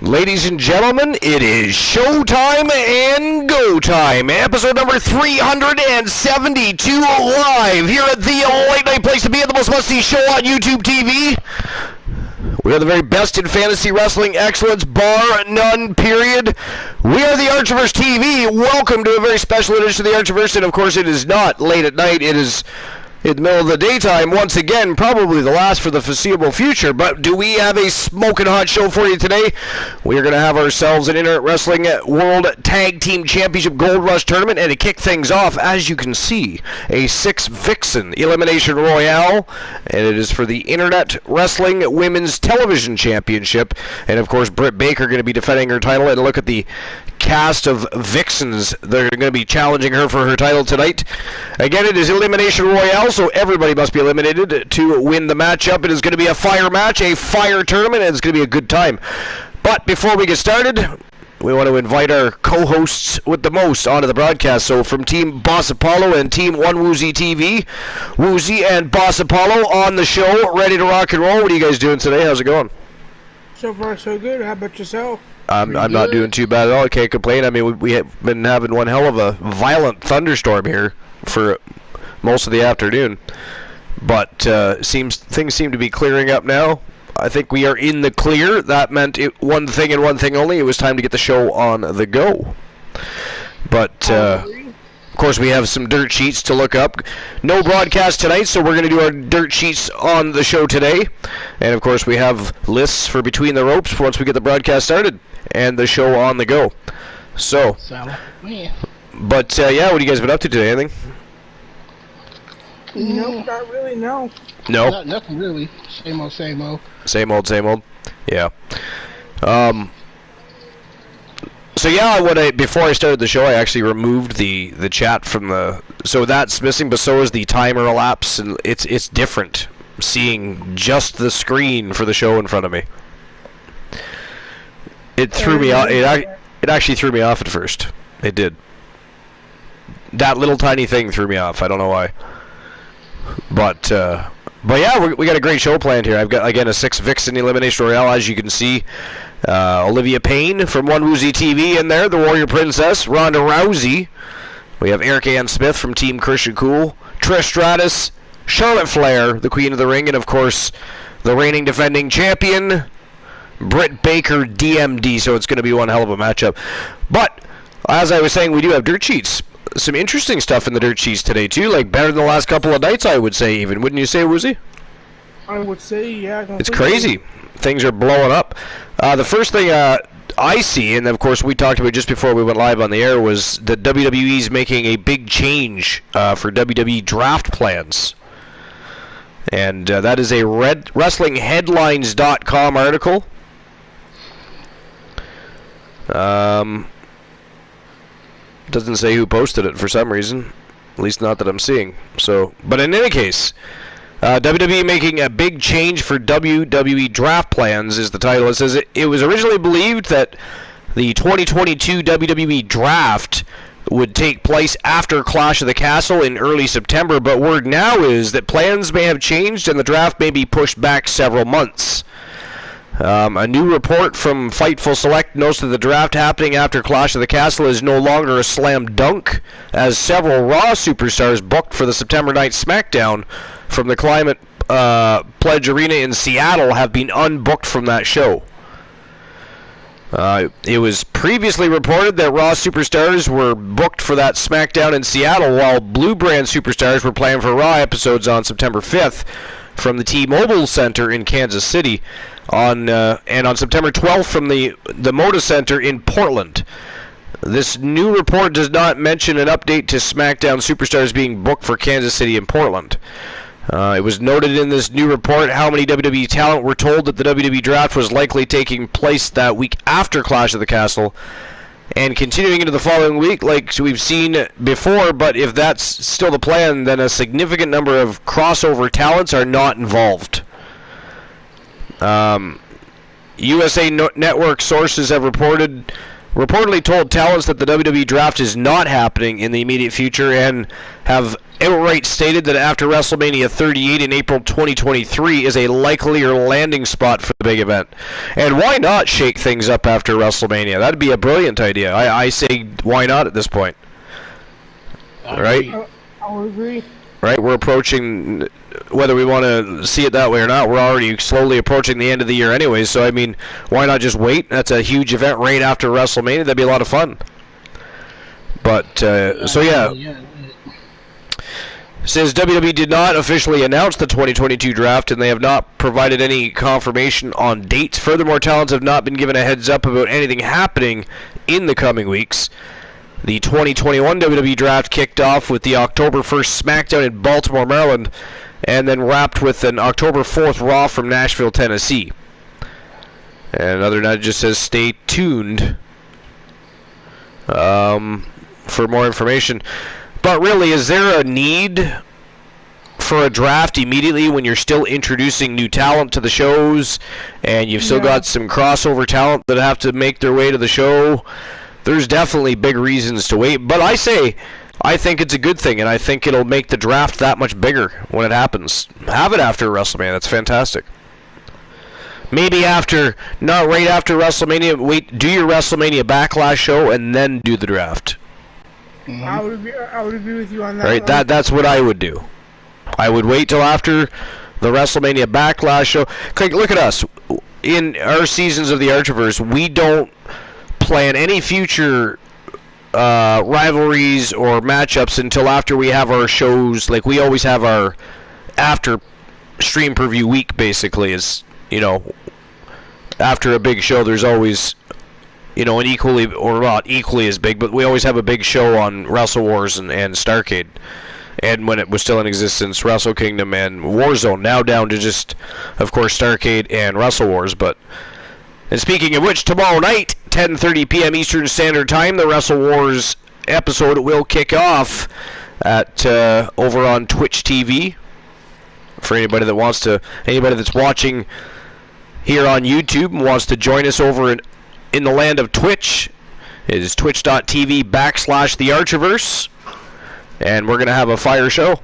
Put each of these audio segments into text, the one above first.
Ladies and gentlemen, it is showtime and go time. Episode number 372 live here at the late night place to be at the most must-see show on YouTube TV. We are the very best in fantasy wrestling excellence, bar none, period. We are the Archiverse TV. Welcome to a very special edition of the Archiverse, and of course it is not late at night. It is in the middle of the daytime, once again, probably the last for the foreseeable future. But do we have a smoking hot show for you today? We are going to have ourselves an Internet Wrestling World Tag Team Championship Gold Rush Tournament, and to kick things off, as you can see, a 6 Vixen Elimination Royale, and it is for the Internet Wrestling Women's Television Championship. And of course, Britt Baker going to be defending her title, and look at the cast of Vixens that are going to be challenging her for her title tonight. Again, it is Elimination Royale, so everybody must be eliminated to win the matchup. It is going to be a fire match, a fire tournament, and it's going to be a good time. But before we get started, we want to invite our co-hosts with the most onto the broadcast. So from Team Boss Apollo and Team One Woozy TV, Woozy and Boss Apollo on the show, ready to rock and roll. What are you guys doing today? How's it going? So far, so good. How about yourself? I'm not doing too bad at all. I can't complain. I mean, we have been having one hell of a violent thunderstorm here for most of the afternoon, but things seem to be clearing up now. I think we are in the clear. That meant one thing and one thing only. It was time to get the show on the go. But of course, we have some dirt sheets to look up. No broadcast tonight, so we're going to do our dirt sheets on the show today. And of course, we have lists for Between the Ropes once we get the broadcast started and the show on the go. So, but yeah, what have you guys been up to today? Anything? Nope, not really, no. No? Nothing really. Same old, same old. Same old, same old? Yeah. So yeah, before I started the show, I actually removed the chat from the... So that's missing, but so is the timer elapse, and it's different seeing just the screen for the show in front of me. It threw me off. It actually threw me off at first. It did. That little tiny thing threw me off. I don't know why. But yeah, we got a great show planned here. I've got, again, a 6 Vixen Elimination Royale, as you can see. Olivia Payne from One Woozy TV in there, the Warrior Princess, Ronda Rousey. We have Eric Ann Smith from Team Christian Cool, Trish Stratus, Charlotte Flair, the Queen of the Ring, and of course, the reigning defending champion, Britt Baker, DMD. So it's going to be one hell of a matchup. But as I was saying, we do have dirt sheets. Some interesting stuff in the dirt sheets today too, like better than the last couple of nights, I would say, even. Wouldn't you say, Woozy? I would say, yeah. It's crazy. Things are blowing up. The first thing I see, and of course we talked about just before we went live on the air, was that WWE's making a big change for WWE draft plans. And that is a WrestlingHeadlines.com article. Doesn't say who posted it for some reason, at least not that I'm seeing. So, but in any case, WWE making a big change for WWE draft plans is the title. It says it was originally believed that the 2022 WWE draft would take place after Clash of the Castle in early September, but word now is that plans may have changed and the draft may be pushed back several months. A new report from Fightful Select notes that the draft happening after Clash of the Castle is no longer a slam dunk, as several Raw superstars booked for the September 9th SmackDown from the Climate Pledge Arena in Seattle have been unbooked from that show. It was previously reported that Raw superstars were booked for that SmackDown in Seattle, while Blue Brand superstars were planned for Raw episodes on September 5th from the T-Mobile Center in Kansas City, and on September 12th from the Moda Center in Portland. This new report does not mention an update to SmackDown superstars being booked for Kansas City and Portland. It was noted in this new report how many WWE talent were told that the WWE draft was likely taking place that week after Clash of the Castle, and continuing into the following week like we've seen before. But if that's still the plan, then a significant number of crossover talents are not involved. USA Network sources have reported reportedly told talents that the WWE draft is not happening in the immediate future and have outright stated that after WrestleMania 38 in April 2023 is a likelier landing spot for the big event. And why not shake things up after WrestleMania? That'd be a brilliant idea. I say why not at this point? Right? I would agree. Right? We're approaching, whether we want to see it that way or not, we're already slowly approaching the end of the year anyways. So, I mean, why not just wait? That's a huge event right after WrestleMania. That'd be a lot of fun. But, so yeah. Says WWE did not officially announce the 2022 draft, and they have not provided any confirmation on dates. Furthermore, talents have not been given a heads up about anything happening in the coming weeks. The 2021 WWE draft kicked off with the October 1st SmackDown in Baltimore, Maryland, and then wrapped with an October 4th Raw from Nashville, Tennessee. And other than that, it just says stay tuned for more information. But really, is there a need for a draft immediately when you're still introducing new talent to the shows and you've still got some crossover talent that have to make their way to the show? There's definitely big reasons to wait. But I think it's a good thing, and I think it'll make the draft that much bigger when it happens. Have it after WrestleMania. That's fantastic. Maybe after, not right after WrestleMania. Wait, do your WrestleMania Backlash show and then do the draft. I would agree with you on that. Right, that's what I would do. I would wait till after the WrestleMania Backlash show. Look at us. In our seasons of the Archiverse, we don't plan any future rivalries or matchups until after we have our shows. Like, we always have our after stream preview week, basically, is, you know, after a big show, there's always, you know, an equally, or not equally as big, but we always have a big show on Wrestle Wars and Starrcade. And when it was still in existence, Wrestle Kingdom and Warzone. Now down to just, of course, Starrcade and Wrestle Wars. But, and speaking of which, tomorrow night, 10:30 p.m. Eastern Standard Time, the Wrestle Wars episode will kick off at over on Twitch TV. For anybody that wants to, anybody that's watching here on YouTube and wants to join us over in the land of Twitch, it is twitch.tv/The Archiverse, and we're going to have a fire show.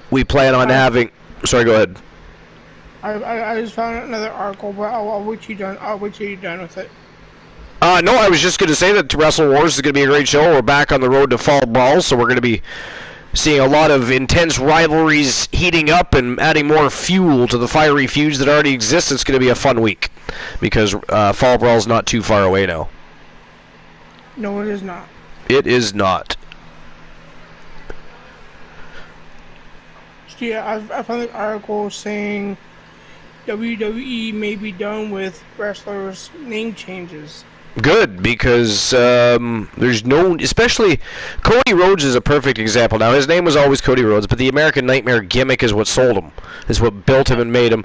We plan on having, sorry, go ahead. I just found another article, but I'll wait till you're done. I'll wait till you're done with it. No, I was just going to say that Wrestle Wars is going to be a great show. We're back on the road to Fall Brawl, so we're going to be seeing a lot of intense rivalries heating up and adding more fuel to the fiery feuds that already exist. It's going to be a fun week because Fall Brawl is not too far away now. No, it is not. It is not. So yeah, I found an article saying WWE may be done with wrestlers' name changes. Good, because there's no, especially Cody Rhodes is a perfect example. Now, his name was always Cody Rhodes, but the American Nightmare gimmick is what sold him, is what built him and made him.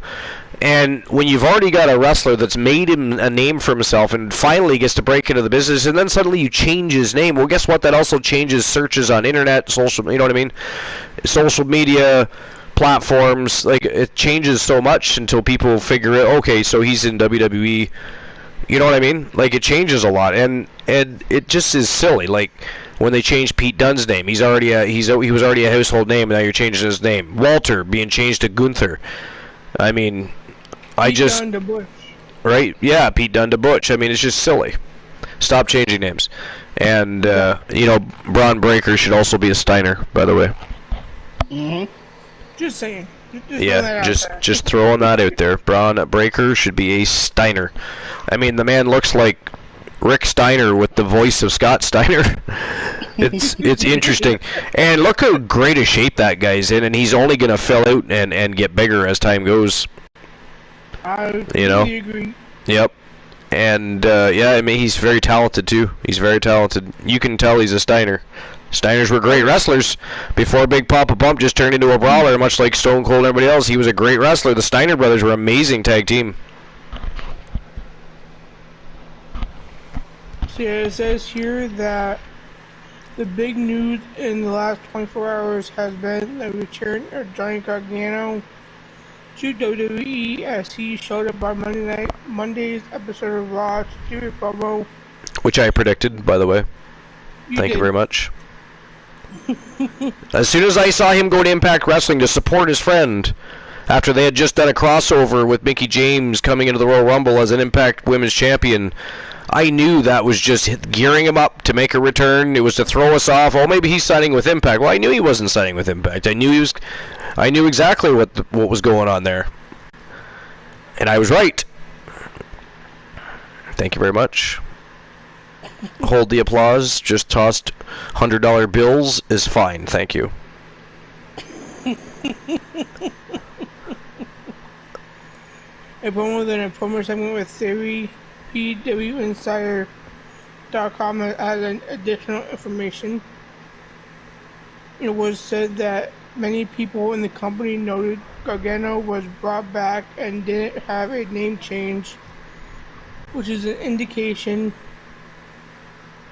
And when you've already got a wrestler that's made him a name for himself and finally gets to break into the business, and then suddenly you change his name, well, guess what? That also changes searches on internet, social, you know what I mean? Social media platforms, like, it changes so much until people figure it, okay, so he's in WWE. You know what I mean? Like, it changes a lot, and it just is silly. Like, when they changed Pete Dunne's name, he was already a household name, and now you're changing his name. Walter being changed to Gunther. I mean, Pete Dunne to Butch. Right? Yeah, Pete Dunne to Butch. I mean, it's just silly. Stop changing names. And you know, Braun Breaker should also be a Steiner, by the way. Mhm. Just saying. Just throwing that out there. Braun Breaker should be a Steiner. I mean, the man looks like Rick Steiner with the voice of Scott Steiner. It's interesting. And look how great a shape that guy's in, and he's only going to fill out and get bigger as time goes. I completely agree. Yep. And, yeah, I mean, he's very talented, too. He's very talented. You can tell he's a Steiner. Steiners were great wrestlers. Before Big Papa Pump just turned into a brawler, much like Stone Cold and everybody else, he was a great wrestler. The Steiner brothers were an amazing tag team. So yeah, it says here that the big news in the last 24 hours has been the return of Johnny Gargano to WWE as he showed up on Monday's episode of Raw Secret promo. Which I predicted, by the way. Thank you very much. As soon as I saw him go to Impact Wrestling to support his friend, after they had just done a crossover with Mickie James coming into the Royal Rumble as an Impact Women's Champion, I knew that was just gearing him up to make a return. It was to throw us off. Oh, maybe he's signing with Impact. Well, I knew he wasn't signing with Impact. I knew exactly what was going on there, and I was right. Thank you very much. Hold the applause. Just tossed $100 bills is fine. Thank you. A promo segment with Theory, PWInsider.com has additional information. It was said that many people in the company noted Gargano was brought back and didn't have a name change, which is an indication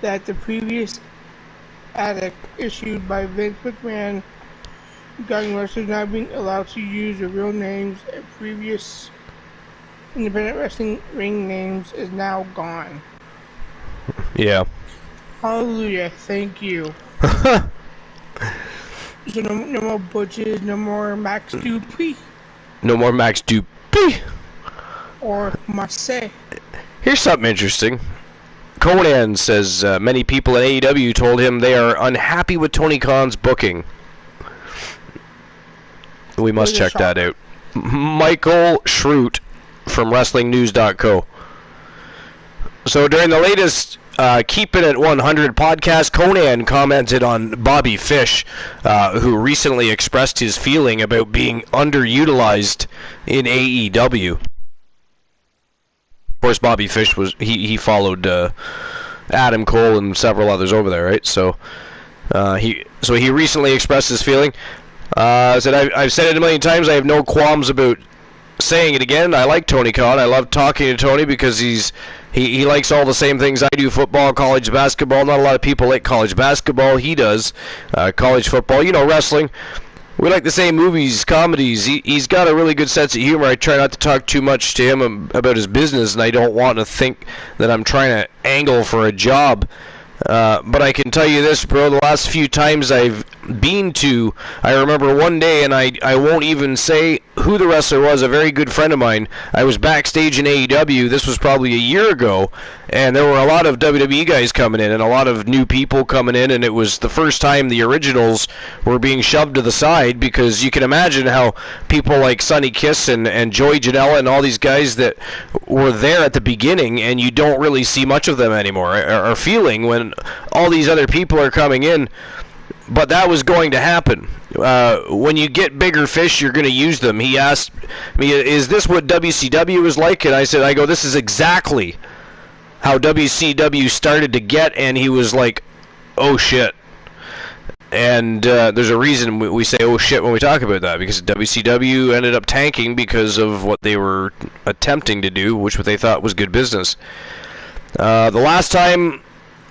that the previous edict issued by Vince McMahon regarding wrestlers not being allowed to use their real names and previous independent wrestling ring names is now gone. Yeah. Hallelujah, thank you. So no more Butches, no more Max Dupree. No more Max Dupree. Or Marseille. Here's something interesting. Conan says many people at AEW told him they are unhappy with Tony Khan's booking. We must check that out. Michael Schrute from WrestlingNews.co. So during the latest Keep It at 100 podcast, Conan commented on Bobby Fish, who recently expressed his feeling about being underutilized in AEW. Of course, Bobby Fish he followed Adam Cole and several others over there, right? So he recently expressed his feeling. Said I've said it a million times. I have no qualms about saying it again. I like Tony Khan. I love talking to Tony because he likes all the same things I do: football, college basketball. Not a lot of people like college basketball. He does. College football, wrestling. We like the same movies, comedies. He's got a really good sense of humor. I try not to talk too much to him about his business, and I don't want to think that I'm trying to angle for a job. But I can tell you this, bro, the last few times I've been to, I remember one day, and I won't even say who the wrestler was, a very good friend of mine. I was backstage in AEW, this was probably a year ago, and there were a lot of WWE guys coming in, and a lot of new people coming in, and it was the first time the originals were being shoved to the side, because you can imagine how people like Sonny Kiss and Joey Janela and all these guys that were there at the beginning, and you don't really see much of them anymore, are feeling when all these other people are coming in. But that was going to happen. When you get bigger fish, you're going to use them. He asked me, is this what WCW is like? And I said, this is exactly how WCW started to get. And he was like, oh, shit. And there's a reason we say, oh, shit, when we talk about that. Because WCW ended up tanking because of what they were attempting to do, which what they thought was good business. The last time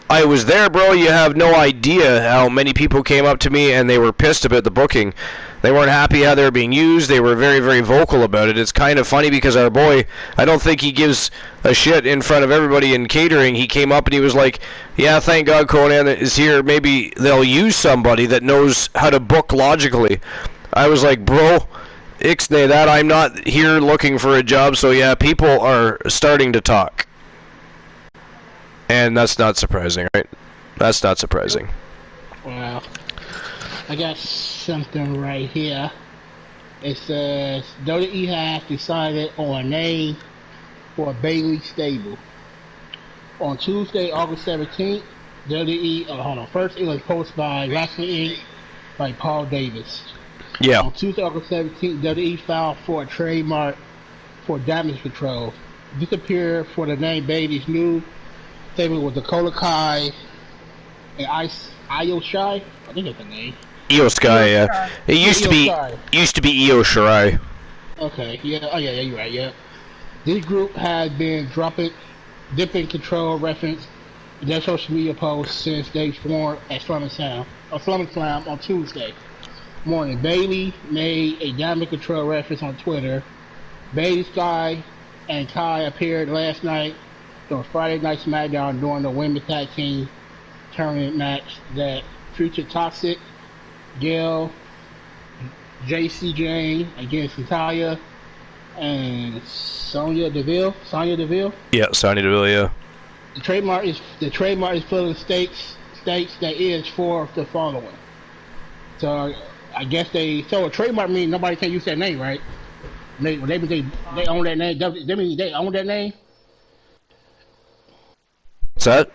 I was there, bro, you have no idea how many people came up to me and they were pissed about the booking. They weren't happy how they were being used. They were very, very vocal about it. It's kind of funny because our boy, I don't think he gives a shit in front of everybody in catering. He came up and he was like, yeah, thank God Conan is here. Maybe they'll use somebody that knows how to book logically. I was like, bro, ixnay that. I'm not here looking for a job. So yeah, people are starting to talk. And that's not surprising, right? That's not surprising. Well, I got something right here. It says WWE has decided on a name for a Bayley stable. On Tuesday, August 17th, WWE, first it was posted by Wrestling Inc. by Paul Davis. Yeah. On Tuesday, August 17th, WWE filed for a trademark for damage control. This appeared for the name Bayley's new stable with Dakota Kai and Io Shirai. I think that's the name. Io Sky, yeah. It used to be Io Shirai. Okay, yeah, you're right, yeah. This group has been dipping control reference in their social media posts since they formed at SummerSlam on Tuesday. morning, Bailey made a Diamond Control reference on Twitter. Bailey, Sky, and Kai appeared last night on Friday Night SmackDown during the Women's Tag Team Tournament match that featured Toxic, Gail, JC Jane against Natalia, and Sonya Deville. Yeah, Sonya Deville. Yeah. The trademark is full of states that is for the following. So I guess a trademark means nobody can use that name, right? They own that name. That means they own that name. What's that?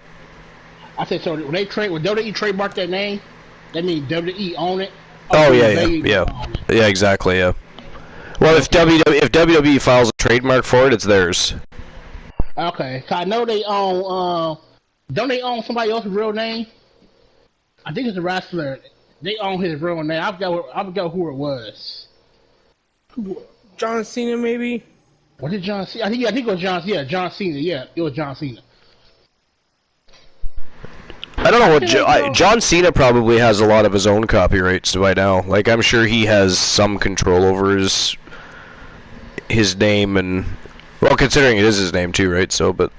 I said so. When WWE trademark that name, that means WWE own it. Oh yeah, exactly, yeah. Well, if WWE files a trademark for it, it's theirs. Okay, I know they own. Don't they own somebody else's real name? I think it's a wrestler. They own his real name. I forgot who it was. John Cena, maybe. Was it John Cena? I think it was John. Yeah, John Cena. Yeah, it was John Cena. I don't know what John Cena probably has a lot of his own copyrights by now. Like, I'm sure he has some control over his name, and well, considering it is his name too, right? So, but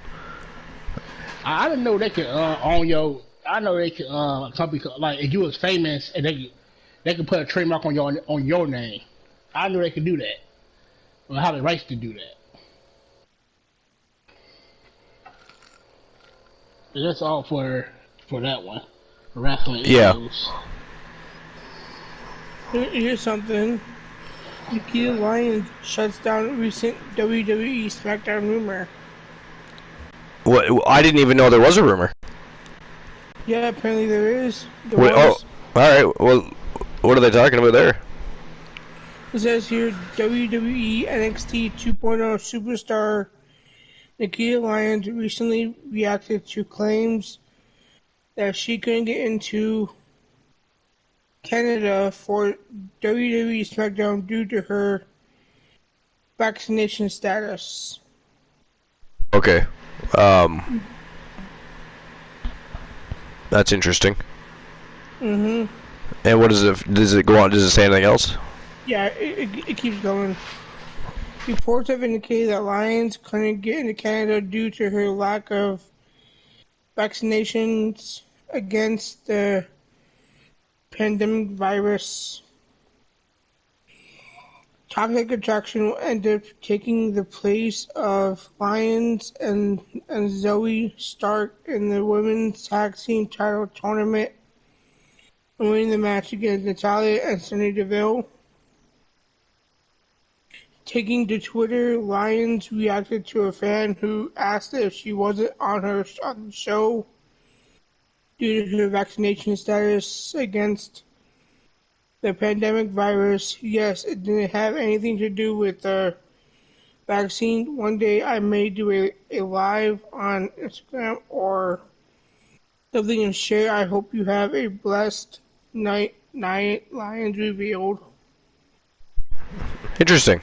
I didn't know they could own your. I know they could company like if you was famous and they could put a trademark on your name. I knew they could do that. Or have the rights to do that. But that's all for that one. For wrestling. Yeah. Here's something. Nikita Lyons shuts down recent WWE SmackDown rumor. what? I didn't even know there was a rumor. Yeah, apparently there is. Wait, oh, all right. Well, what are they talking about there? It says here WWE NXT 2.0 superstar Nikita Lyons recently reacted to claims that she couldn't get into Canada for WWE SmackDown due to her vaccination status. Okay. That's interesting. Mm-hmm. And what is it? Does it go on? Does it say anything else? Yeah, it keeps going. Reports have indicated that Lyons couldn't get into Canada due to her lack of vaccinations against the pandemic virus. Toxic Attraction will end up taking the place of Lyons and Zoe Stark in the women's tag team title tournament and winning the match against Natalia and Sonya Deville. Taking to Twitter, Lyons reacted to a fan who asked if she wasn't on the show due to her vaccination status against the pandemic virus. Yes, it didn't have anything to do with the vaccine. One day I may do a live on Instagram or something and share. I hope you have a blessed night. Lyons revealed. Interesting.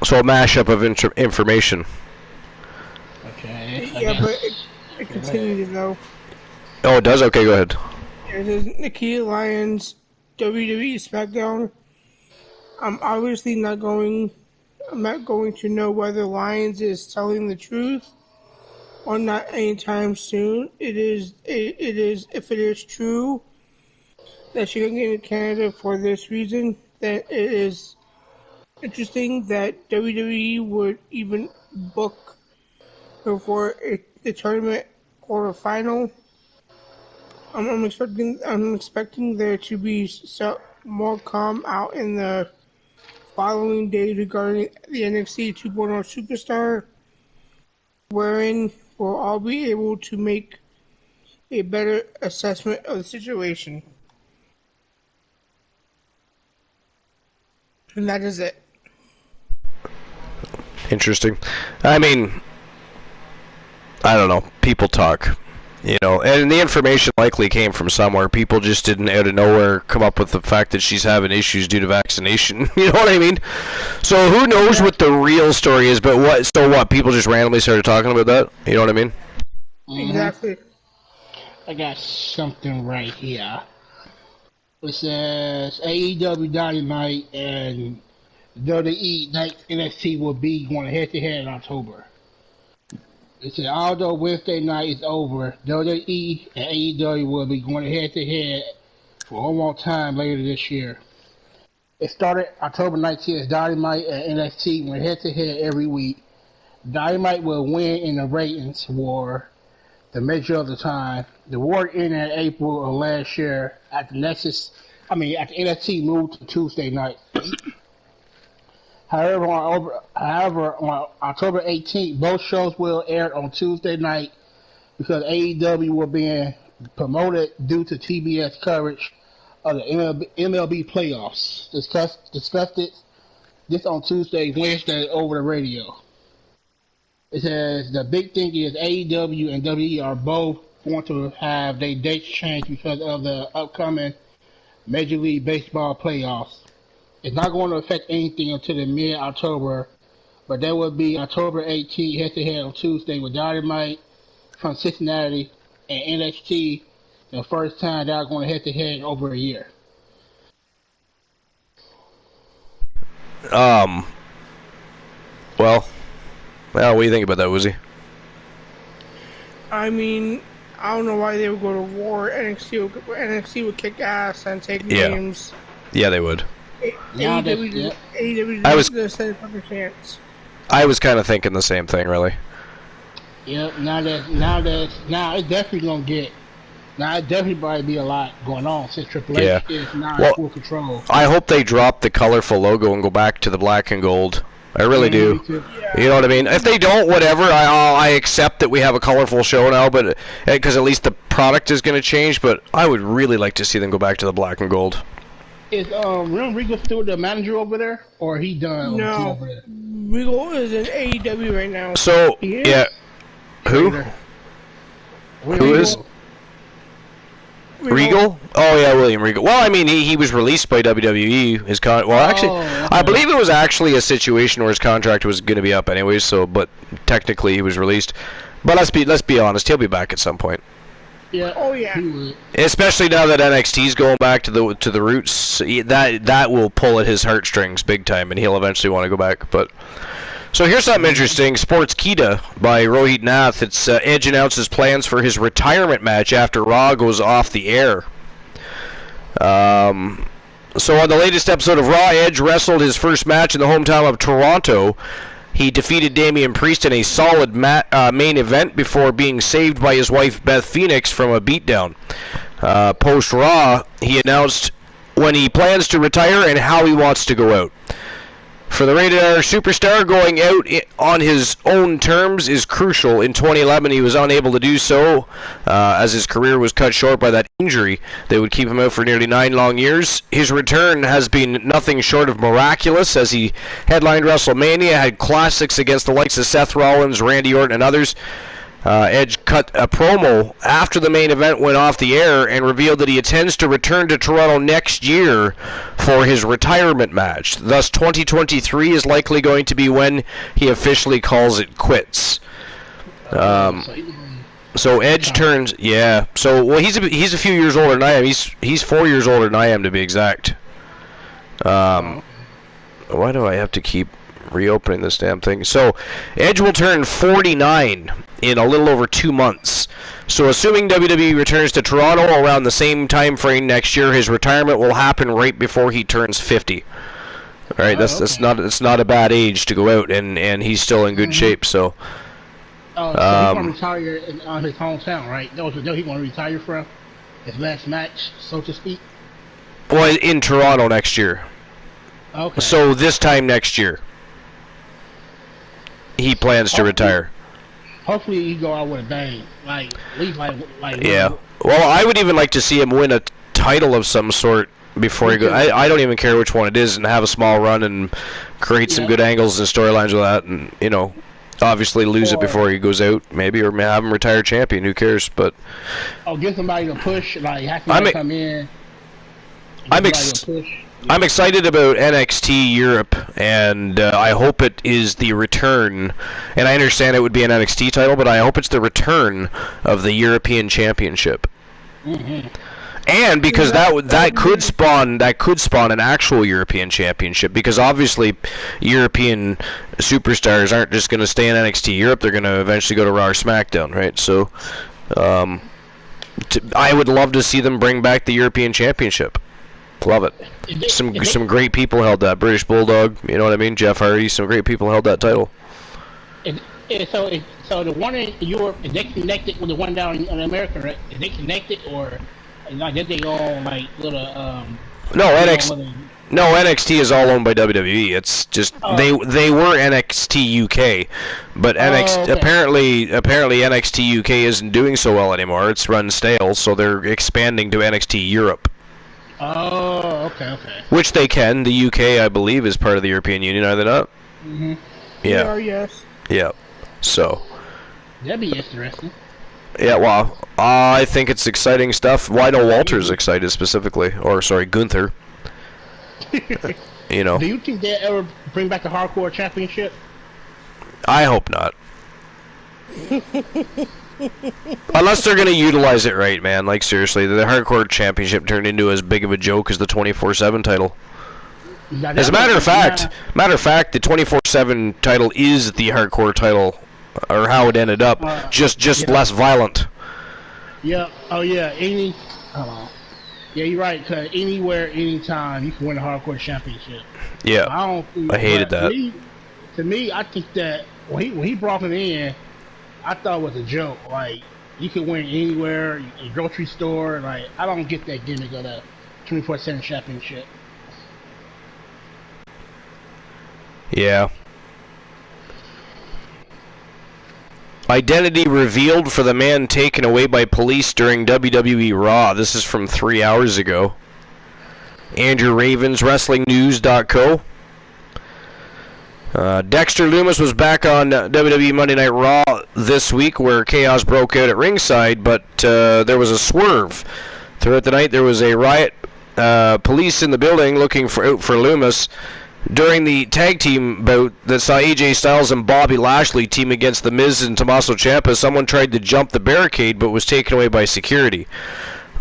So a mashup of information. Okay. Yeah, but it continues though. Oh, it does? Okay, go ahead. It says Nikita Lyons, WWE SmackDown. I'm not going to know whether Lyons is telling the truth or not anytime soon. If it is true that she can get into Canada for this reason, then it is interesting that WWE would even book her for the tournament quarterfinal. I'm expecting there to be more calm out in the following days regarding the NXT 2.0 superstar, wherein we'll all be able to make a better assessment of the situation. And that is it. Interesting. I mean, I don't know. People talk. You know, and the information likely came from somewhere. People just didn't out of nowhere come up with the fact that she's having issues due to vaccination. You know what I mean? So who knows what the real story is, but what? So what? People just randomly started talking about that? You know what I mean? Exactly. I got something right here. It says AEW Dynamite and WWE Night NXT will be going head-to-head in October. It said although Wednesday night is over, WWE and AEW will be going head-to-head for one more time later this year. It started October 19th. Dynamite and NXT went head-to-head every week. Dynamite will win in the ratings war the measure of the time. The war ended in April of last year at the NXT moved to Tuesday night. However, on October 18th, both shows will air on Tuesday night because AEW will be promoted due to TBS coverage of the MLB playoffs. Discussed this on Tuesday, Wednesday over the radio. It says the big thing is AEW and WWE are both going to have their dates changed because of the upcoming Major League Baseball playoffs. It's not going to affect anything until the mid-October, but there will be October 18th head-to-head on Tuesday with Dynamite from Cincinnati and NXT, the first time they're going head-to-head in over a year. Well, what do you think about that, Woozy? I mean, I don't know why they would go to war. NXT would kick ass and take names. Yeah, they would. AEW I was going to stand a fucking chance. I was kind of thinking the same thing, really. Yep. Now it's definitely gonna get. Now it definitely probably be a lot going on since Triple H is now in full control. I hope they drop the colorful logo and go back to the black and gold. I really do. Yeah. You know what I mean? If they don't, whatever. I accept that we have a colorful show now, but because at least the product is going to change. But I would really like to see them go back to the black and gold. Is Regal still the manager over there, or he done? No, over there? Regal is in AEW right now. So yeah, who? Who is? Regal? Oh yeah, William Regal. Well, I mean, he was released by WWE. I believe it was actually a situation where his contract was going to be up anyway. So, but technically he was released. But let's be honest, he'll be back at some point. Yeah. Oh yeah. Especially now that NXT's going back to the roots, that will pull at his heartstrings big time, and he'll eventually want to go back. But so here's something interesting. Sportskeeda by Rohit Nath. It's Edge announces plans for his retirement match after Raw goes off the air. So on the latest episode of Raw, Edge wrestled his first match in the hometown of Toronto. He defeated Damian Priest in a solid main event before being saved by his wife Beth Phoenix from a beatdown. Post-Raw, he announced when he plans to retire and how he wants to go out. For the Rated R superstar, going out on his own terms is crucial. In 2011, he was unable to do so as his career was cut short by that injury that would keep him out for nearly 9 long years. His return has been nothing short of miraculous as he headlined WrestleMania, had classics against the likes of Seth Rollins, Randy Orton, and others. Edge cut a promo after the main event went off the air and revealed that he intends to return to Toronto next year for his retirement match. Thus, 2023 is likely going to be when he officially calls it quits. So Edge turns, yeah. So well, he's a few years older than I am. He's 4 years older than I am, to be exact. Why do I have to keep reopening this damn thing? So Edge will turn 49 in a little over 2 months. So assuming WWE returns to Toronto around the same time frame next year, his retirement will happen right before he turns 50. All right, that's not a bad age to go out, and he's still in good shape. So. So he's going to retire on his hometown, right? That was where he going to retire from, his last match, so to speak. Well, in Toronto next year. Okay. So this time next year, he plans to retire. Hopefully, he go out with a bang, like yeah. Well, I would even like to see him win a title of some sort before he goes. I don't even care which one it is, and have a small run and create some good angles and storylines with that, and obviously lose it before he goes out, maybe, or have him retire champion. Who cares? But give somebody a push, like have somebody come in. I'm excited about NXT Europe, and I hope it is the return. And I understand it would be an NXT title, but I hope it's the return of the European Championship. Mm-hmm. And because that could spawn an actual European championship, because obviously European superstars aren't just going to stay in NXT Europe, they're going to eventually go to Raw or SmackDown, right? So I would love to see them bring back the European championship. Love it. Some great people held that. British Bulldog, you know what I mean? Jeff Hardy, some great people held that title. So the one in Europe, is they connected with the one down in America, right? Is they connected, or did they all like little No, NXT is all owned by WWE. It's just they were NXT UK, but apparently NXT UK isn't doing so well anymore. It's run stale, so they're expanding to NXT Europe. Oh, okay. Which they can. The UK, I believe, is part of the European Union, are they not? Mm-hmm. Yeah. Yes. Yeah. So. That'd be interesting. Yeah, well, I think it's exciting stuff. Why don't Walter's excited specifically? Or, sorry, Gunther. You know. Do you think they'll ever bring back the Hardcore Championship? I hope not. Unless they're going to utilize it right, man. Like, seriously, the Hardcore Championship turned into as big of a joke as the 24/7 title. As a matter of fact, the 24/7 title is the Hardcore title, or how it ended up, just less violent. Yeah. Oh yeah. Yeah, you're right. Cause anywhere, anytime, you can win the Hardcore Championship. Yeah. I hated that. To me, I think that when he brought it in, I thought it was a joke. Like, you can win anywhere, a grocery store. Like, I don't get that gimmick of the 24/7 championship. Yeah. Identity revealed for the man taken away by police during WWE Raw. This is from 3 hours ago. Andrew Ravens, WrestlingNews.co. Dexter Lumis was back on WWE Monday Night Raw this week, where chaos broke out at ringside, but there was a swerve. Throughout the night, there was a riot. Police in the building looking for Lumis. During the tag team bout that saw AJ Styles and Bobby Lashley team against The Miz and Tommaso Ciampa, someone tried to jump the barricade but was taken away by security.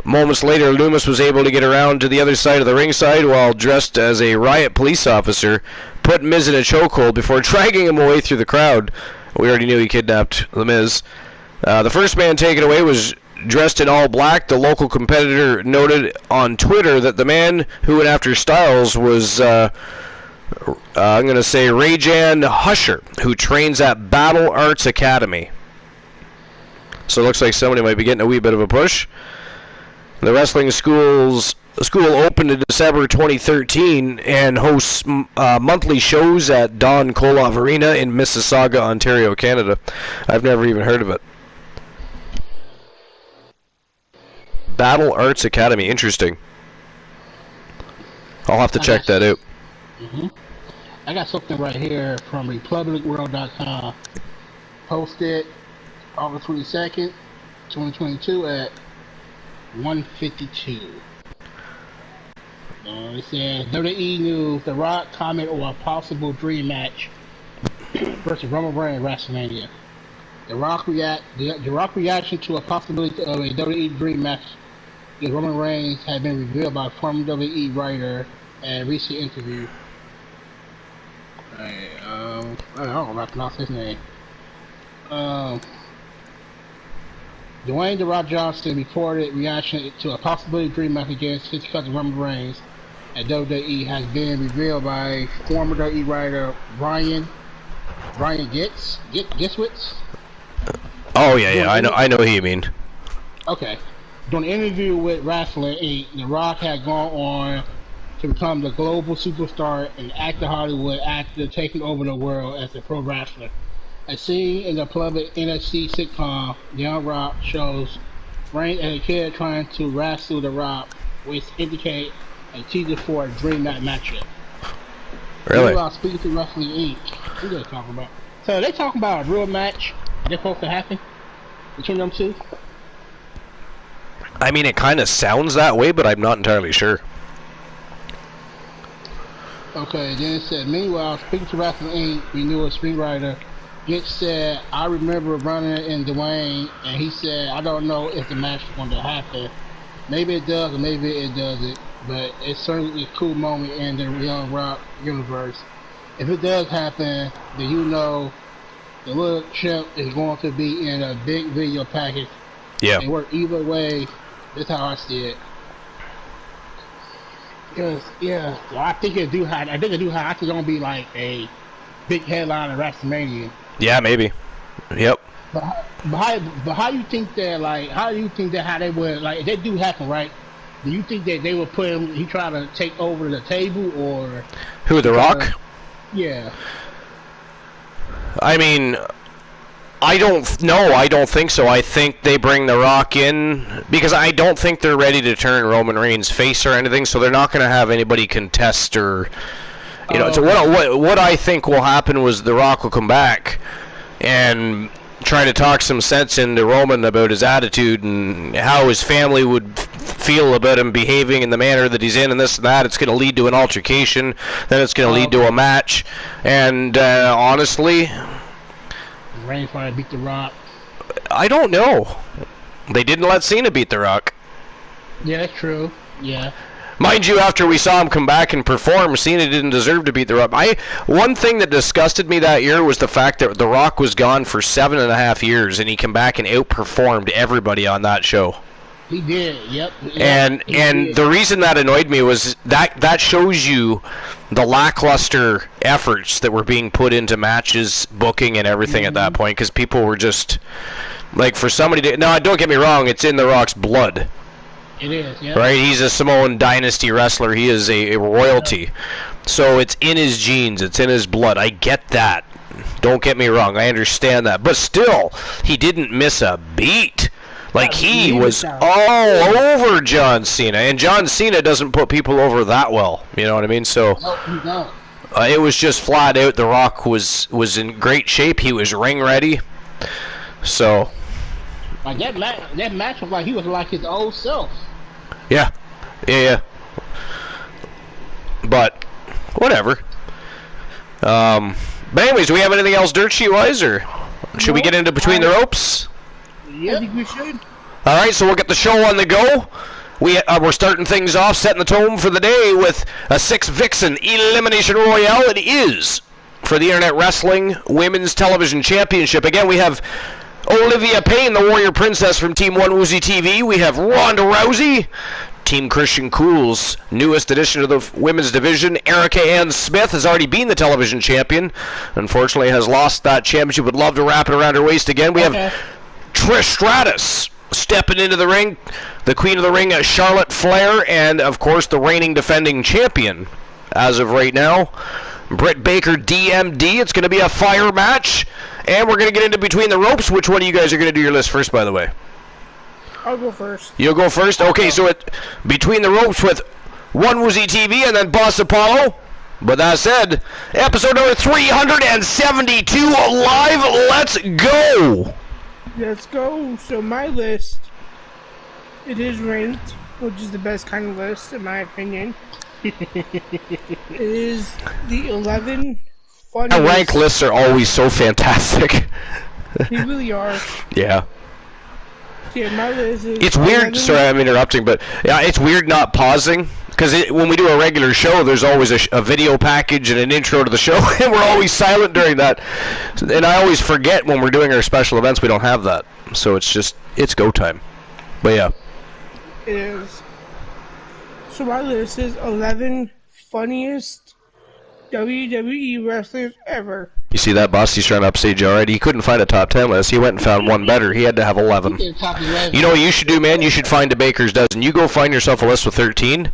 Moments later, Lumis was able to get around to the other side of the ringside while dressed as a riot police officer, put Miz in a chokehold before dragging him away through the crowd. We already knew he kidnapped The Miz. The first man taken away was dressed in all black. The local competitor noted on Twitter that the man who went after Styles was, I'm going to say, Rajan Husher, who trains at Battle Arts Academy. So it looks like somebody might be getting a wee bit of a push. The wrestling school opened in December 2013 and hosts monthly shows at Don Koloff Arena in Mississauga, Ontario, Canada. I've never even heard of it. Battle Arts Academy, interesting. I'll have to check that out. Mm-hmm. I got something right here from RepublicWorld.com. Posted August 22nd, 2022 at 1:52. It says WWE News: The Rock comment on a possible dream match versus Roman Reigns at WrestleMania. The Rock reaction to a possibility of a WWE dream match with Roman Reigns had been revealed by a former WWE writer in a recent interview. I don't know how to pronounce his name. Dwayne "The Rock" Johnson reported reaction to a possibility dream match against his cousin Roman Reigns at WWE has been revealed by former WWE writer Brian Giswitz. Oh yeah, I know who you mean. Okay. During an interview with Wrestling Inc., The Rock had gone on to become the global superstar and actor Hollywood actor taking over the world as a pro wrestler. A scene in the beloved NXT sitcom Young Rock shows Reigns as a kid trying to wrestle The Rock, which indicate a teaser for a dream matchup. Really? Speaking to Wrestling Inc., what are they talking about? So they talking about a real match that's supposed to happen between them two? I mean, it kind of sounds that way, but I'm not entirely sure. Okay, then it said, meanwhile, speaking to Wrestling Inc., we knew a screenwriter, Gitch said, I remember running in Dwayne, and he said, I don't know if the match is going to happen, Maybe it does, or maybe it doesn't. But it's certainly a cool moment in the Young Rock universe. If it does happen, then you know the little chip is going to be in a big video package. Yeah. It work either way. That's how I see it. Because yeah, so I think it do have. I think it's gonna be like a big headline at WrestleMania. Yeah, maybe. Yep. But how you think that, like, how they would, like, if that do happen, right? Do you think that they would put him, he try to take over the table, or Who, The Rock? Yeah. I mean, I don't think so. I think they bring The Rock in because I don't think they're ready to turn Roman Reigns face or anything, so they're not going to have anybody contest or, you know. So what I think will happen was The Rock will come back and try to talk some sense into Roman about his attitude and how his family would feel about him behaving in the manner that he's in and this and that. It's going to lead to an altercation, then it's going to lead to a match, and honestly, Reigns trying to beat The Rock. I don't know. They didn't let Cena beat The Rock. Yeah, that's true. Yeah. Mind you, after we saw him come back and perform, Cena didn't deserve to beat The Rock. One thing that disgusted me that year was the fact that The Rock was gone for 7.5 years, and he came back and outperformed everybody on that show. He did, yep. And the reason that annoyed me was that shows you the lackluster efforts that were being put into matches, booking, and everything at that point, because people were just, like, for somebody to... No, don't get me wrong, it's in The Rock's blood. It is, yeah. Right? He's a Samoan dynasty wrestler. He is a royalty. So it's in his genes. It's in his blood. I get that. Don't get me wrong. I understand that. But still, he didn't miss a beat. Like, he was all over John Cena. And John Cena doesn't put people over that well. You know what I mean? So it was just flat out. The Rock was in great shape. He was ring ready. So... Like that match was like he was like his old self. Yeah. But whatever. But anyways, do we have anything else dirt sheet wise, or should we get into between the ropes? Yeah, I think we should. All right, so we'll get the show on the go. We're starting things off, setting the tone for the day with a 6 Vixen Elimination Royale. It is for the Internet Wrestling Women's Television Championship. Again, we have Olivia Payne, the Warrior Princess from Team 1 Woozy TV. We have Ronda Rousey, Team Christian Cool's newest addition to the women's division. Erica Ann Smith has already been the television champion. Unfortunately, has lost that championship. Would love to wrap it around her waist again. We have Trish Stratus stepping into the ring, the queen of the ring, Charlotte Flair, and, of course, the reigning defending champion as of right now, Britt Baker, DMD. It's going to be a fire match. And we're going to get into between the ropes. Which one of you guys are going to do your list first, by the way? I'll go first. You'll go first? Okay, so between the ropes with One Woozy TV and then Boss Apollo. But that said, episode number 372 live. Let's go. Let's go. So my list, it is ranked, which is the best kind of list, in my opinion. It is the 11 funniest. Our rank lists are always so fantastic. They really are. Yeah. Yeah, my list is... It's weird, sorry I'm interrupting, but yeah, it's weird not pausing. Because when we do a regular show, there's always a video package and an intro to the show, and we're always silent during that. And I always forget when we're doing our special events we don't have that. So it's go time. But yeah. It is. So my list is 11 funniest WWE wrestlers ever. You see that, boss? He's trying to upstage you already. He couldn't find a top 10 list. He went and found one better. He had to have 11. You know what you should do, man? You should find a baker's dozen. You go find yourself a list with 13.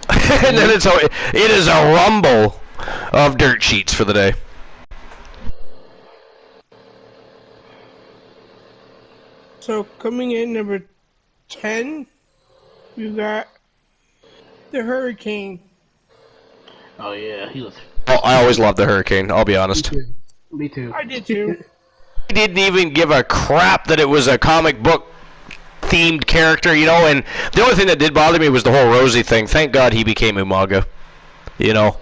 And then it is a rumble of dirt sheets for the day. So coming in number 10, we've got the Hurricane. Oh yeah, he was. Oh, I always loved the Hurricane, I'll be honest. Me too. I did too. He didn't even give a crap that it was a comic book themed character, you know, and the only thing that did bother me was the whole Rosie thing. Thank God he became Umaga. You know,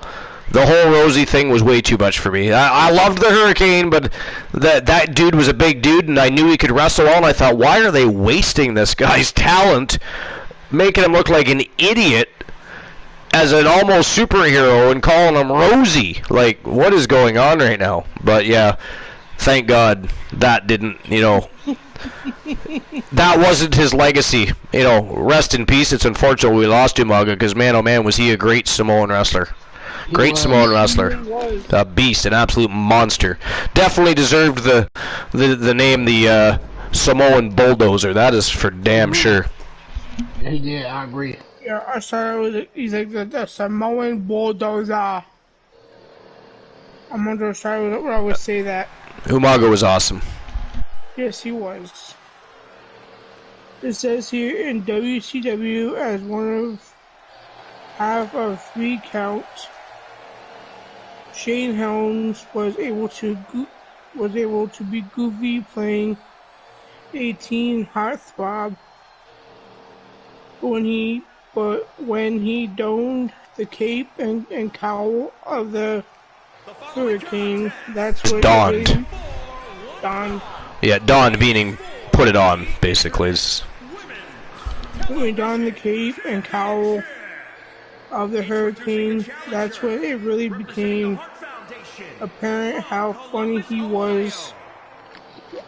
The whole Rosie thing was way too much for me. I loved the Hurricane, but that dude was a big dude, and I knew he could wrestle well, and I thought, why are they wasting this guy's talent, making him look like an idiot as an almost superhero and calling him Rosie? Like, what is going on right now? But yeah, thank God that didn't, that wasn't his legacy. Rest in peace. It's unfortunate we lost Umaga, because man, oh man, was he a great Samoan wrestler. Great Samoan wrestler. A beast, an absolute monster. Definitely deserved the name, the Samoan Bulldozer. That is for damn sure. Yeah, he did. I agree. Yeah, I saw he's like the Samoan Bulldozer. I'm sorry when I would say that. Umaga was awesome. Yes, he was. It says here in WCW as one of half of 3 counts, Shane Helms was able to be goofy playing a teen heartthrob. When he donned the cape and cowl of the Hurricane, that's what donned. Donned. Yeah, donned meaning put it on, basically. When he donned the cape and cowl of the Hurricane, that's when it really became apparent how funny he was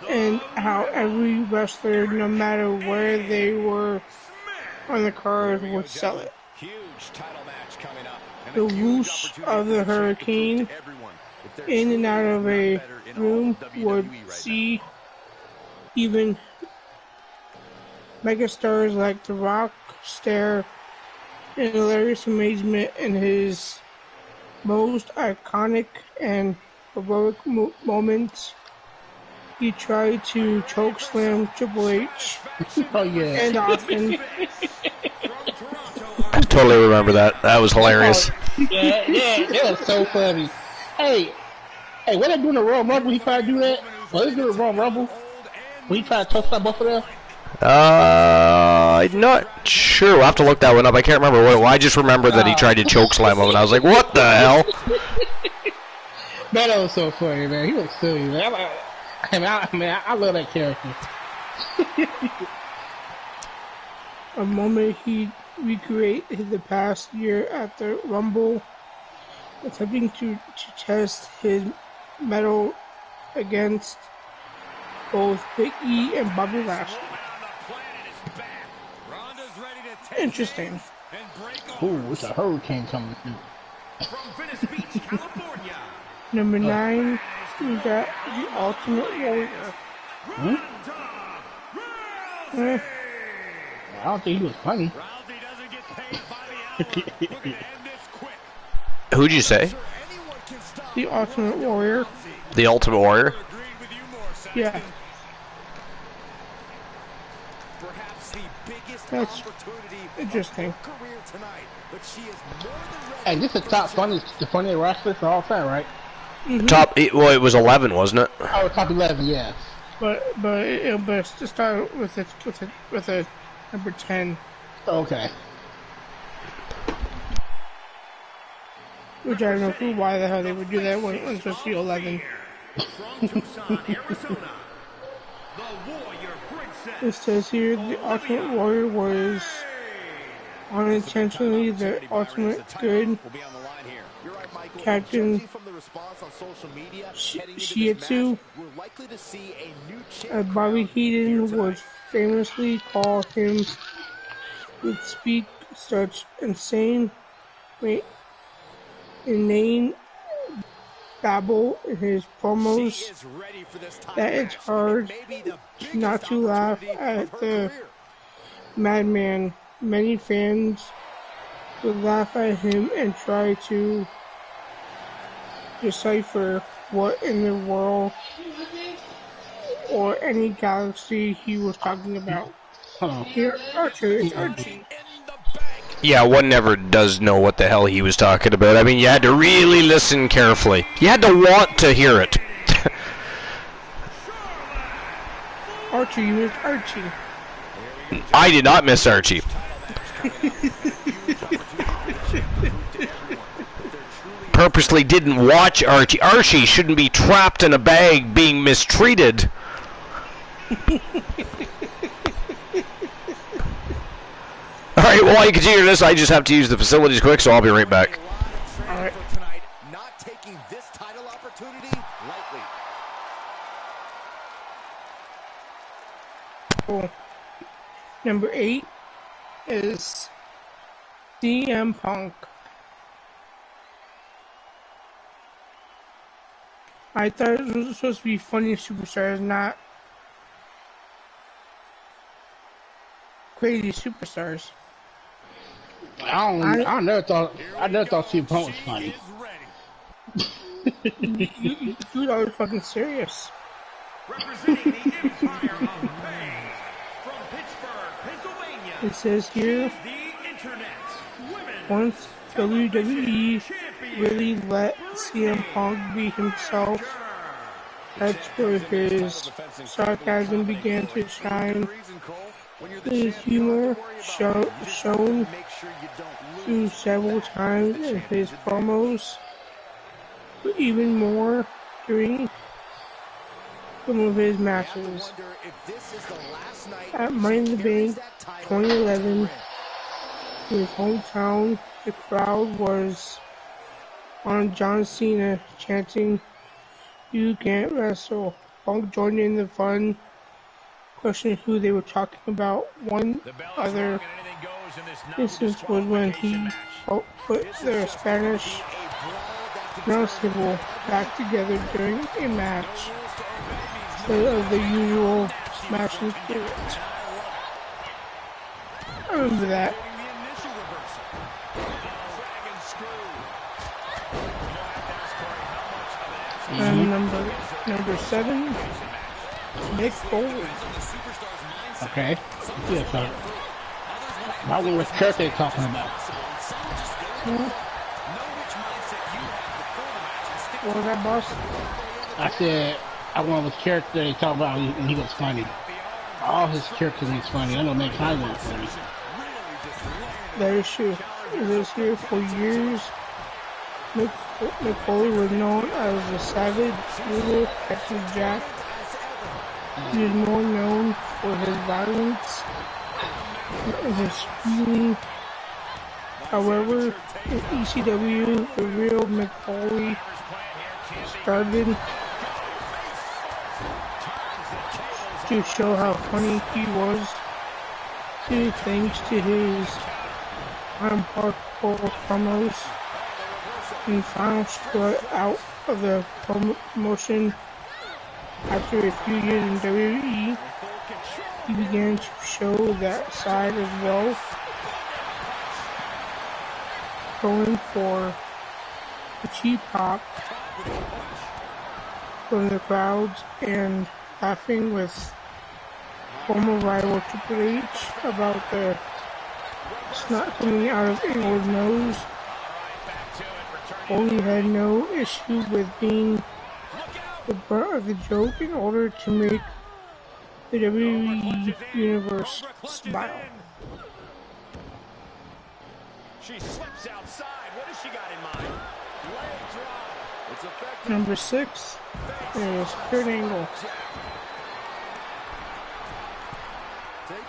and how every wrestler, no matter where they were on the card, would sell it. The whoosh of the Hurricane in and out of a room would see even megastars like The Rock stare in hilarious amazement in his most iconic and heroic moments. He tried to chokeslam Triple H. Oh yeah. And Austin. I totally remember that. That was hilarious. Yeah, it was so funny. Hey, what they doing the Royal Rumble? He tried to do that? What they doing the Royal Rumble? When he tried to chokeslam both of them? I'm not sure. We'll have to look that one up. I can't remember what. I just remember that he tried to chokeslam him, and I was like, "What the hell?" Man, that was so funny, man. He was silly, man. I love that character. A moment he recreated the past year at the Rumble, attempting to test his mettle against both Big E and Bobby Lashley. Interesting. Ooh, it's a hurricane coming through. Number 9, we got the Ultimate Warrior. I don't think he was funny. Who'd you say? The Ultimate Warrior. The Ultimate Warrior? Yeah. That's interesting. Hey, this is the funniest wrestler for all time, right? Top. Well, it was 11, wasn't it? Oh, top 11, yes. But to start with a number 10. Okay. Which I don't know why the hell they would do that when it's supposed to be 11. It says here the Ultimate Warrior was unintentionally the ultimate good Captain Shiatsu. Bobby Heenan would famously call him would speak such inane babble in his promos that it's hard not to laugh at the madman. Many fans would laugh at him and try to decipher what in the world or any galaxy he was talking about. Here, Archer, it's Archie. Yeah, one never does know what the hell he was talking about. I mean, you had to really listen carefully. You had to want to hear it. Archie, you missed Archie. I did not miss Archie. purposely didn't watch Archie. Archie shouldn't be trapped in a bag being mistreated. Alright, while you continue this, I just have to use the facilities quick, so I'll be right back. Alright. Not taking this title opportunity lightly. Cool. Number 8 is CM Punk. I thought it was supposed to be funny superstars, not crazy superstars. I never thought CM Punk was funny. You dude, I was fucking serious. Representing the Empire of Pain from Pittsburgh, Pennsylvania. It says here, The Internet Women's once WWE really let CM Punk be himself, that's where his sarcasm began to shine. His humor shown through several times in his promos, but even more during some of his matches. At Money in the Bank 2011, in his hometown, the crowd was on John Cena chanting, "You can't wrestle." Punk joined in the fun, questioning who they were talking about. One other instance was when he put their Spanish announce table back together during a match instead of the usual smash and spirit. I remember that. And number 7, Mick Foley. Okay. Yeah, so I wonder what character they're talking about. What was that, boss? I said I wonder what character they talk about and he was funny. All his characters was funny. I know Nick Hyde was funny. That is true. It was here for years. Mick Foley was known as the Savage Little Texas Jack. He is more known for his violence and his screaming. However, in ECW, the real Mick Foley started to show how funny he was, thanks to his hardcore promos and final strut out of the promotion. After a few years in WWE, he began to show that side as well, going for the cheap pop from the crowds and laughing with former rival Triple H about the snot coming out of Angle's nose. Foley had no issue with being the butt of the joke in order to make the WWE Universe smile. She slips outside. What has she got in mind? Leg drop. It's effective. Number 6 is Kurt Angle.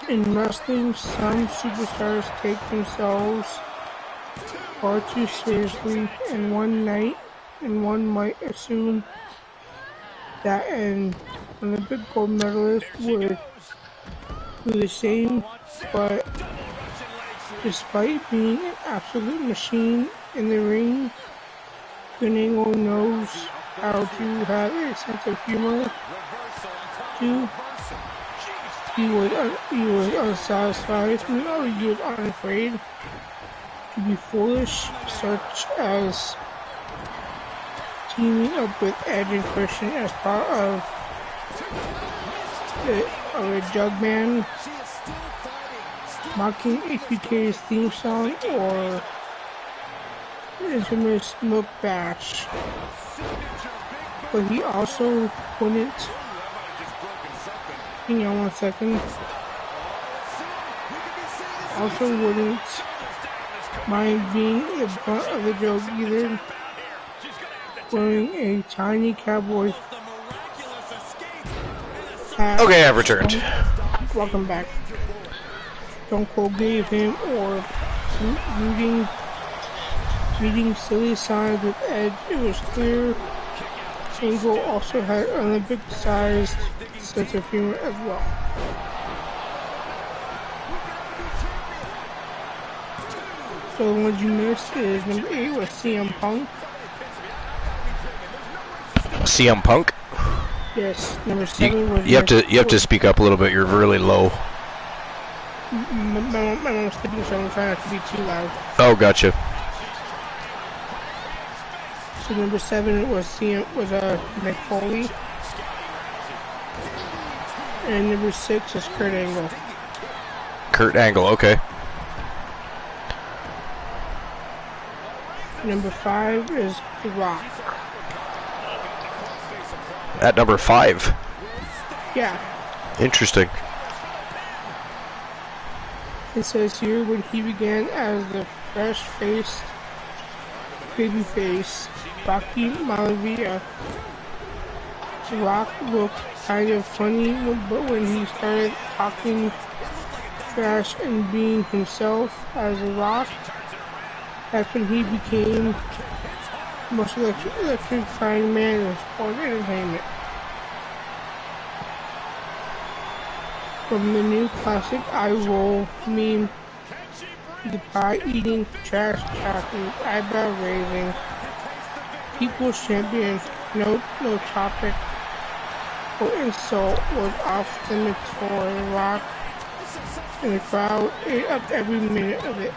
In wrestling, some superstars take themselves far too seriously, and one might assume that an Olympic gold medalist would do the same, but despite being an absolute machine in the ring, Kurt Angle knows how to have a sense of humor too. He was unsatisfied, no, he was unafraid to be foolish, such as teaming up with Edge and Christian as part of a Jugman, mocking HBK's theme song, or the infamous Milk Bash. But he also wouldn't. Hang on one second. Also wouldn't mind being the butt of the joke either. wearing a tiny cowboy hat. Okay, I've returned. Welcome back. Stone Cold gave him or reading silly signs with Edge. It was clear Angle also had Olympic-sized sense of humor as well. So the ones you missed is number 8 was CM Punk. CM Punk? Yes, number 7 was. You have to speak up a little bit. You're really low. My mom's sleeping, so I'm trying not to be too loud. Oh, gotcha. So number 7 was Mick Foley, and number 6 is Kurt Angle. Kurt Angle, okay. Number 5 is The Rock. At number 5. Yeah. Interesting. It says here when he began as the fresh-faced babyface Rocky Malavia, The Rock looked kind of funny, but when he started talking trash and being himself as The Rock, that's when he became the most electrifying man in sport entertainment. From the new classic eye roll meme, the pie-eating, trash-talking, eyebrow-raising, people's champion, no topic or insult was off limits for The Rock, and the crowd ate up every minute of it.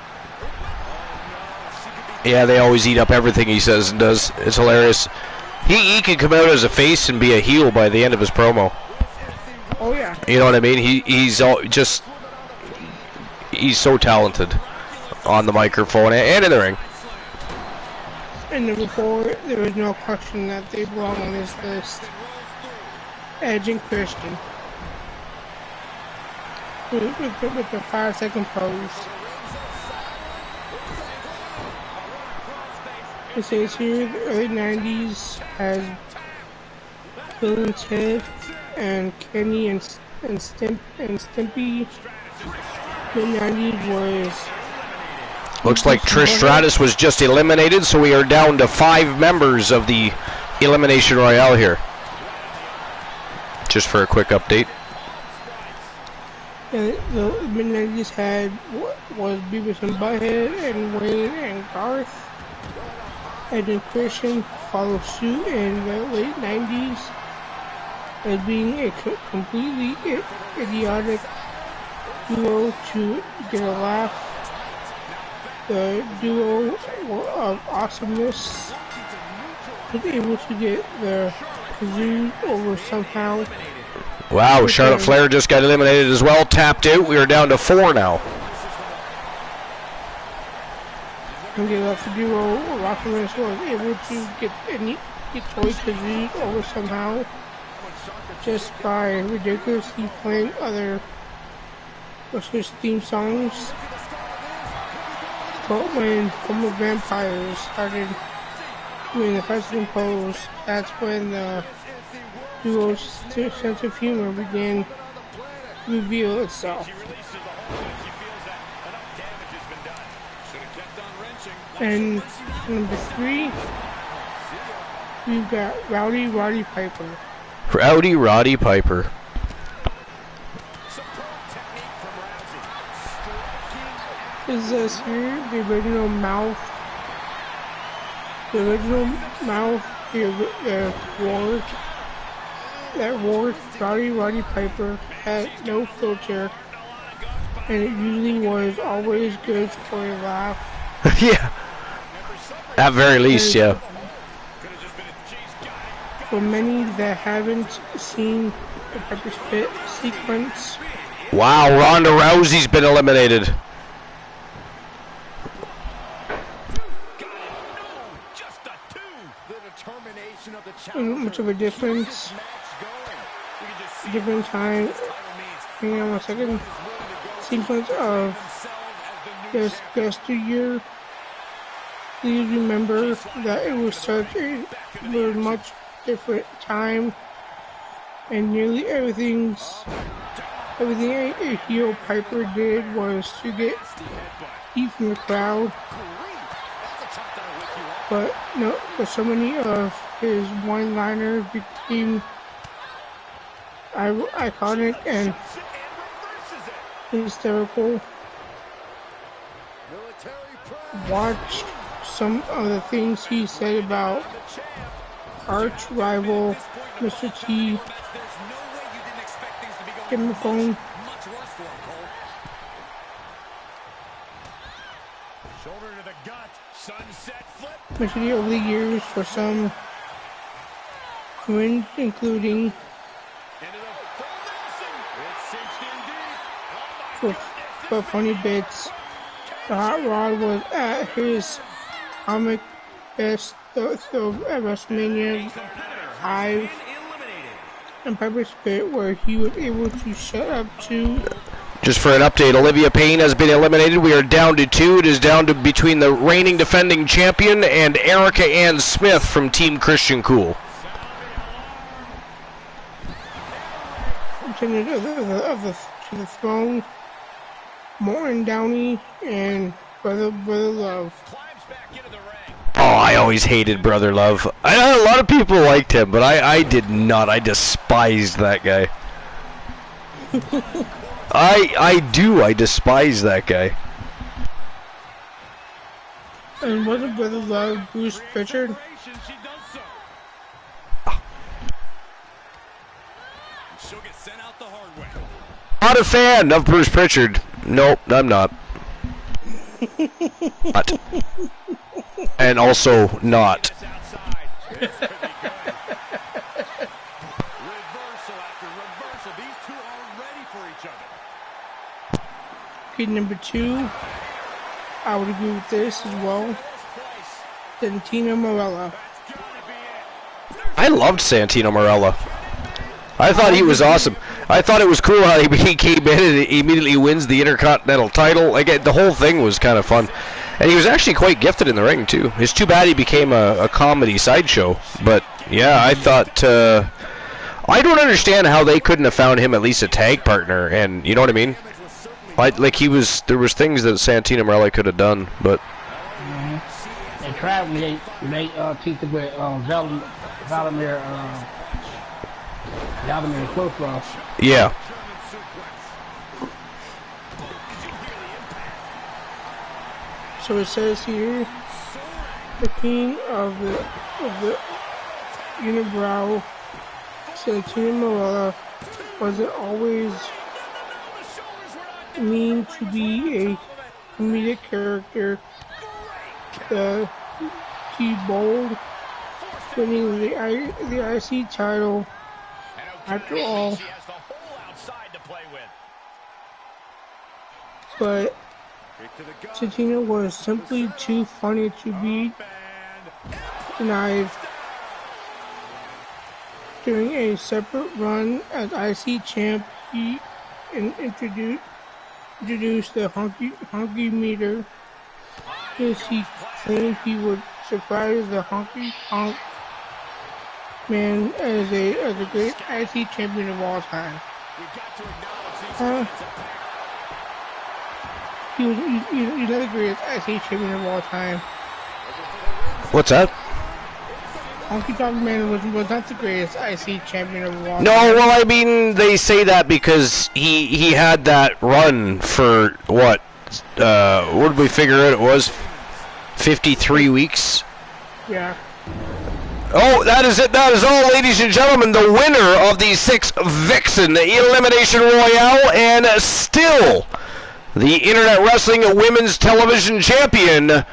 Yeah, they always eat up everything he says and does. It's hilarious. He can come out as a face and be a heel by the end of his promo. Oh yeah. You know what I mean? He's so talented on the microphone and in the ring. And number 4, there is no question that they belong on this list. Edge and Christian. With the 5-second pose. It says here the early 90s has Bill and Ted and Kenny and Stimpy. Mid-90s was... Looks like Trish Stratus was just eliminated, so we are down to 5 members of the Elimination Royale here. Just for a quick update. And the mid-90s was Beavis and Butthead and Wayne and Garth. Edge and Christian followed suit in the late 90s as being a completely idiotic duo to get a laugh. The duo of awesomeness was able to get the Kazoo over somehow. Wow, Charlotte Flair just got eliminated as well, tapped out. We are down to 4 now. And the left duo of awesomeness was able to get Toy Kazoo over somehow just by ridiculously playing other wrestlers' theme songs. But when Home of Vampires started doing the President pose, that's when the duo's sense of humor began to reveal itself. And number 3, we've got Rowdy Roddy Piper. Rowdy Roddy Piper. Is this here the original mouth? The original mouth, the roar. That roar, Roddy Piper had no filter, and it usually was always good for a laugh. Yeah. At very least, yeah. For many that haven't seen the Piper Spit sequence. Wow, Ronda Rousey's been eliminated. Much of a difference. Different time. Hang on 1 second. Sequence of yesteryear. please remember that it was such a much different time, and nearly everything a heel Piper did was to get heat from the crowd. But so many of his one-liners became iconic and hysterical. Watch some of the things he said about arch rival Mr. T. Give him the phone. Shoulder to the gut. Sunset flip. Especially over the years for some cringe, including for funny bits. The Hot Rod was at his comic best at WrestleMania 5 and Piper's Pit, where he was able to shut up to. Just for an update, Olivia Payne has been eliminated. We are down to 2. It is down to between the reigning defending champion and Erica Ann Smith from Team Christian Cool. To the throne, Morton Downey and Brother Love. Oh, I always hated Brother Love. I know a lot of people liked him, but I did not. I despised that guy. I despise that guy. And wasn't Brother Love Bruce Pritchard? Not a fan of Bruce Pritchard. Nope, I'm not. Not. And also not. Okay, number 2, I would agree with this as well. Santino Marella. I loved Santino Marella. I thought he was awesome. I thought it was cool how he came in and immediately wins the Intercontinental title. Again, the whole thing was kind of fun. And he was actually quite gifted in the ring, too. It's too bad he became a comedy sideshow. But, yeah, I thought... I don't understand how they couldn't have found him at least a tag partner. And, you know what I mean? Like there was things that Santino Marella could have done, but... They tried when they teach it with Vladimir Klosov. Yeah. So it says here, the king of the unibrow, Santino Marella, wasn't always mean to be a comedic character. He bold, winning the IC title. After all, but Santino was simply too funny to be denied. During a separate run as IC champ, he introduced the honky meter. As he claimed he would surprise the honky honk man as a great IC champion of all time. He's not the greatest IC champion of all time. What's that? Honky Tonk Man was not the greatest IC champion of all time. No, well, I mean, they say that because he had that run for, what did we figure out it was? 53 weeks? Yeah. Oh, that is it. That is all, ladies and gentlemen. The winner of the 6 Vixen Elimination Royale, and still the Internet Wrestling Women's Television Champion,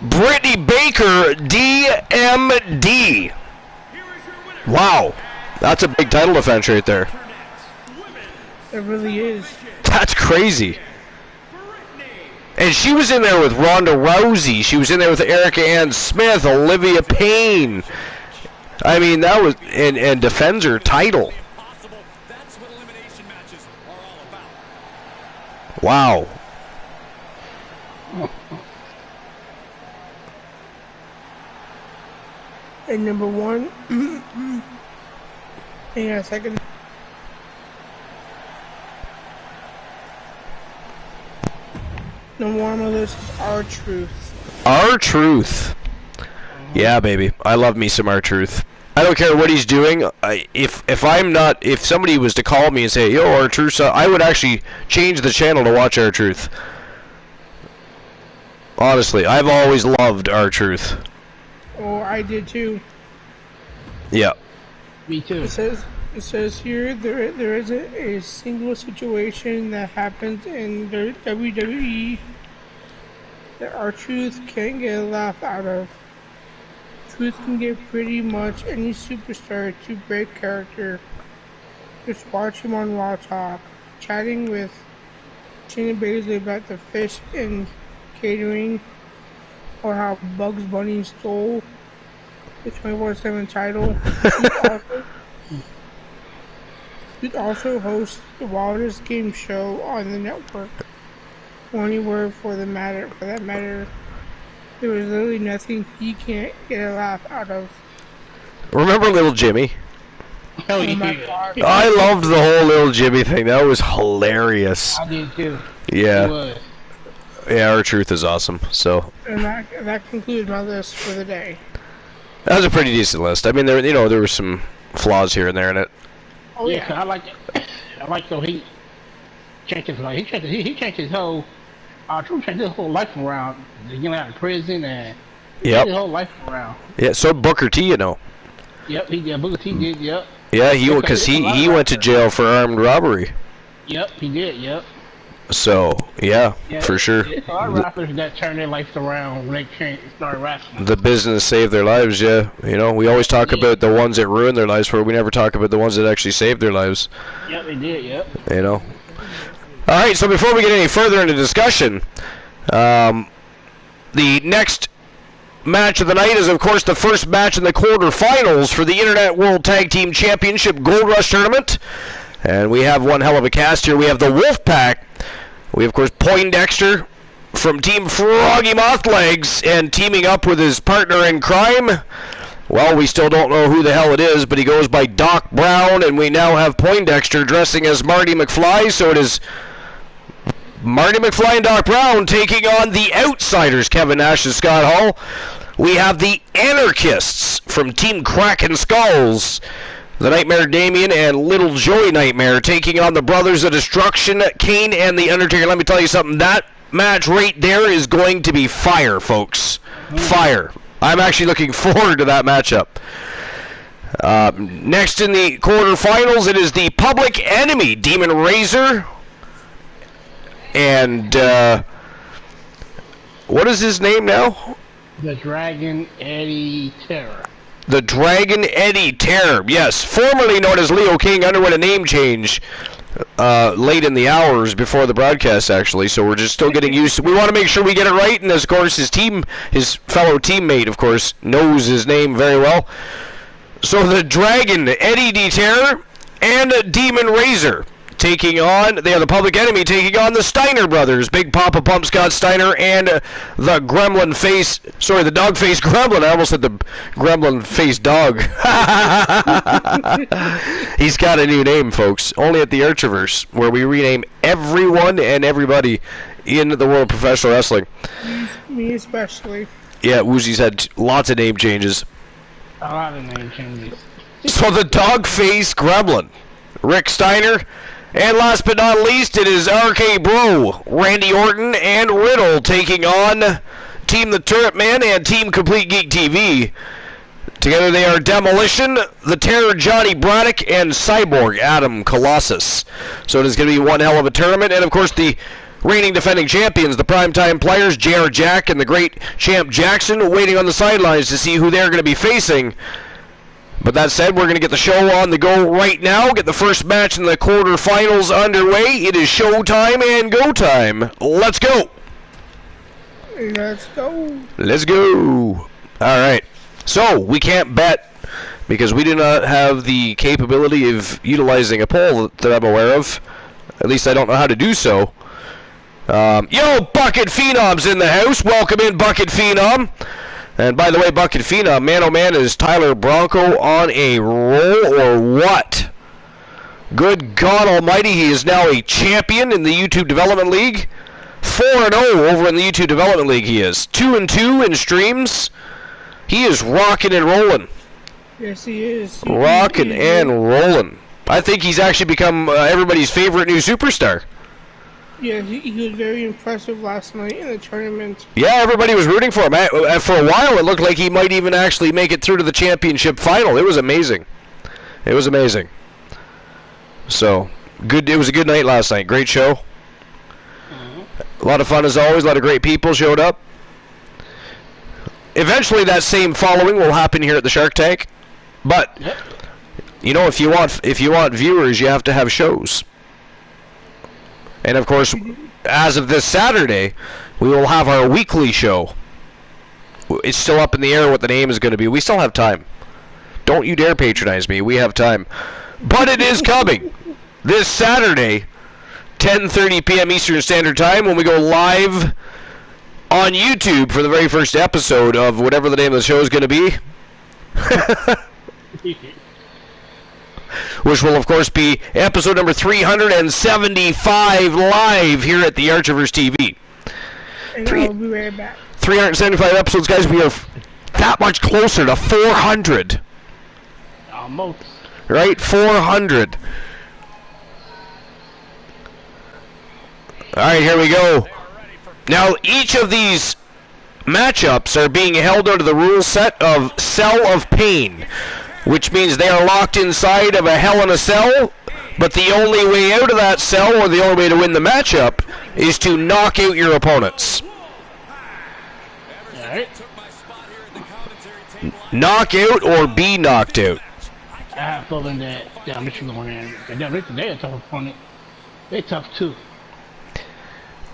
Brittany Baker, DMD. Wow, that's a big title defense right there. It really is. That's crazy. And she was in there with Ronda Rousey. She was in there with Erica Ann Smith, Olivia Payne. I mean, that was and defends her title. Wow. And number 1, hang on a second. Number 1 on my list is R-Truth. R-Truth. Yeah, baby. I love me some R-Truth. I don't care what he's doing. If somebody was to call me and say, "Yo, R-Truth," I would actually change the channel to watch R-Truth. Honestly, I've always loved R-Truth. Oh, I did too. Yeah. Me too. It says here there isn't a single situation that happens in the WWE that R-Truth can't get a laugh out of. Truth can get pretty much any superstar to break character. Just watch him on Raw Talk, chatting with Shayna Baszler about the fish and catering, or how Bugs Bunny stole the 24/7 title. Truth also hosts the wildest game show on the network. Only word for that matter, there is literally nothing he can't get a laugh out of. Remember Little Jimmy? Hell Oh my yeah. God. I loved the whole Little Jimmy thing. That was hilarious. I did too. It Yeah. was. Yeah, R-Truth is awesome. So And that concludes my list for the day. that was a pretty decent list. I mean, there were some flaws here and there in it. Oh Yeah, 'cause I like though he changed his life. He changed his whole. Truth changed his whole life around. Getting out of prison and changed Yep. his whole life around. Yeah. So Booker T, Yep, he did. Booker T did. Yep. Yeah, because he went to jail for armed robbery. Yep, he did. Yep. So yeah, for sure. It's a lot of rappers that turn their lives around when they start rapping. The business saved their lives. Yeah, we always talk about the ones that ruined their lives, but we never talk about the ones that actually saved their lives. Yep, they did. Yep. All right, so before we get any further into discussion, the next match of the night is, of course, the first match in the quarterfinals for the Internet World Tag Team Championship Gold Rush Tournament. And we have one hell of a cast here. We have the Wolfpack. We have, of course, Poindexter from Team Froggy Moth Legs and teaming up with his partner in crime. Well, we still don't know who the hell it is, but he goes by Doc Brown, and we now have Poindexter dressing as Marty McFly, so it is Marty McFly and Doc Brown taking on the Outsiders, Kevin Nash and Scott Hall. We have the Anarchists from Team Kraken Skulls, the Nightmare Damien and Little Joey Nightmare taking on the Brothers of Destruction, Kane and The Undertaker. Let me tell you something, that match right there is going to be fire, folks. Fire. I'm actually looking forward to that matchup. Next in the quarterfinals, it is the Public Enemy, Demon Razor. And, what is his name now? The Dragon Eddie Terror. The Dragon Eddie Terror, yes. Formerly known as Leo King, underwent a name change late in the hours before the broadcast, actually. So we're just still getting used to. We want to make sure we get it right, and of course his fellow teammate, of course, knows his name very well. So the Dragon Eddie D. Terror and Demon Razor taking on, they are the Public Enemy taking on the Steiner brothers, Big Papa Pump Scott Steiner and the Gremlin Face, sorry, the Dog Face Gremlin. I almost said the Gremlin Face Dog. He's got a new name, folks, only at the Archiverse, where we rename everyone and everybody in the world of professional wrestling. Me especially. Yeah, Woozy's had lots of name changes. A lot of name changes. So the Dog Face Gremlin, Rick Steiner. And last but not least, it is RK Bro, Randy Orton, and Riddle taking on Team The Turret Man and Team Complete Geek TV. Together they are Demolition, The Terror Johnny Braddock, and Cyborg Adam Colossus. So it is going to be one hell of a tournament. And of course the reigning defending champions, the primetime players, JR Jack and the great Champ Jackson, waiting on the sidelines to see who they're going to be facing. But that said, we're going to get the show on the go right now. Get the first match in the quarterfinals underway. It is showtime and go time. Let's go. Let's go. Let's go. All right. So we can't bet because we do not have the capability of utilizing a poll that I'm aware of. At least I don't know how to do so. Yo, Bucket Phenom's in the house. Welcome in, Bucket Phenom. And by the way, Buck and Fina, man oh man, is Tyler Bronco on a roll or what? Good God Almighty, he is now a champion in the YouTube Development League. 4-0 over in the YouTube Development League he is. 2-2 in streams. He is rocking and rolling. Yes, he is. Rocking and rolling. I think he's actually become everybody's favorite new superstar. Yeah, he was very impressive last night in the tournament. Yeah, everybody was rooting for him. For a while, it looked like he might even actually make it through to the championship final. It was amazing. It was amazing. So, good. It was a good night last night. Great show. A lot of fun as always. A lot of great people showed up. Eventually, that same following will happen here at the Shark Tank. But, you know, if you want viewers, you have to have shows. And of course, as of this Saturday, we will have our weekly show. It's still up in the air what the name is going to be. We still have time. Don't you dare patronize me. We have time. But it is coming. This Saturday, 10:30 p.m. Eastern Standard Time, when we go live on YouTube for the very first episode of whatever the name of the show is going to be. Which will, of course, be episode number 375 live here at the Archiverse TV. And I'll be right back. 375 episodes, guys. We are that much closer to 400. Almost. Right? 400. All right, here we go. Now, each of these matchups are being held under the rule set of Cell of Pain, which means they are locked inside of a Hell in a Cell, but the only way out of that cell, or the only way to win the matchup, is to knock out your opponents. Alright. Knock out or be knocked out. I have a feeling that Michigan going in. They're a tough opponent. They're tough too.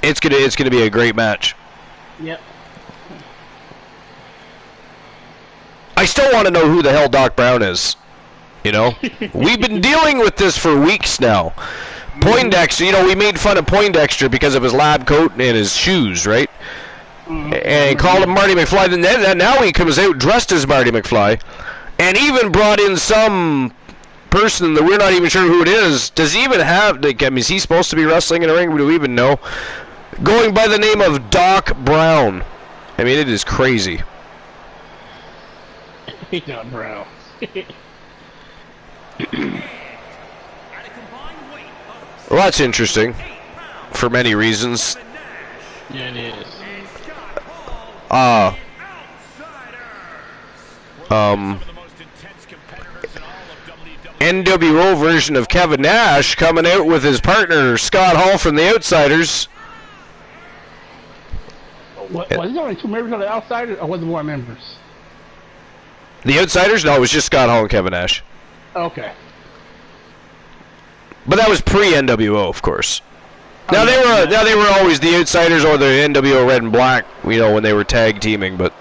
It's gonna be a great match. Yep. I still want to know who the hell Doc Brown is. You know, we've been dealing with this for weeks now. Poindexter, you know, we made fun of Poindexter because of his lab coat and his shoes, right? And called him Marty McFly. And then now he comes out dressed as Marty McFly, and even brought in some person that we're not even sure who it is. Does he even have? Like, I mean, is he supposed to be wrestling in a ring? Do we even know? Going by the name of Doc Brown. I mean, it is crazy. Doc Brown. Well, that's interesting for many reasons. Yeah, it is. NWO version of Kevin Nash coming out with his partner Scott Hall from the Outsiders. Was there only 2 members on the Outsiders, or was there more members? The Outsiders? No, it was just Scott Hall and Kevin Nash. Okay. But that was pre-NWO, of course. Now they were always the Outsiders or the NWO Red and Black, you know, when they were tag teaming, but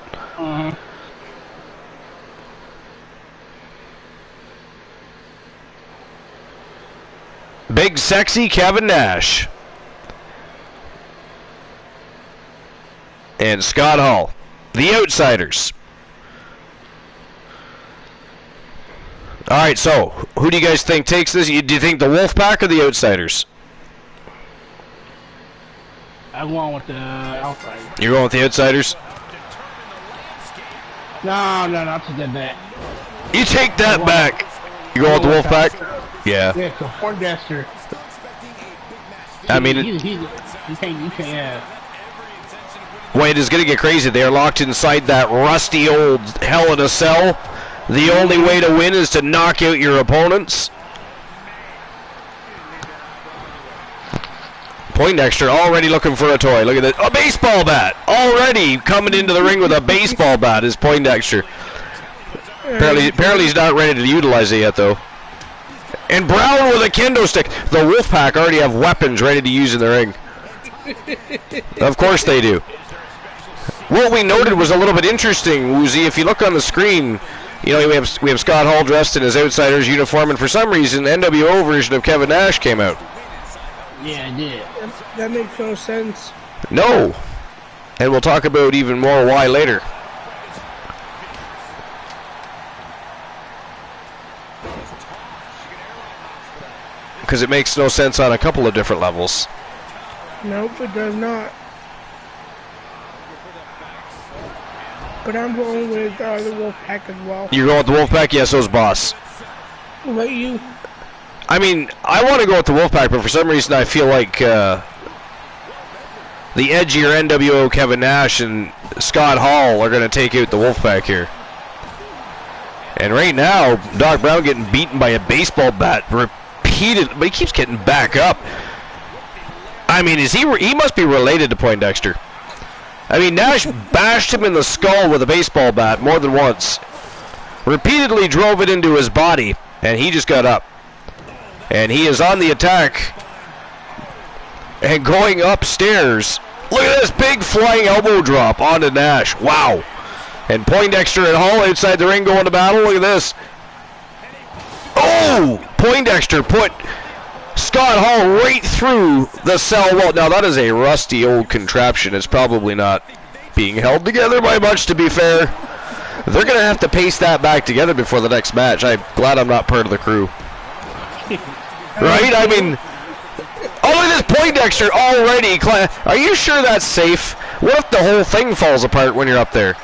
Big Sexy Kevin Nash and Scott Hall, the Outsiders. All right, so who do you guys think takes this? Do you think the Wolfpack or the Outsiders? I'm going with the Outsiders. You're going with the Outsiders? No, I take that back. You take that back. You going with the Wolfpack? Yeah. Yeah, so Poindexter. I mean, you can't have. Wait, it's gonna get crazy. They are locked inside that rusty old Hell in a Cell. The only way to win is to knock out your opponents. Poindexter already looking for a toy. Look at that. A baseball bat. Already coming into the ring with a baseball bat is Poindexter. Apparently he's not ready to utilize it yet, though. And Brown with a kendo stick. The Wolfpack already have weapons ready to use in the ring. Of course they do. What we noted was a little bit interesting, Woozy. If you look on the screen, you know, we have Scott Hall dressed in his Outsiders uniform, and for some reason, NWO version of Kevin Nash came out. Yeah, it did. That makes no sense. No. And we'll talk about even more why later. Because it makes no sense on a couple of different levels. Nope, it does not. But I'm going with the Wolfpack as well. You're going with the Wolfpack? Yes, so's Boss. What about you? I mean, I want to go with the Wolfpack, but for some reason I feel like the edgier NWO Kevin Nash and Scott Hall are going to take out the Wolfpack here. And right now, Doc Brown getting beaten by a baseball bat repeated, but he keeps getting back up. I mean, he must be related to Poindexter. I mean, Nash bashed him in the skull with a baseball bat more than once. Repeatedly drove it into his body, and he just got up. And he is on the attack. And going upstairs. Look at this big flying elbow drop onto Nash. Wow. And Poindexter and Hall outside the ring going to battle. Look at this. Oh! Poindexter put Scott Hall right through the cell wall. Now, that is a rusty old contraption. It's probably not being held together by much, to be fair. They're going to have to paste that back together before the next match. I'm glad I'm not part of the crew. Right? I mean, oh, look at this Poindexter already. Are you sure that's safe? What if the whole thing falls apart when you're up there?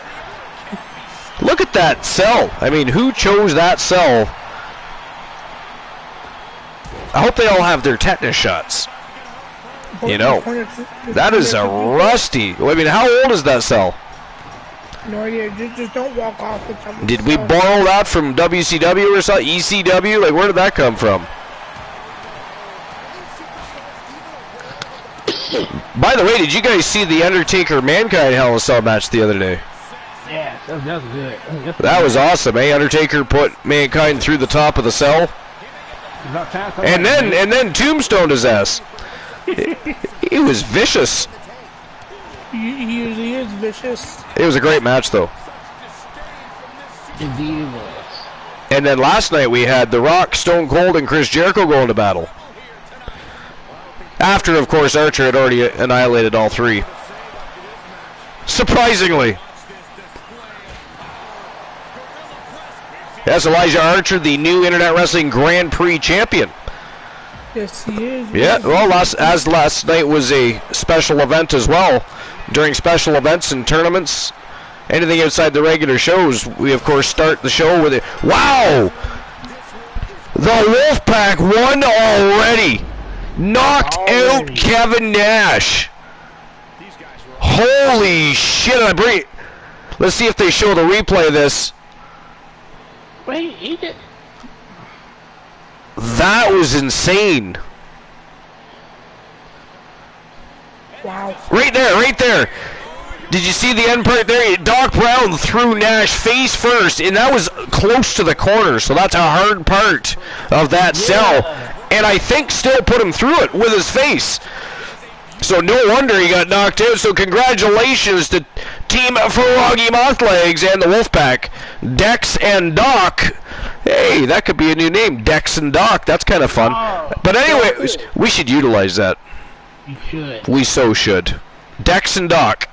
Look at that cell. I mean, who chose that cell? I hope they all have their tetanus shots. You know, that is a rusty. I mean, how old is that cell? No idea. Just don't walk off with something. Did we borrow that from WCW or something? ECW? Like, where did that come from? By the way, did you guys see the Undertaker Mankind Hell in a Cell match the other day? Yeah, that was good. That was awesome, eh? Undertaker put Mankind through the top of the cell. And then tombstoned his ass. He was vicious. He usually is vicious. It was a great match, though. Indeed it was. And then last night we had The Rock, Stone Cold, and Chris Jericho going to battle. After, of course, Archer had already annihilated all three. Surprisingly. That's Elijah Archer, the new Internet Wrestling Grand Prix champion. Yes, he is. Yeah, well, last night was a special event as well. During special events and tournaments, anything outside the regular shows, we, of course, start the show with it. Wow! The Wolfpack won already. Knocked out Kevin Nash. Holy shit. Let's see if they show the replay of this. Wait, he did. That was insane. Wow. Right there. Did you see the end part there? Doc Brown threw Nash face first, and that was close to the corner, so that's a hard part of that cell. And I think still put him through it with his face. So no wonder he got knocked out. So congratulations to Team Froggy Mothlegs and the Wolfpack. Dex and Doc. Hey, that could be a new name. Dex and Doc. That's kind of fun. But anyway, we should utilize that. You should. We so should. Dex and Doc.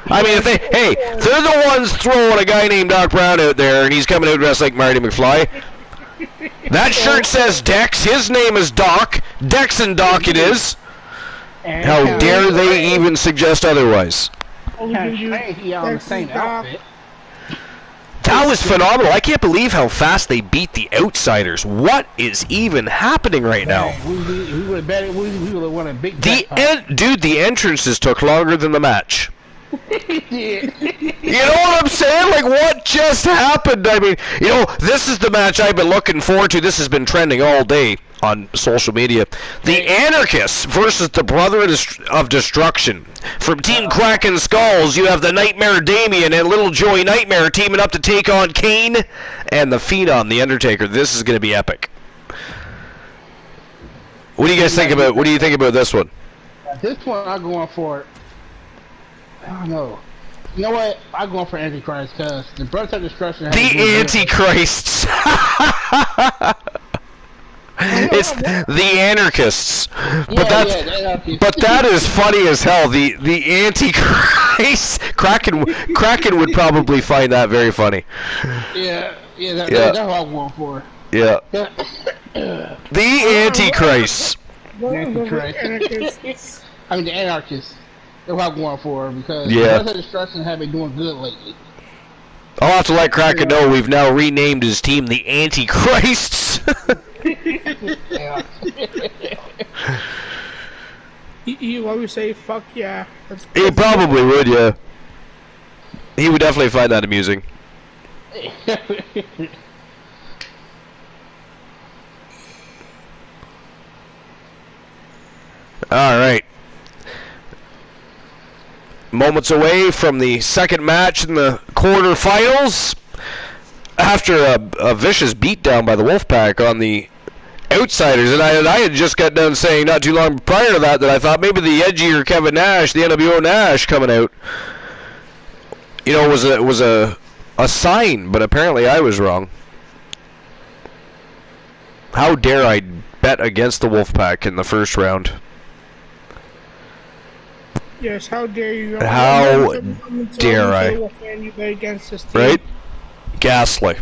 I mean, if they're the ones throwing a guy named Doc Brown out there, and he's coming out dressed like Marty McFly. That shirt says Dex. His name is Doc. Dex and Doc it is. How dare they even suggest otherwise? He on the same outfit. That was phenomenal. I can't believe how fast they beat the Outsiders. What is even happening right now? We would have bet we would have won a big Dude, the entrances took longer than the match. You know what I'm saying? Like, what just happened? I mean, you know, this is the match I've been looking forward to. This has been trending all day on social media. The Anarchists versus the Brothers of Destruction. From Team Kraken Skulls, you have the Nightmare Damien and Little Joey Nightmare teaming up to take on Kane and the Phenom, The Undertaker. This is going to be epic. What do you guys think about? What do you think about this one? This one, I'm going for. I don't know. You know what? I'm going for Antichrist because the Brothers of Destruction. The Antichrists. It's the Anarchists. But that is funny as hell. The Antichrist. Kraken would probably find that very funny. That's what I'm going for. Yeah. The Antichrist. What Nancy were Christ. anarchists? I mean, the anarchists. That's what I'm going for because Yeah. the Brothers of Destruction have been doing good lately. I'll have to let Kraken know we've now renamed his team the Antichrists. Yeah. You always say, fuck yeah. He probably would, yeah. He would definitely find that amusing. Alright. Moments away from the second match in the quarterfinals. After a vicious beatdown by the Wolfpack on the Outsiders, and I had just got done saying not too long prior to that I thought maybe the edgier Kevin Nash, the NWO Nash coming out, you know, was a sign, but apparently I was wrong. How dare I bet against the Wolfpack in the first round? Yes, how dare you? How dare I? You bet against this team. Right? Ghastly.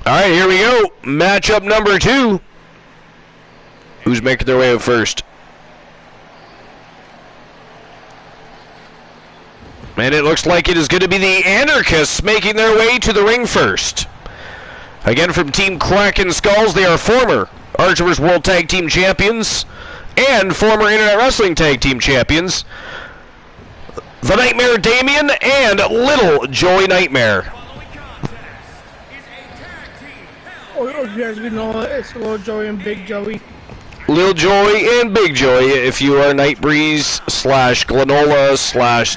Alright, here we go. Matchup number 2. Who's making their way up first? And it looks like it is going to be the Anarchists making their way to the ring first. Again, from Team Kraken Skulls, they are former Archivers World Tag Team Champions and former Internet Wrestling Tag Team Champions. The Nightmare Damien and Little Joey Nightmare. Or if you guys know, it's Little Joey and Big Joey. Lil Joey and Big Joey, if you are Nightbreeze / Glenola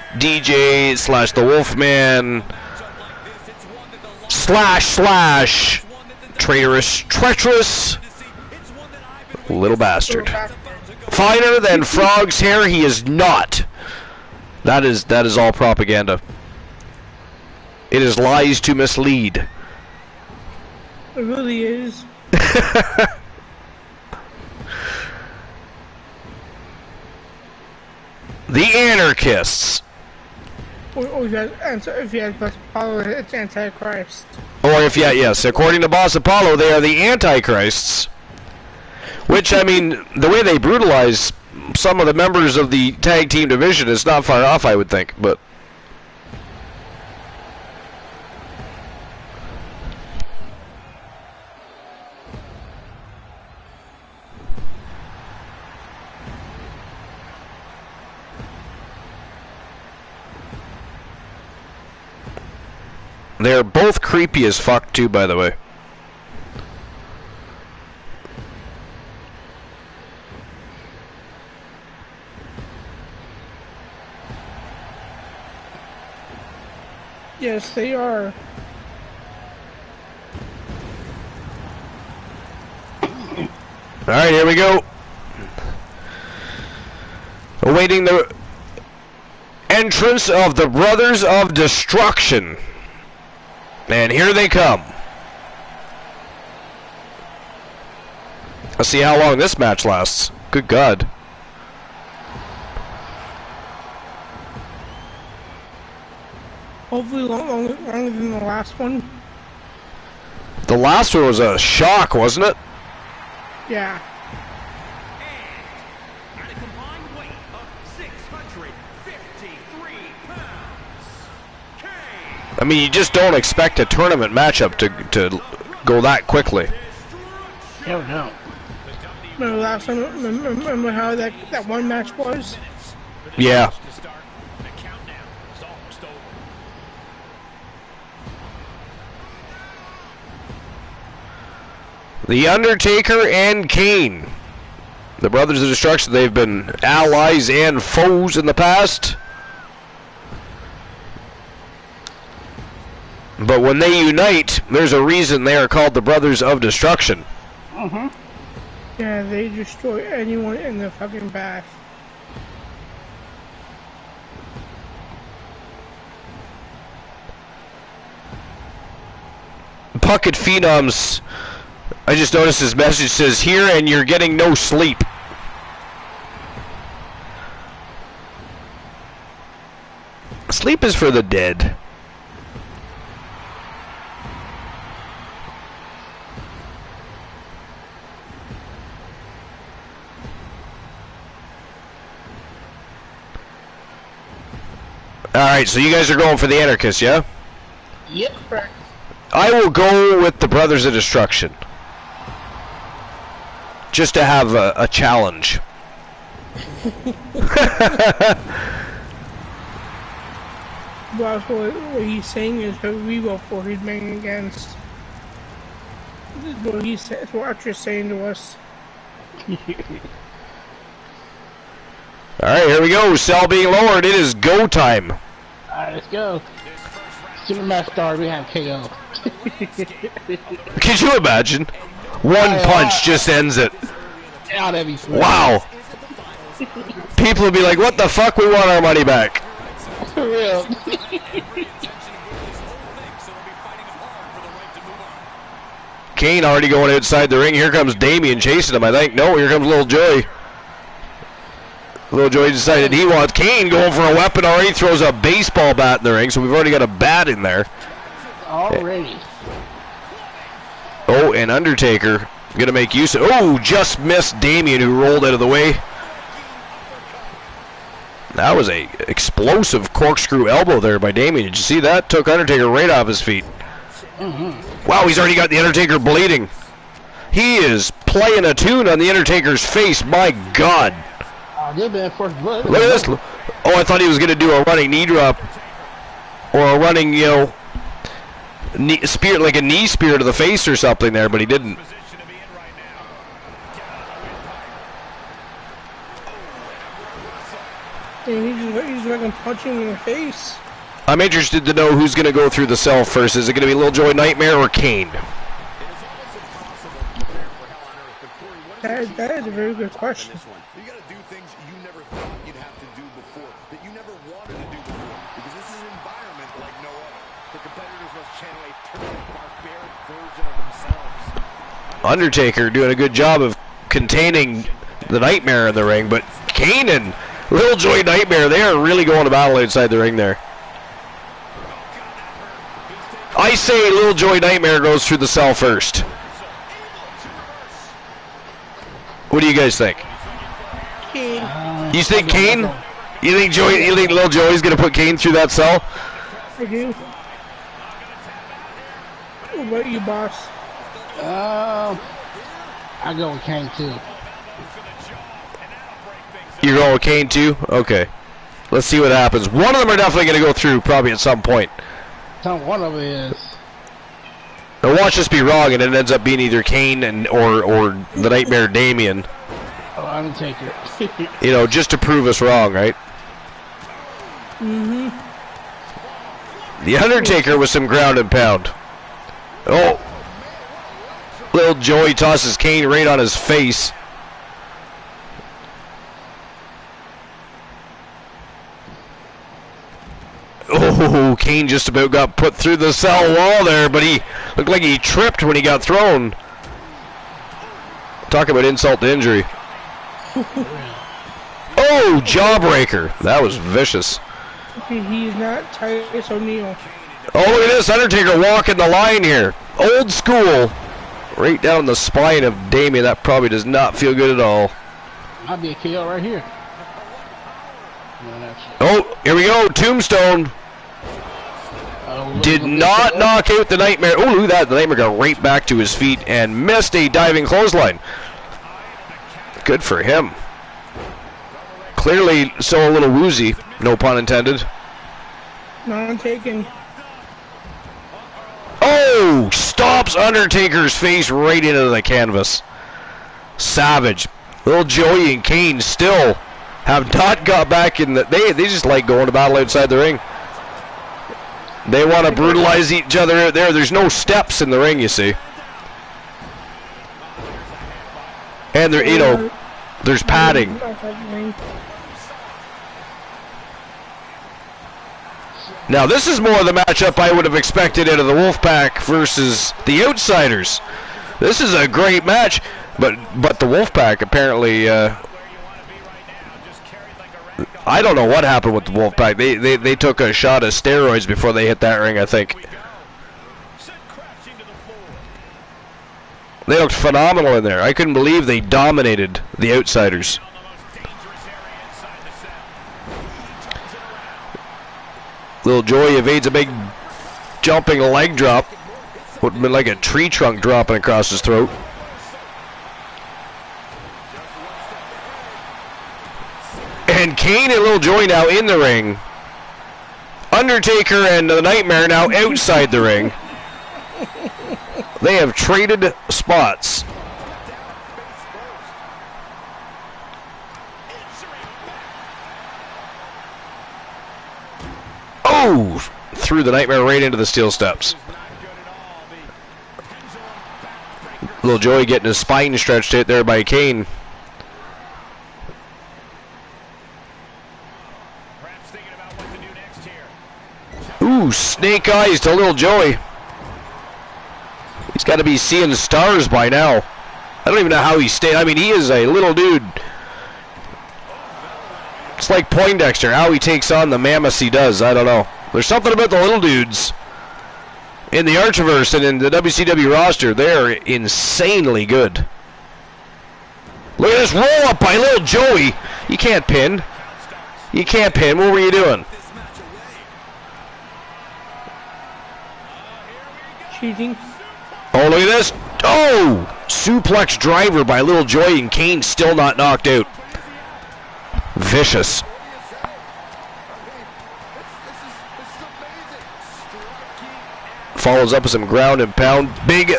/ DJ / the Wolfman / traitorous, treacherous little bastard. Finer than Frog's hair, he is not. That is all propaganda. It is lies to mislead. It really is. The Anarchists. Or if you had Boss Apollo, it's Antichrist. Or if yes, according to Boss Apollo, they are the Antichrists. Which, I mean, the way they brutalize some of the members of the tag team division is not far off, I would think, but... They're both creepy as fuck, too, by the way. Yes, they are. Alright, here we go. Awaiting the entrance of the Brothers of Destruction. And here they come. Let's see how long this match lasts. Good God. Hopefully longer than the last one. The last one was a shock, wasn't it? Yeah. At a combined weight of 653 pounds, Kane. I mean, you just don't expect a tournament matchup to go that quickly. Hell no. Remember last time? Remember how that one match was? Yeah. The Undertaker and Kane. The Brothers of Destruction, they've been allies and foes in the past. But when they unite, there's a reason they are called the Brothers of Destruction. Uh-huh. Yeah, they destroy anyone in their fucking path. Puckett Phenoms, I just noticed his message says here and you're getting no sleep. Sleep is for the dead. Alright, so you guys are going for the Anarchists, yeah? Yep. I will go with the Brothers of Destruction. Just to have a challenge. Well, what he's saying is who we vote for, he's being against. What he said, what Archer's saying to us. Alright, here we go. Cell being lowered. It is go time. Alright, let's go. Super match started, we have KO. Could you imagine? One punch just ends it. Wow. People would be like, what the fuck? We want our money back. For real. Kane already going outside the ring. Here comes Damien chasing him, I think. No, here comes Little Joey. Little Joey decided he wants Kane going for a weapon already. Throws a baseball bat in the ring, so we've already got a bat in there. Already. Oh, and Undertaker going to make use of... Oh, just missed Damien, who rolled out of the way. That was a explosive corkscrew elbow there by Damien. Did you see that? Took Undertaker right off his feet. Wow, he's already got the Undertaker bleeding. He is playing a tune on the Undertaker's face. My God. Look at this. Oh, I thought he was going to do a running knee drop. Or a running, you know, spear, like a knee spear to the face or something there, but he didn't. He's like punching in the face. I'm interested to know who's going to go through the cell first. Is it going to be Little Joey Nightmare or Kane? That is a very good question. You got to do things you never thought you'd have to do before, that you never wanted to do before, because this is an environment like no other. The competitors must channel a pure, barbaric version of themselves. Undertaker doing a good job of containing the Nightmare in the ring, but Kane and Little Joey Nightmare, they are really going to battle outside the ring there. I say Little Joey Nightmare goes through the cell first. What do you guys think? Kane. You think Kane? You think Little Joey's gonna put Kane through that cell? I do. What about you, boss? I go with Kane too. You're going with Kane too? Okay. Let's see what happens. One of them are definitely gonna go through probably at some point. One of it is. Now watch this be wrong and it ends up being either Kane or the Nightmare Damien. Oh, Undertaker. You know, just to prove us wrong, right? The Undertaker with some ground and pound. Oh. Little Joey tosses Kane right on his face. Oh, Kane just about got put through the cell wall there, but he looked like he tripped when he got thrown. Talk about insult to injury. Oh, jawbreaker. That was vicious. He's not Titus O'Neil. Oh, look at this. Undertaker walking the line here. Old school. Right down the spine of Damien. That probably does not feel good at all. Might be a KO right here. Oh, here we go. Tombstone. Did not knock out the Nightmare. Oh, look at that. The Nightmare got right back to his feet and missed a diving clothesline. Good for him. Clearly so a little woozy. No pun intended. Not taken. Oh, stops Undertaker's face right into the canvas. Savage. Little Joey and Kane still have not got back in the... They just like going to battle outside the ring. They want to brutalize each other out there. There's no steps in the ring, you see. And there, you know, there's padding. Now this is more the matchup I would have expected out of the Wolfpack versus the Outsiders. This is a great match, but the Wolfpack apparently I don't know what happened with the Wolfpack. They took a shot of steroids before they hit that ring, I think. They looked phenomenal in there. I couldn't believe they dominated the Outsiders. Little Joey evades a big jumping leg drop. Would have been like a tree trunk dropping across his throat. And Kane and Little Joey now in the ring. Undertaker and the Nightmare now outside the ring. They have traded spots. Oh! Threw the Nightmare right into the steel steps. Little Joey getting his spine stretched out there by Kane. Ooh, snake eyes to Little Joey. He's got to be seeing stars by now. I don't even know how he stayed. I mean, he is a little dude. It's like Poindexter, how he takes on the mammoths he does. I don't know. There's something about the little dudes in the Archiverse and in the WCW roster. They're insanely good. Look at this roll up by Little Joey. You can't pin. You can't pin. What were you doing? Cheating. Oh, look at this. Oh! Suplex driver by Little Joey, and Kane still not knocked out. Vicious. Follows up with some ground and pound. Big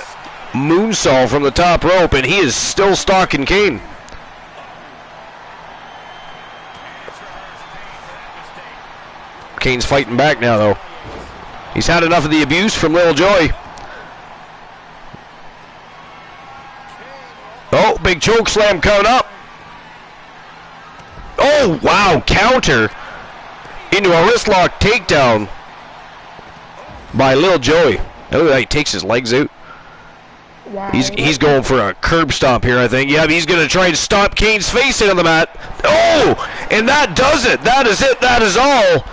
moonsault from the top rope, and he is still stalking Kane. Kane's fighting back now, though. He's had enough of the abuse from Little Joey. Oh, big choke slam coming up. Oh, wow, counter into a wrist lock takedown by Little Joey. Look at that, he takes his legs out. Wow. He's going for a curb stomp here, I think. Yeah, he's going to try and stomp Kane's face into the mat. Oh, and that does it. That is it. That is all.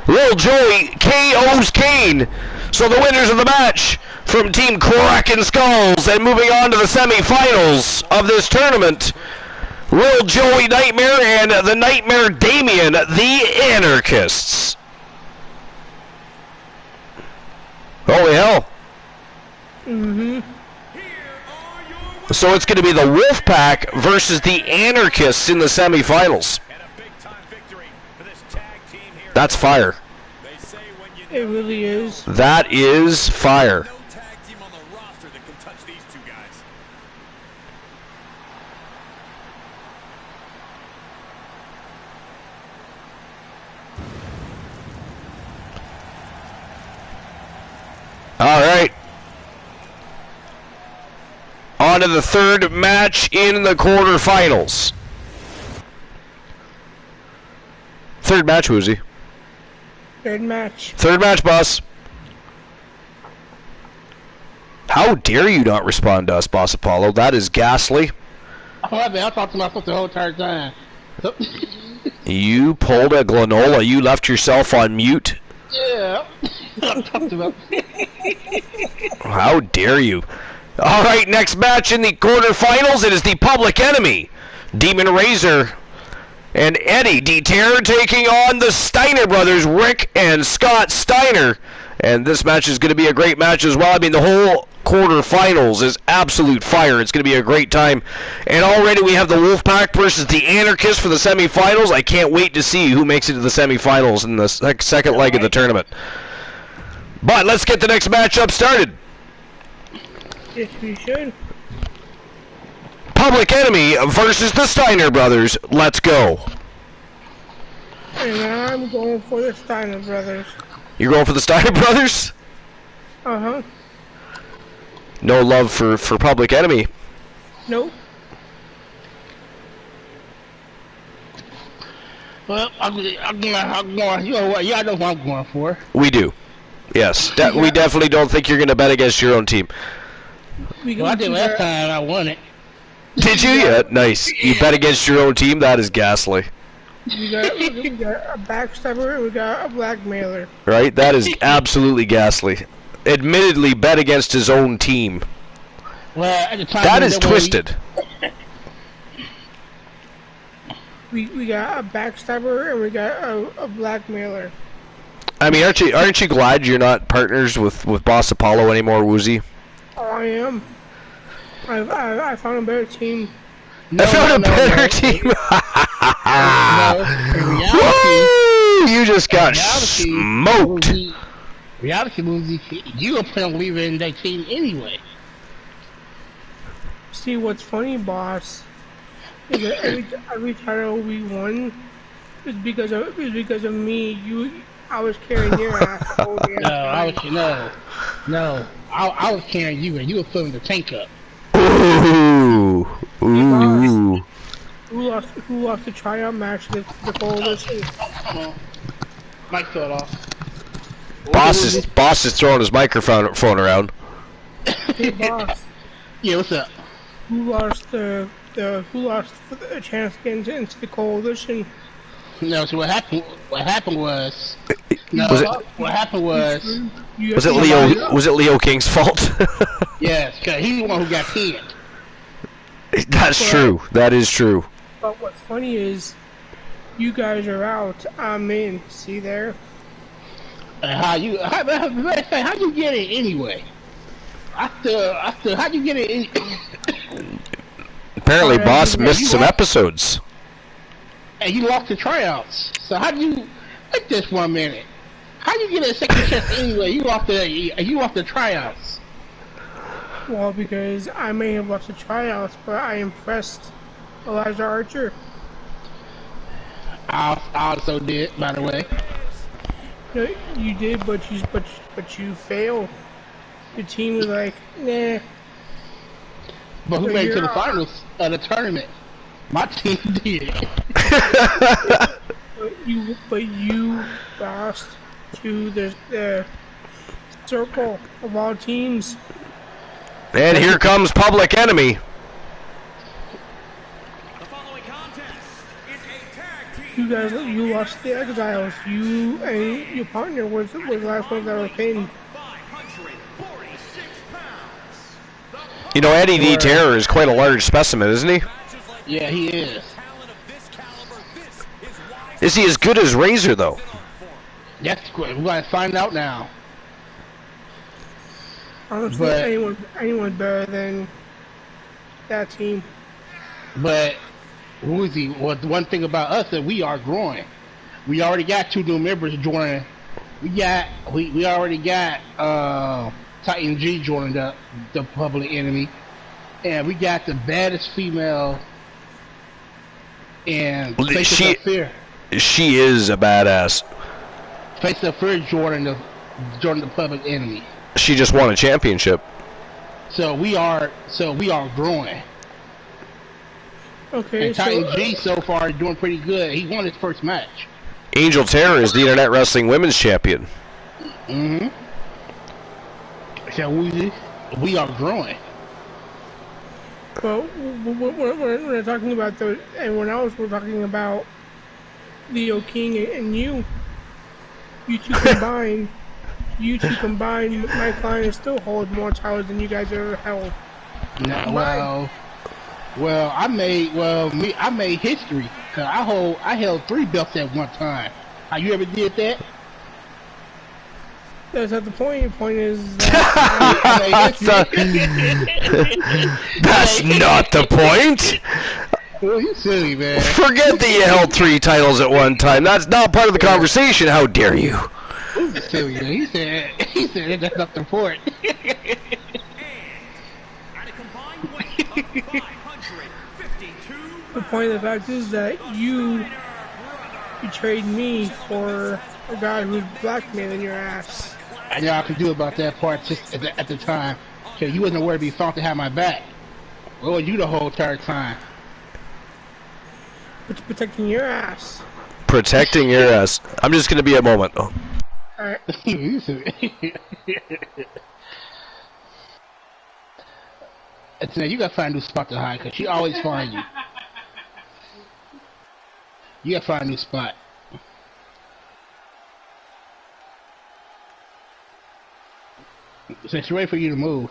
Little Joey KOs Kane. So the winners of the match from Team Kraken Skulls, and moving on to the semifinals of this tournament, Little Joey Nightmare and the Nightmare Damien, the Anarchists. Holy hell. Mm-hmm. So it's going to be the Wolfpack versus the Anarchists in the semifinals. That's fire. It really is. That is fire. All right. On to the third match in the quarterfinals. Third match, Woozy. Third match. Third match, boss. How dare you not respond to us, Boss Apollo? That is ghastly. Oh, I mean, I talked to myself the whole entire time. You pulled a Glenola. You left yourself on mute. Yeah. I talked about. How dare you? All right, next match in the quarterfinals. It is the Public Enemy, Demon Razor and Eddie D. Terror taking on the Steiner brothers, Rick and Scott Steiner. And this match is going to be a great match as well. I mean, the whole quarterfinals is absolute fire. It's going to be a great time. And already we have the Wolfpack versus the Anarchists for the semifinals. I can't wait to see who makes it to the semifinals in the second leg of the tournament. But let's get the next matchup started. Yes, we should. Public Enemy versus the Steiner brothers. Let's go. And I'm going for the Steiner brothers. You're going for the Steiner brothers? Uh-huh. No love for Public Enemy. Nope. Well, I'm going. You know what? Yeah, I know who I'm going for. We do. Yes. We definitely don't think you're going to bet against your own team. Well, I did last time. I won it. Did you? Yeah, nice. You bet against your own team? That is ghastly. We got a backstabber and we got a blackmailer. Right? That is absolutely ghastly. Admittedly, bet against his own team. Well, at the time, That is twisted. We got a backstabber and we got a blackmailer. I mean, aren't you glad you're not partners with Boss Apollo anymore, Woozy? Oh, I am. I found a better team. I found a better team. In reality, you just got smoked. Reality moves, you were planning on leaving that team anyway. See, what's funny, boss, is that every title we won is because of me. I was carrying your ass. No, I was carrying you, and you were filling the tank up. Ooh. Ooh. Who lost the tryout match? The coalition. Mike fell off. Boss is throwing his microphone around. Hey, boss. Yeah, what's up? Who lost the chance to get into the coalition? No, so what happened was Was it Leo King's fault? yes, cause he's the one who got pinned. That's true. That is true. But what's funny is, you guys are out. I'm in. See there? How you get it anyway? After how'd you get it? Apparently, Boss missed some episodes. And you lost the tryouts. So how do you? Wait this 1 minute. How you get a second chance anyway? You lost the tryouts. Well, because I may have lost the tryouts, but I impressed Elijah Archer. I also did, by the way. No, you did, but you failed. The team was like, nah. But who made it to the finals of the tournament? My team did. but you lost to the circle of all teams. And here comes Public Enemy. The following contest is a tag team. You lost the Exiles. You and your partner was the last one that was pinned. 546 pounds. You know, Eddie D. Terror is quite a large specimen, isn't he? Yeah, he is. Is he as good as Razor, though? That's great. We're going to find out now. I don't think anyone's better than that team. But Woozy, well, the one thing about us is we are growing. We already got 2 new members joining. We already got Titan G joining the Public Enemy, and we got the baddest female. And she is a badass. Face of Fear joining the Public Enemy. She just won a championship. So we are growing. Okay. And Titan G so far is doing pretty good. He won his first match. Angel Terror is the Internet Wrestling Women's Champion. Mm-hmm. So we are growing. Well, we're talking about everyone else. We're talking about Leo King and you. You two combined. My client still holds more titles than you guys ever held. No, I made history. Cause I held 3 belts at one time. Have you ever did that? That's not the point. The point is that That's not the point. Well, you silly, man. Forget that you held 3 titles at one time. That's not part of the conversation. How dare you? He's silly, man. He said that's not the point. the point of the fact is that you betrayed me for a guy who's blackmailing your ass. I know I could do about that part just at the time. Cause you wasn't aware to be thought to have my back. Where were you the whole entire time? But protecting your ass. Protecting your ass. I'm just gonna be a moment. Oh. Alright. You gotta find a new spot to hide, cause she always find you. You gotta find a new spot. So it's ready for you to move.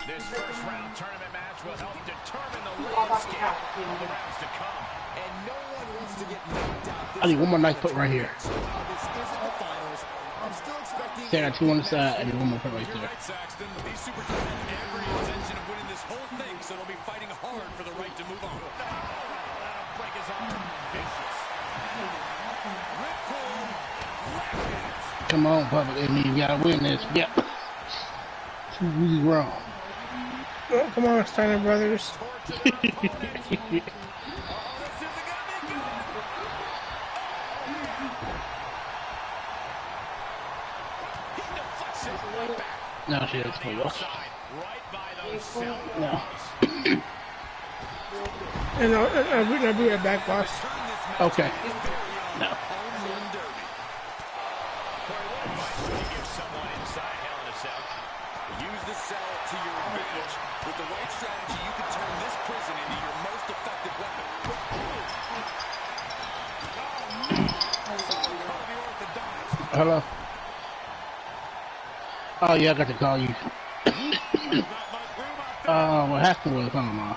This first round tournament match will help determine the landscape of the rounds to come. And no one wants to get knocked out. I need one more knife put right here. So while this isn't the finals, I'm still expecting. Stand on two on the side, and then one more put right You're there. right, Saxton. These superstars have every intention of winning this whole thing, so they'll be fighting hard for the right to move on. That'll break his arm. Vicious. Ripcord. Come on, public enemy, you gotta win this. Yep. Too really wrong. Oh, come on, Steiner Brothers. No, she doesn't play well. No. And I'll be right back, boss. Okay. No. Use the cell to your advantage. With the right strategy, you can turn this prison into your most effective weapon. Hello. Oh yeah, I got to call you. What happened was, hold on.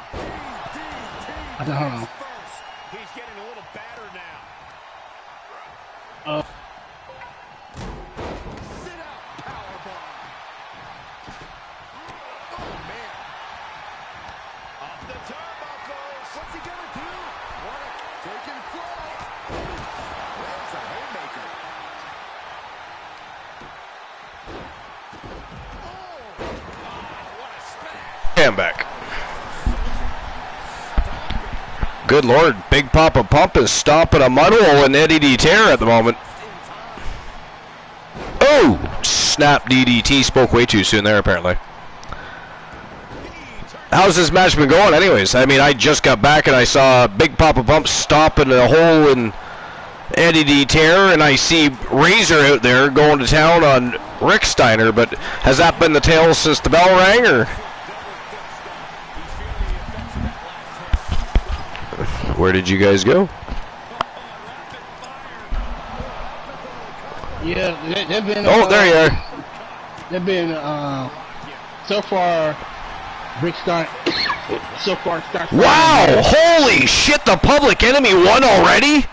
I said, hold on. He's getting a little battered now. Sit out, powerbomb. Oh, man. Up the turnbuckles. What's he gonna do? What? Taking flight. There's a haymaker. What a smash. And back. Good Lord, Big Papa Pump is stopping a mudhole in Eddie Detair at the moment. Oh! Snap DDT, spoke way too soon there apparently. How's this match been going anyways? I mean, I just got back and I saw Big Papa Pump stopping a hole in Eddie Detair, and I see Razor out there going to town on Rick Steiner, but has that been the tale since the bell rang, or? Where did you guys go? Yeah, they've been. Oh, there you are. They've been so far. Rick Stein. So far, starts. Wow! Holy shit! The Public Enemy won already?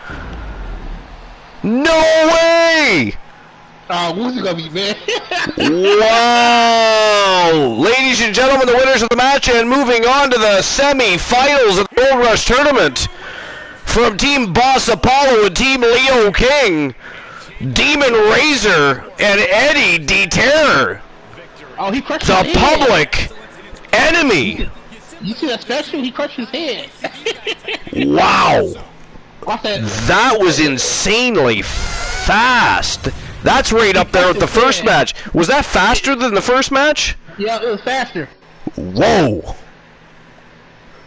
No way! Who's it gonna be, man? Wow! Ladies and gentlemen, the winners of the match, and moving on to the semi-finals of the Gold Rush Tournament. From Team Boss Apollo and Team Leo King, Demon Razor and Eddie Detair. Oh, he crushed The his head. Public Enemy. You see that special? He crushed his head. Wow. Watch that. That was insanely fast. That's right up there with the first match. Was that faster than the first match? Yeah, it was faster. Whoa.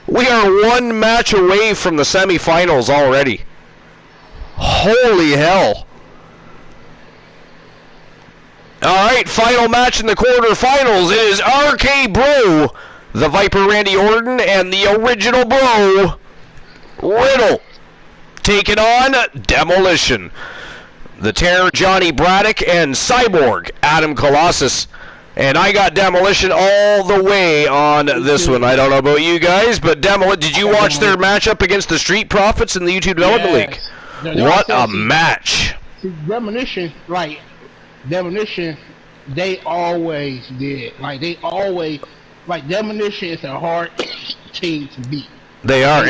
We are one match away from the semifinals already. Holy hell. Alright, final match in the quarterfinals. It is RK Bro, the Viper Randy Orton, and the original Bro, Riddle, taking on Demolition, the Terror Johnny Braddock, and Cyborg Adam Colossus. And I got Demolition all the way on this one. I don't know about you guys, but did you watch their matchup against the Street Profits in the YouTube Development League? What a match. See, Demolition, they always did. Demolition is a hard team to beat. They are.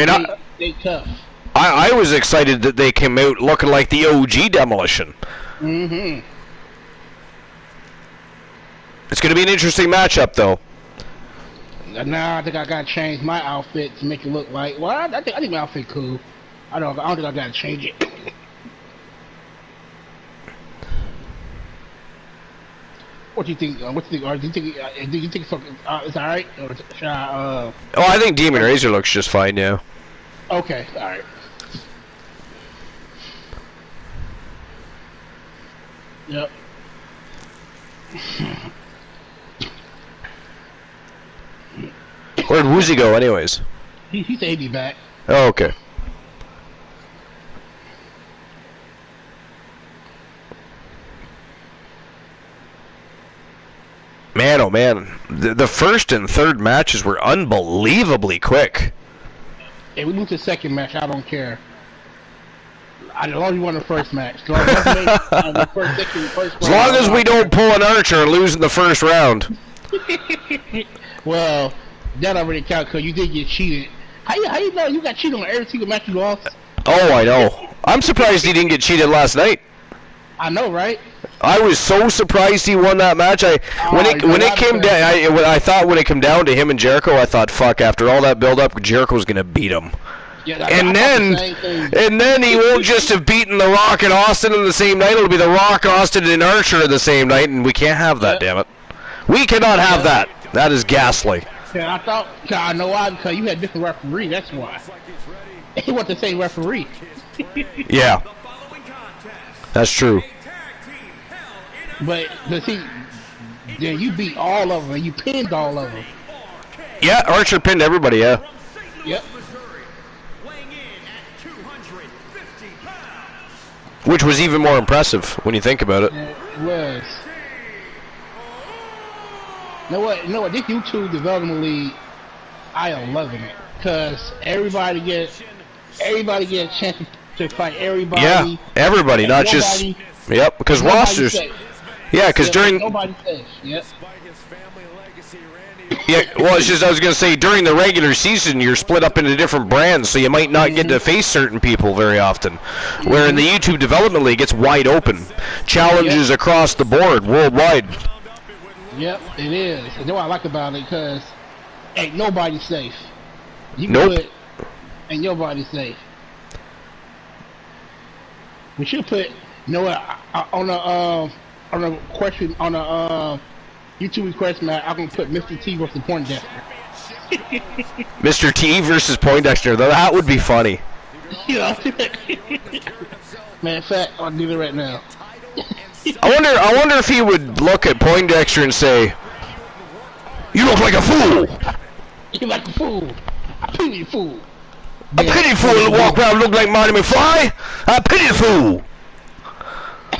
They tough. I was excited that they came out looking like the OG Demolition. Mm-hmm. It's going to be an interesting matchup, though. Now I think I gotta change my outfit to make it look like. Well, I think my outfit cool. I don't think I gotta change it. What do you think? What do you think? Or do you think it's all right? Or should I? Oh, I think Demon Razor looks just fine, yeah. Okay, all right. Yep. Where'd Woozy go, anyways? He said he'd be back. Oh, okay. Man, oh man, the first and third matches were unbelievably quick. If we lose the second match, I don't care. As long as we won the first match. As long as we don't pull an Archer and lose in the first round. Well, that already counts because you did get cheated. How you know you got cheated on every single match you lost? Oh, I know. I'm surprised he didn't get cheated last night. I know, right? I was so surprised he won that match. I thought when it came down to him and Jericho, I thought, fuck, after all that build up, Jericho was gonna beat him. Yeah, and then he won't just have beaten The Rock and Austin in the same night. It'll be The Rock, Austin, and Archer in the same night, and we can't have that. Damn it, we cannot have that. That is ghastly. Yeah, I know why, because you had different referee. That's why. He wasn't the same referee. Yeah, that's true. But see, then you beat all of them. You pinned all of them. Yeah, Archer pinned everybody. Yeah. Yep. Which was even more impressive when you think about it. It was. You know what? This YouTube Development League, I am loving it because everybody gets a chance to fight everybody. Yeah, everybody, not just. Yep, because rosters. Yeah, because during. Nobody safe. Yep. Yeah, well, it's just I was gonna say during the regular season you're split up into different brands, so you might not get to face certain people very often. Where in the YouTube Development League, it's wide open, challenges across the board, worldwide. Yep, it is. And that's what I like about it because ain't nobody safe. You nope. Ain't nobody safe. We should put, you know what, on a question on a YouTube request, man, I'm gonna put Mr. T versus Poindexter. Mr. T versus Poindexter, though, that would be funny. You know, man, in fact, I'll do it right now. I wonder if he would look at Poindexter and say, "You look like a fool." You like a fool. I pity you, fool. A pity fool to walk around and look like Marty McFly. A pity fool.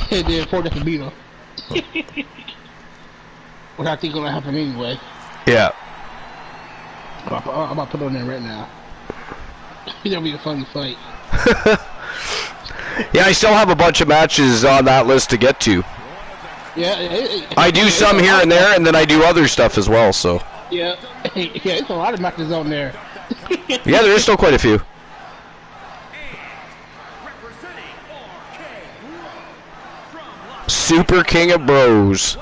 And then Poindexter beat him. What I think gonna happen anyway. Yeah. I'm about to put it on there right now. It's gonna be a funny fight. Yeah, I still have a bunch of matches on that list to get to. Yeah. I do some here and there, and then I do other stuff as well, so. Yeah. Yeah, it's a lot of matches on there. Yeah, there is still quite a few. Super King of Bros.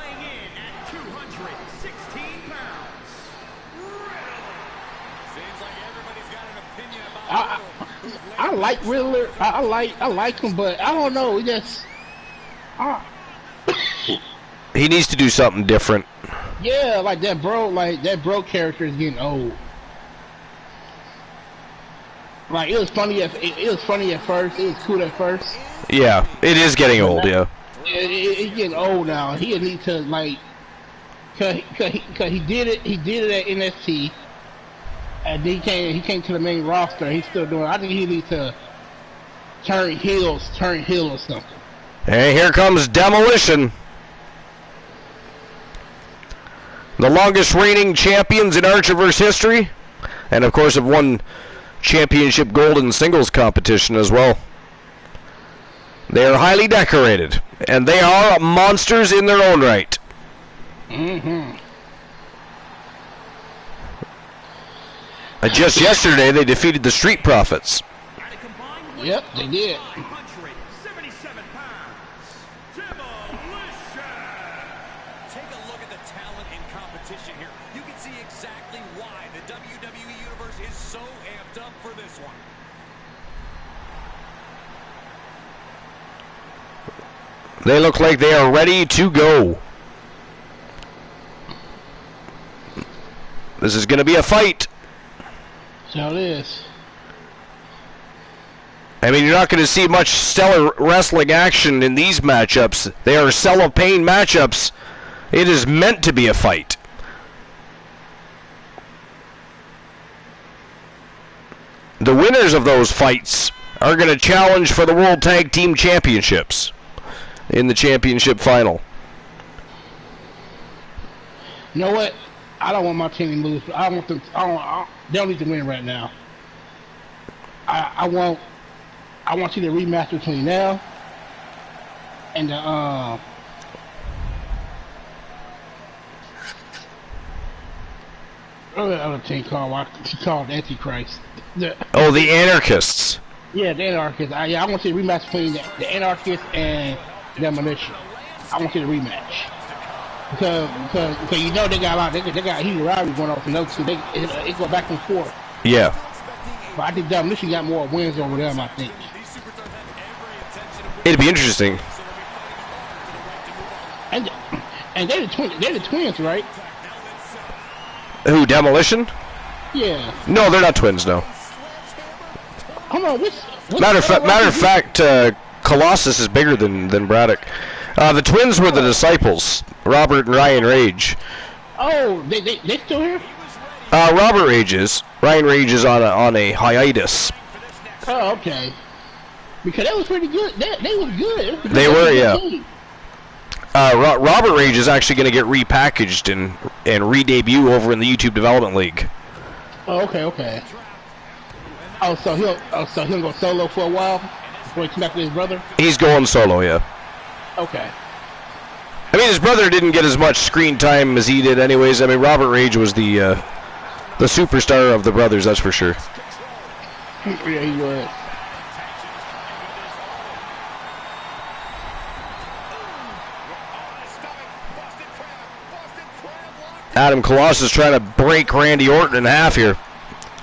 I like Riddler. I like him, but I don't know. He just. He needs to do something different. Yeah, like that bro character is getting old. Like it was funny at first. It was cool at first. Yeah, it is getting old. Yeah. It's getting old now. He needs to like, cause he did it at NXT, and then he came to the main roster. He's still doing it. I think he needs to turn heel or something. And here comes Demolition. The longest reigning champions in Archerverse history, and of course have won championship gold in singles competition as well. They are highly decorated, and they are monsters in their own right. Mm-hmm. And just yesterday, they defeated the Street Profits. Yep, they did. Take a look at the talent and competition here. You can see exactly why the WWE Universe is so amped up for this one. They look like they are ready to go. This is going to be a fight. So it is. I mean, you're not going to see much stellar wrestling action in these matchups. They are cellophane matchups. It is meant to be a fight. The winners of those fights are going to challenge for the World Tag Team Championships in the championship final. You know what? I don't want my team to lose. I want them. They don't need to win right now. I want you to rematch between now and the other team called Antichrist. The Anarchists. Yeah, the Anarchists. I want you to rematch between the Anarchists and Elimination. I want you to rematch. Because you know they got a lot. They got heated rivalry going on for those two. It go back and forth. Yeah. But I think Demolition got more wins over them. I think. It'd be interesting. And they're the twins, right? Who, Demolition? Yeah. No, they're not twins. No. Hold on. Matter of fact, Colossus is bigger than Braddock. The twins were the disciples, Robert and Ryan Rage. Oh, they still here? Robert Rage is. Ryan Rage is on a hiatus. Oh, okay. Because that was pretty good. They was good. They were, yeah. Robert Rage is actually going to get repackaged and re-debut over in the YouTube Development League. Oh, okay. Oh, so he'll go solo for a while before he comes back with his brother? He's going solo, yeah. Okay. I mean, his brother didn't get as much screen time as he did anyways. I mean, Robert Rage was the superstar of the brothers, that's for sure. Yeah, he was. Adam Colossus trying to break Randy Orton in half here.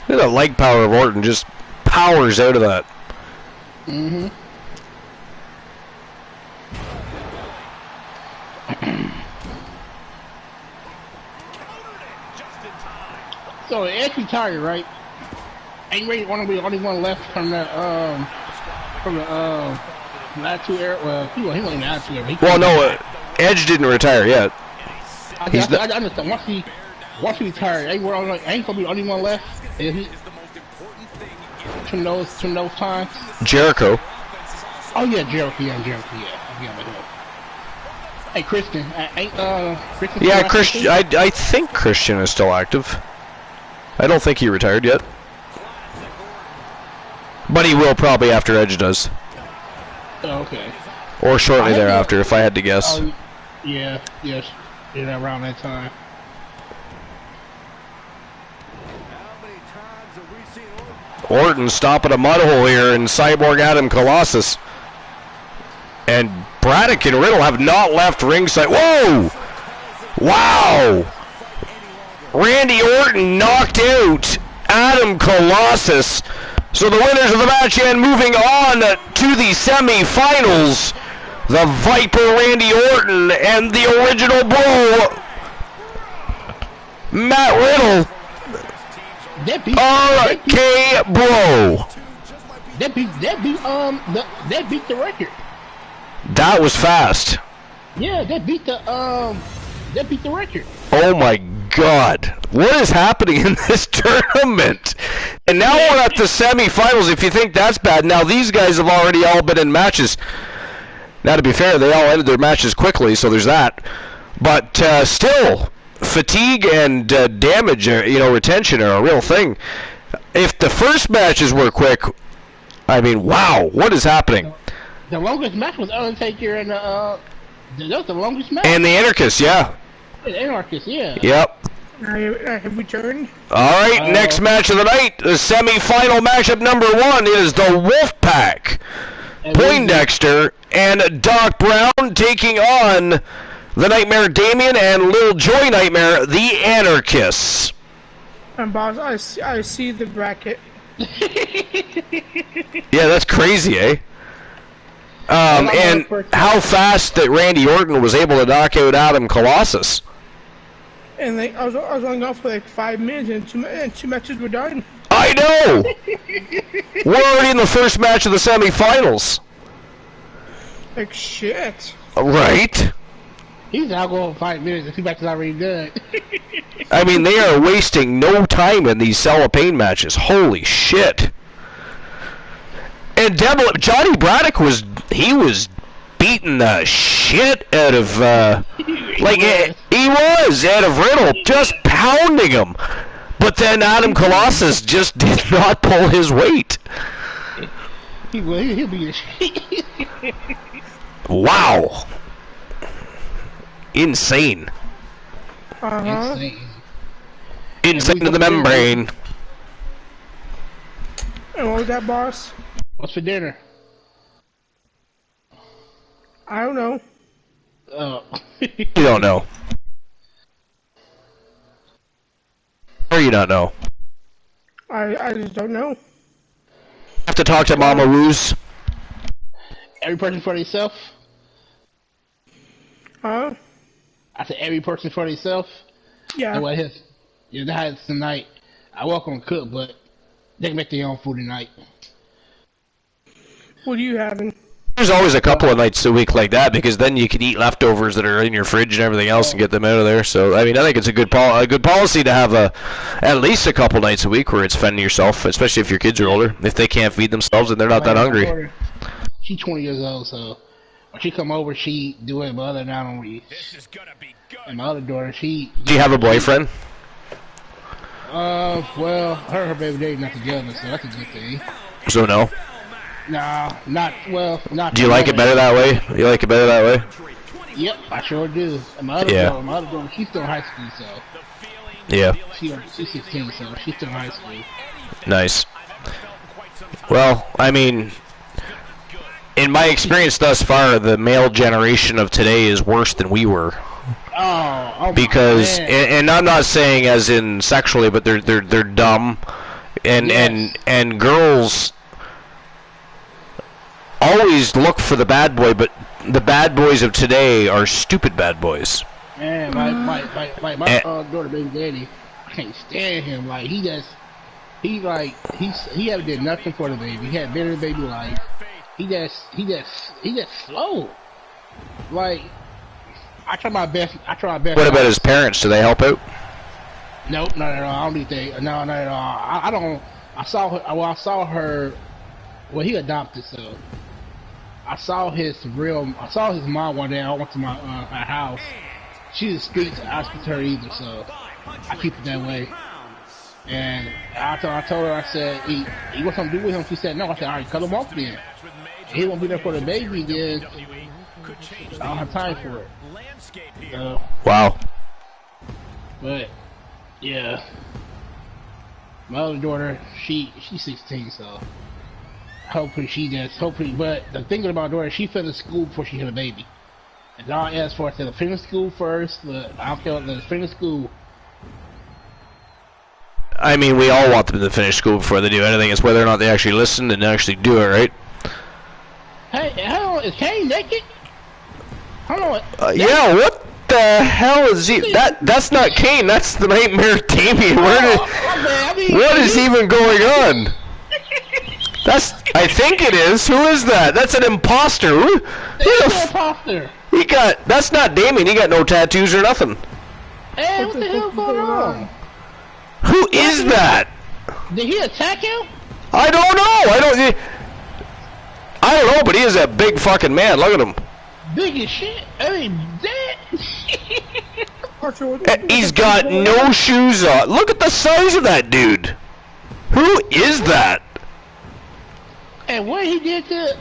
Look at the leg power of Orton, just powers out of that. Mm-hmm. So Edge retired, right? Ain't Ray one of the only one left from the Attitude Era. Well, he wasn't in the Attitude Era. Well, no, Edge didn't retire yet. I understand. Once he retired, ain't gonna be the only one left. From those times. Jericho. Oh yeah, Jericho. Yeah. Hey, Christian. Christian. Yeah, Christian. I think Christian is still active. I don't think he retired yet. But he will probably after Edge does. Oh, okay. Or shortly thereafter, if I had to guess. Yes. Around that time. Orton stopping a mud hole here in Cyborg Adam Colossus. And Braddock and Riddle have not left ringside. Whoa! Wow! Randy Orton knocked out Adam Colossus. So the winners of the match and moving on to the semi-finals. The Viper Randy Orton and the original Bro Matt Riddle. RK Bro. That beat the record. That was fast. Yeah, that beat the record. Oh my God. What is happening in this tournament? And now we're at the semifinals. If you think that's bad, now these guys have already all been in matches. Now, to be fair, they all ended their matches quickly, so there's that. But still, fatigue and damage, retention are a real thing. If the first matches were quick, I mean, wow, what is happening? The longest match was Undertaker and that was the longest match. And the Anarchists, yeah. The Anarchists, yeah. Yep. I have returned. All right, next match of the night, the semi-final matchup number 1 is the Wolfpack. Poindexter and Doc Brown taking on the Nightmare Damien and Lil Joy Nightmare, the Anarchists. And boss, I see the bracket. Yeah, that's crazy, eh? And how fast that Randy Orton was able to knock out Adam Colossus. And I was only gone for like 5 minutes, and two matches were done. I know. We're already in the first match of the semifinals. Like shit. Right. He's now going 5 minutes and 2 matches already done. I mean, they are wasting no time in these Cellopain matches. Holy shit. And Johnny Braddock was beating the shit out of he was out of Riddle, just pounding him. But then Adam Colossus just did not pull his weight. He'll be Wow. Insane. Insane to the membrane. And what was that, boss? What's for dinner? I don't know. You don't know. Or you don't know. I just don't know. Have to talk to Mama Woos. Every person for themselves? Huh? I said every person for themselves? Yeah. And what his? Yeah, that's tonight. I welcome to cook, but they can make their own food tonight. What are you having? There's always a couple of nights a week like that, because then you can eat leftovers that are in your fridge and everything else and get them out of there. So I mean, I think it's a good policy to have at least a couple nights a week where it's fending yourself, especially if your kids are older. If they can't feed themselves and they're not that hungry. She's 20 years old, so when she come over, she do it. My other now don't read. This is gonna be good. And my other daughter, she. Do you have a boyfriend? Well, her and her baby daddy not together, so that's a good thing. So no. Nah, not. Do you like it better that way? You like it better that way? Yep, I sure do. And my other daughter, she's still in high school, so. Yeah. She's 16, so she's still in high school. Nice. Well, I mean, in my experience thus far, the male generation of today is worse than we were. Oh because, man. and I'm not saying as in sexually, but they're dumb, and girls always look for the bad boy, but the bad boys of today are stupid bad boys. Man, my daughter, baby daddy, I can't stand him. Like he haven't did nothing for the baby. He had been in the baby life. He just slow. Like I try my best. What about his parents? Do they help out? Nope, not at all. I don't think they. No, not at all. I don't. I saw her. Well, I saw her. Well, he adopted, so I saw his mom one day. I went to my house. She's a street. I speak to her either, so I keep it that way. And I told her, I said, he want something to do with him. She said no. I said, all right, cut him off then. He won't be there for the baby then. I don't have time for it. Wow. But yeah, my other daughter, she's 16, so hopefully. But the thing about my daughter, she finished school before she had a baby. And I asked for her to finish school first. I felt to finish school. I mean, we all want them to finish school before they do anything. It's whether or not they actually listen and actually do it, right? Hey, hold on, is Kane naked? Hold on. Yeah, what the hell is he? That's not Kane. That's the Nightmare Damien. What is even going on? I think it is. Who is that? That's an imposter. Who the imposter? That's not Damien. He got no tattoos or nothing. Hey, what the hell's going on? Who is that? Did he attack him? I don't know. I don't know, but he is a big fucking man. Look at him. Big as shit. I mean, that. He's got no shoes on. Look at the size of that dude. Who is that? And what he did at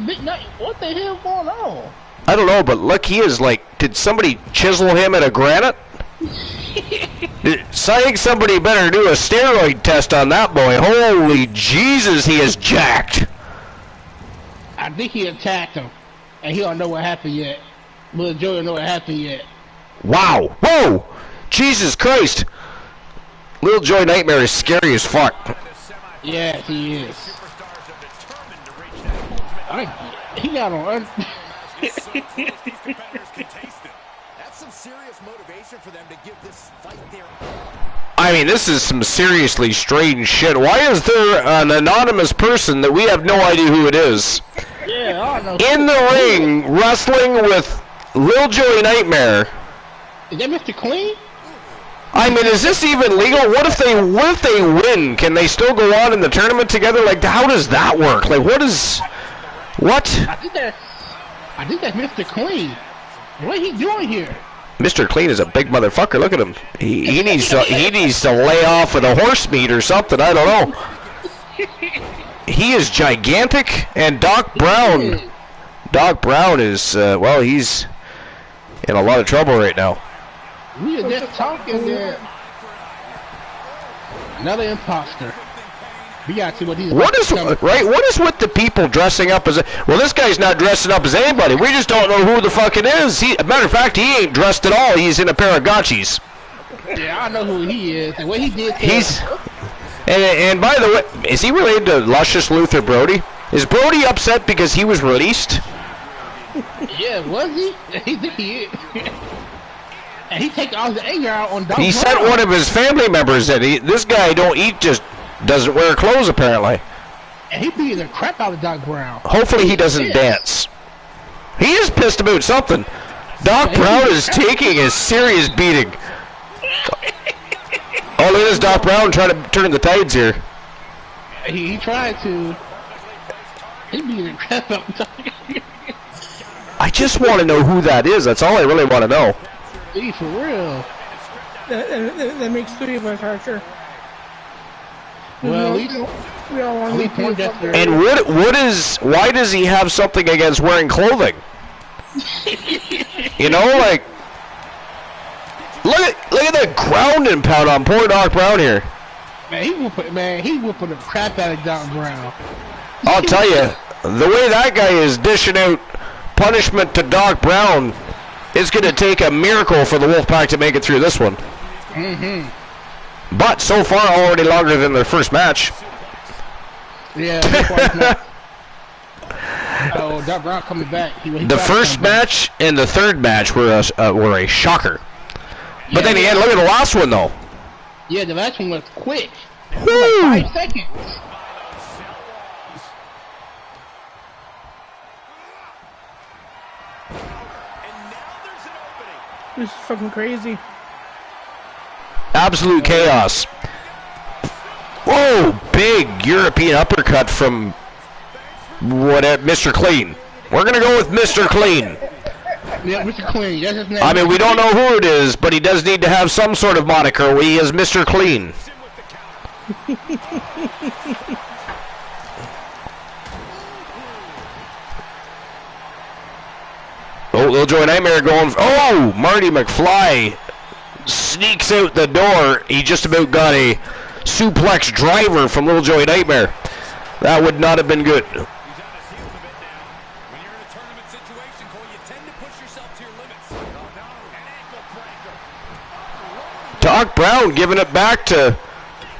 Big Night? What the hell going on? I don't know, but look, he is like, did somebody chisel him in a granite? I think somebody better do a steroid test on that boy. Holy Jesus, he is jacked. I think he attacked him, and he don't know what happened yet. Little Joe don't know what happened yet. Wow. Whoa. Jesus Christ. Little Joy Nightmare is scary as fuck. Yes, he is. He got on. That's some serious motivation for them to give this fight their I mean, this is some seriously strange shit. Why is there an anonymous person that we have no idea who it is Yeah, I don't know. in the ring wrestling with Lil Joey Nightmare? Is that Mr. Clean? I mean, is this even legal? What if they win? Can they still go on in the tournament together? Like, how does that work? Like, what? I think that's Mr. Clean. What is he doing here? Mr. Clean is a big motherfucker. Look at him. He needs to lay off with a horse meat or something. I don't know. He is gigantic, and Doc Brown is well, he's in a lot of trouble right now. We are just talking there. Another imposter. We got to see what he's. What is with the people dressing up as? Well, this guy's not dressing up as anybody. We just don't know who the fuck it is. Matter of fact, he ain't dressed at all. He's in a pair of gotchis. Yeah, I know who he is and what he did. And by the way, is he related to Luscious Luther Brody? Is Brody upset because he was released? Yeah, was he? He think he is. And he take all the anger out on Doc He Brown. sent one of his family members that this guy don't eat, just doesn't wear clothes apparently. And he beating the crap out of Doc Brown. Hopefully he doesn't dance. He is pissed about something. Doc Brown is taking a serious beating. Oh, look at this Doc Brown trying to turn the tides here. He tried to. He beating the crap out of Doc. I just want to know who that is. That's all I really want to know. Hey, for real. That makes three of us, Archer. Well, we all want to be And why does he have something against wearing clothing? You know, like, look at that ground and pound on poor Doc Brown here. He whooping the crap out of Doc Brown. I'll tell you, the way that guy is dishing out punishment to Doc Brown, it's going to take a miracle for the Wolfpack to make it through this one. Mm-hmm. But so far, already longer than their first match. Yeah. Oh, Doc Brown coming back. The first match and the third match were a shocker. But then again, look at the last one though. Yeah, the last one was quick. Woo! Like 5 seconds. This is fucking crazy. Absolute chaos. Whoa! Big European uppercut from Mr. Clean. We're gonna go with Mr. Clean. Yeah, Mr. Clean. That's his name. I mean, we don't know who it is, but he does need to have some sort of moniker. He is Mr. Clean. Oh, Little Joey Nightmare going. Oh, Marty McFly sneaks out the door. He just about got a suplex driver from Little Joey Nightmare. That would not have been good. Doc Brown giving it back to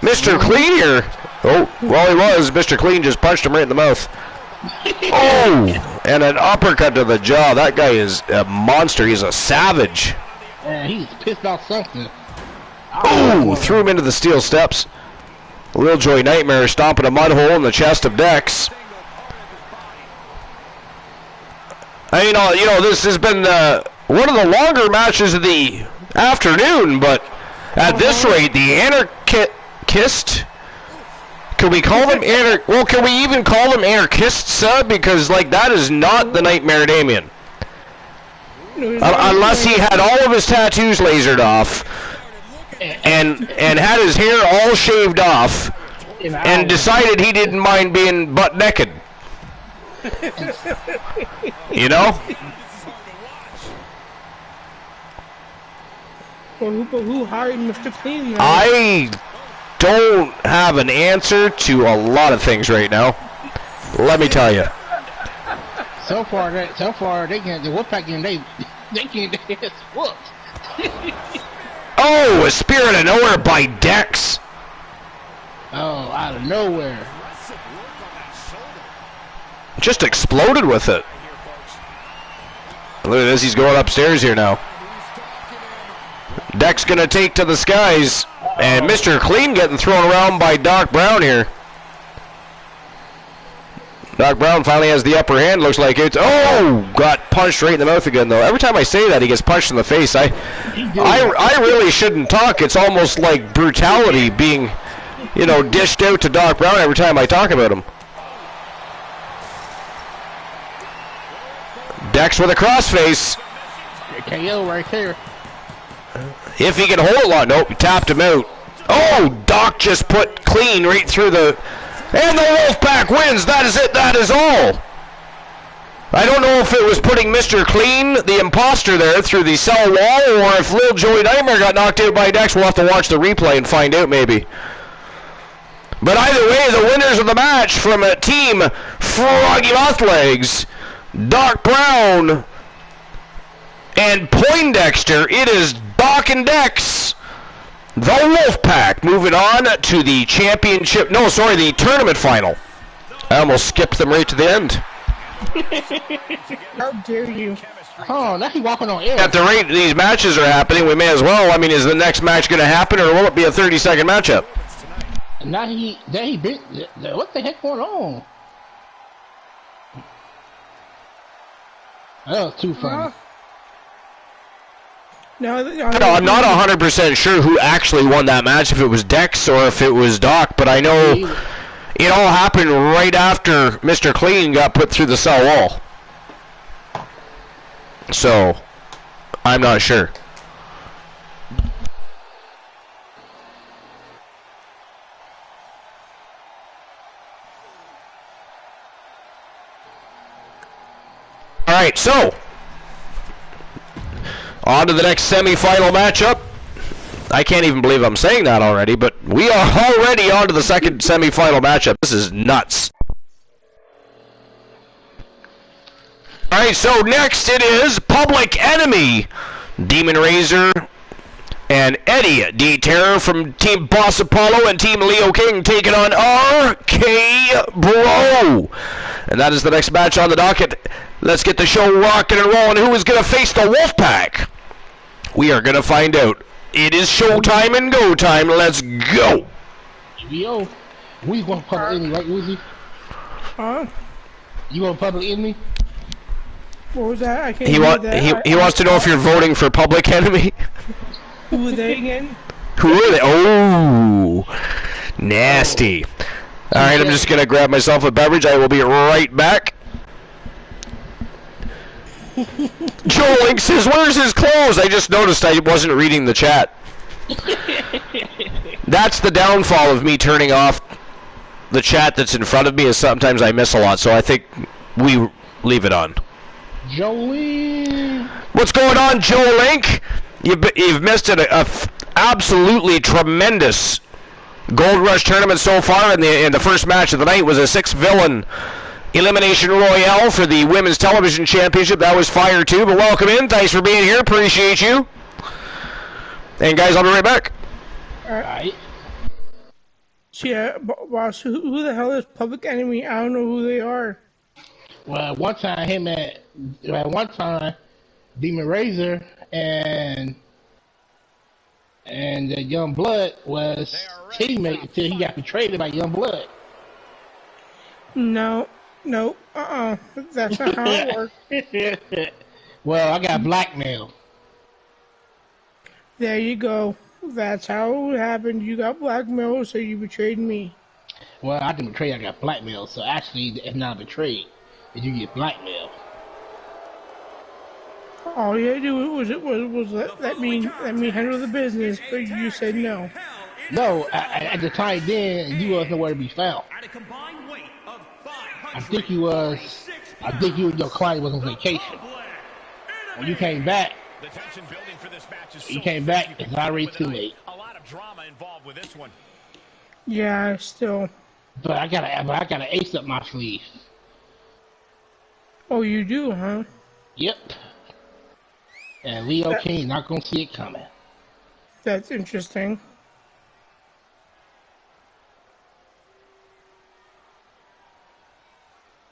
Mr. Clean here. Oh, well, he was. Mr. Clean just punched him right in the mouth. Oh, and an uppercut to the jaw. That guy is a monster. He's a savage. Man, he's pissed off something. Oh, threw him into the steel steps. Little Joey Nightmare stomping a mud hole in the chest of Dex. You know, this has been one of the longer matches of the afternoon, but at this rate, the anarchist. Can we call them well, can we even call them anarchists, because like that is not the Nightmare Damien. Unless he had all of his tattoos lasered off and had his hair all shaved off and decided he didn't mind being butt naked. You know? Well, who hired Mr. Clean then? I don't have an answer to a lot of things right now. Let me tell you. So far they can't. The Wolfpack game, they can't get their ass whooped. Oh, a spear out of nowhere by Dex. Oh, out of nowhere. Just exploded with it. Look at this, he's going upstairs here now. Dex gonna take to the skies. And Mr. Clean getting thrown around by Doc Brown here. Doc Brown finally has the upper hand. Looks like it's... Oh! Got punched right in the mouth again, though. Every time I say that, he gets punched in the face. I really shouldn't talk. It's almost like brutality being, you know, dished out to Doc Brown every time I talk about him. Dex with a crossface. KO right there. If he can hold on. Nope, he tapped him out. Oh! Doc just put clean right through the... And the Wolfpack wins. That is it. That is all. I don't know if it was putting Mr. Clean, the imposter, there through the cell wall, or if Lil Joey Nightmare got knocked out by Dex. We'll have to watch the replay and find out, maybe. But either way, the winners of the match from Team Froggy Mothlegs, Doc Brown, and Poindexter. It is Doc and Dex. The Wolfpack moving on to the championship. No, sorry, the tournament final. I almost skipped them right to the end. How dare you? Oh, now he's walking on air. At the rate these matches are happening, we may as well. I mean, is the next match going to happen, or will it be a 30-second matchup? Now he been. What the heck going on? That was too funny. No, I'm not 100% sure who actually won that match, if it was Dex or if it was Doc, but I know it all happened right after Mr. Clean got put through the cell wall. So, I'm not sure. Alright, so on to the next semi-final matchup. I can't even believe I'm saying that already, but we are already on to the second semi-final matchup. This is nuts. Alright, so next it is Public Enemy. Demon Razor and Eddie D. Terror from Team Boss Apollo and Team Leo King taking on RK Bro. And that is the next match on the docket. Let's get the show rocking and rolling. Who is going to face the Wolfpack? We are going to find out. It is showtime and go time. Let's go. Yo, we going to Public Enemy, right, Woozy? Huh? You want Public Enemy? What was that? I can't hear that. He wants to know if you're voting for Public Enemy. Who are they again? Who are they? Oh, nasty. All right, I'm just going to grab myself a beverage. I will be right back. Joe Link says, where's his clothes? I just noticed I wasn't reading the chat. That's the downfall of me turning off the chat that's in front of me, is sometimes I miss a lot, so I think we leave it on. Joey! What's going on, Joe Link? You've missed an absolutely tremendous Gold Rush tournament so far, and the first match of the night was a 6-villain Elimination Royale for the Women's Television Championship. That was fire too, but welcome in. Thanks for being here. Appreciate you. And guys, I'll be right back. Alright. Yeah, boss, who the hell is Public Enemy? I don't know who they are. Well, one time, Demon Razor and Young Blood was teammates until he got betrayed by Young Blood. No, that's not how it works. Well, I got blackmailed. There you go. That's how it happened. You got blackmailed, so you betrayed me. Well, I didn't betray. I got blackmailed. So actually, it's not betrayed. If you get blackmailed. All you had to do was let me handle the business, but you said no. No, at the time then, you wasn't nowhere to be found. I think you and your client was on vacation. When you came back, it's already too late. A lot of drama involved with this one. Yeah, still. But I got an ace up my sleeve. Oh, you do, huh? Yep. And Leo King not gonna see it coming. That's interesting.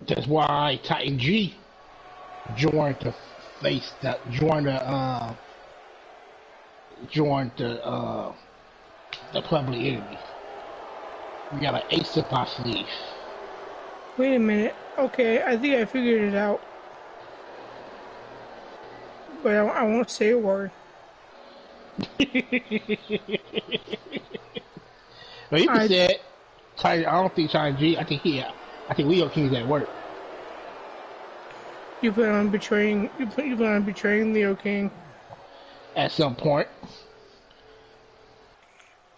That's why Titan G joined the Public Enemy. We got an ace up our sleeve. Wait a minute. Okay, I think I figured it out. But I won't say a word. Well, you can say it. I don't think China G. I think Leo King's at work. You plan on betraying. You plan on betraying Leo King. At some point.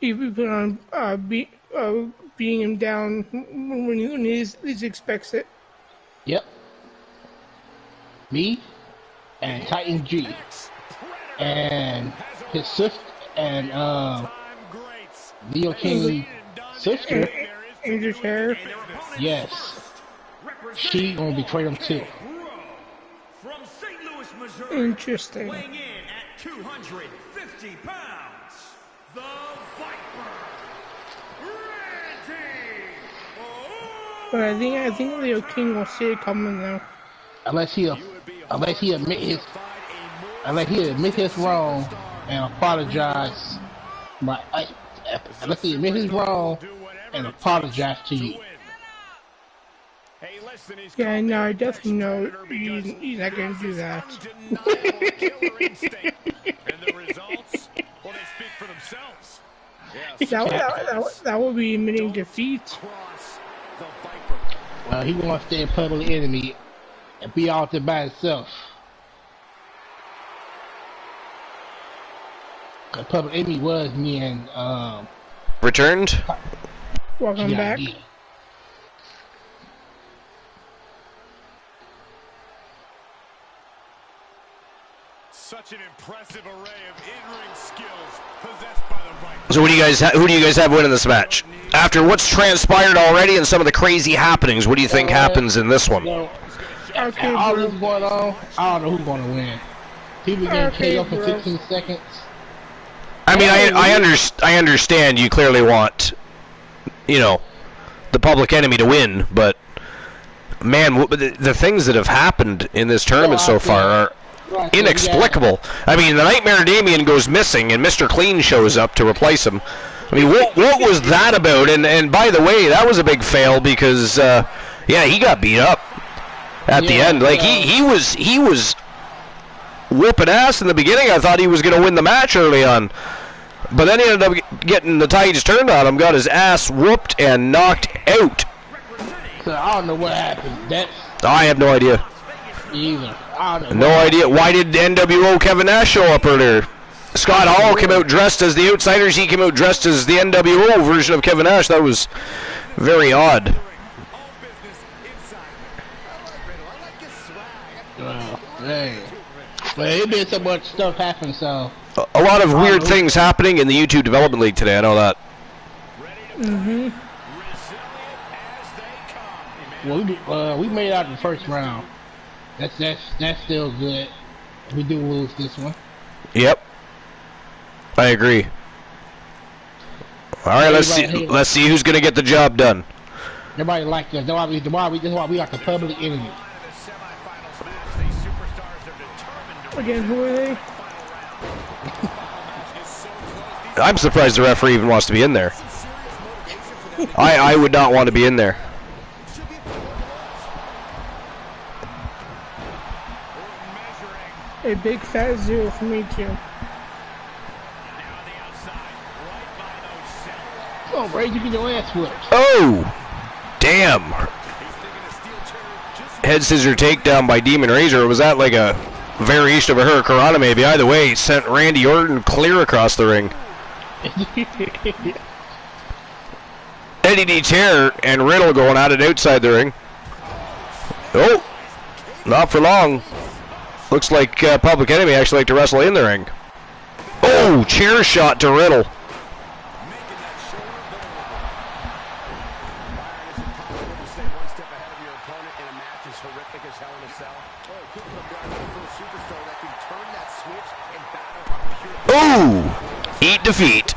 You plan on beating him down when he least expects it. Yep. Me and Titan G and his sister and Leo King's sister. Angel's hair. Yes. She gonna betray him too. From St. Louis, Missouri, Interesting. weighing in at 250 pounds, the Viper, Randy. But I think Leo King will see it coming though. Unless he admit his wrong and apologize. Unless he admit his wrong and apologize to you. Yeah, no, I definitely know he's not gonna do that. And the results, well, they speak for themselves. That would be admitting defeat. Well, he wants to stay a public enemy and be out there by himself. The public enemy was me and Returned? Welcome back. GID. Such an impressive array of in-ring skills possessed by the Viper. So who do you guys have winning this match? After what's transpired already and some of the crazy happenings, what do you think happens in this one? So, Okay, all bro. this going on, I don't know who's going to win. People getting Okay, KO for bro. 15 seconds. I mean, I understand you clearly want, you know, the public enemy to win, but man, the things that have happened in this tournament so far are inexplicable. I mean, the Nightmare Damien goes missing, and Mr. Clean shows up to replace him. I mean, what was that about? And by the way, that was a big fail because, yeah, he got beat up at the end. Like he was whooping ass in the beginning. I thought he was going to win the match early on, but then he ended up getting the tides turned on him, got his ass whooped and knocked out. So I don't know what happened. I have no idea. Either. I don't No know. idea. Why did NWO Kevin Nash show up earlier? Scott Hall came out dressed as the Outsiders. He came out dressed as the NWO version of Kevin Nash. That was very odd. Hey. But it been so much stuff happen, so. A lot of weird things happening in the YouTube Development League today. I know that. Well, we made it out in the first round. That's still good. We do lose this one. Yep. I agree. All right, let's see who's gonna get the job done. Nobody liked us. That's why we got the public enemy. Again, who are they? I'm surprised the referee even wants to be in there. I would not want to be in there. A big fat 0 for me too. Come on, Ray, you get your ass whipped. Oh, damn! Head scissor takedown by Demon Razor. Or was that like a variation of a Hurricanrana maybe? Either way, it sent Randy Orton clear across the ring. Eddie D. Terror and Riddle going at it outside the ring. Oh, not for long. Looks like Public Enemy actually like to wrestle in the ring. Oh, chair shot to Riddle. Ooh, eat defeat.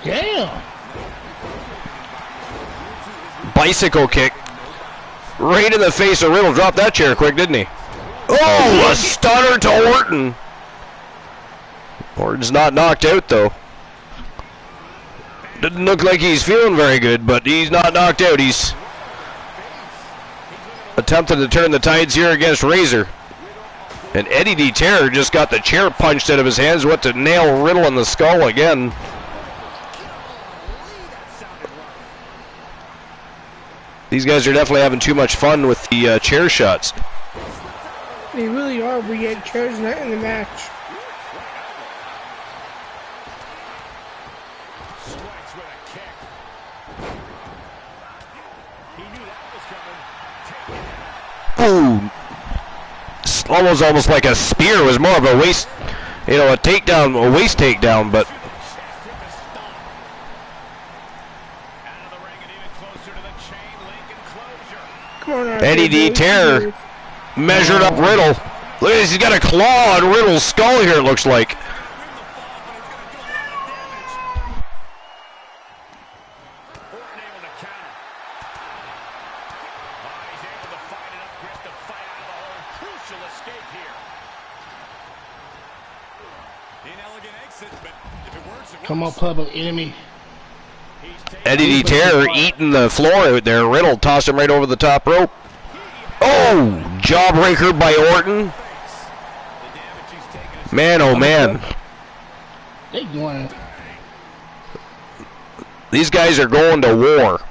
Damn. Bicycle kick. Right in the face of Riddle. Dropped that chair quick, didn't he? Oh, a stunner to Orton. Orton's not knocked out, though. Didn't look like he's feeling very good, but he's not knocked out. He's attempting to turn the tides here against Razor. And Eddie D. Terror just got the chair punched out of his hands, went to nail Riddle in the skull again. These guys are definitely having too much fun with the chair shots. They really are. We get chairs not in the match. Strikes with a kick. He knew that was coming. Ooh. Almost like a spear. It was more of a waist, a takedown, a waist takedown, but Eddie D. Terror measured up Riddle. Look at this, he's got a claw on Riddle's skull here, it looks like. Come on, Public Enemy. Eddie D. Terror eating the floor out there. Riddle tossed him right over the top rope. Oh, jawbreaker by Orton. Man, oh man. They going. These guys are going to war.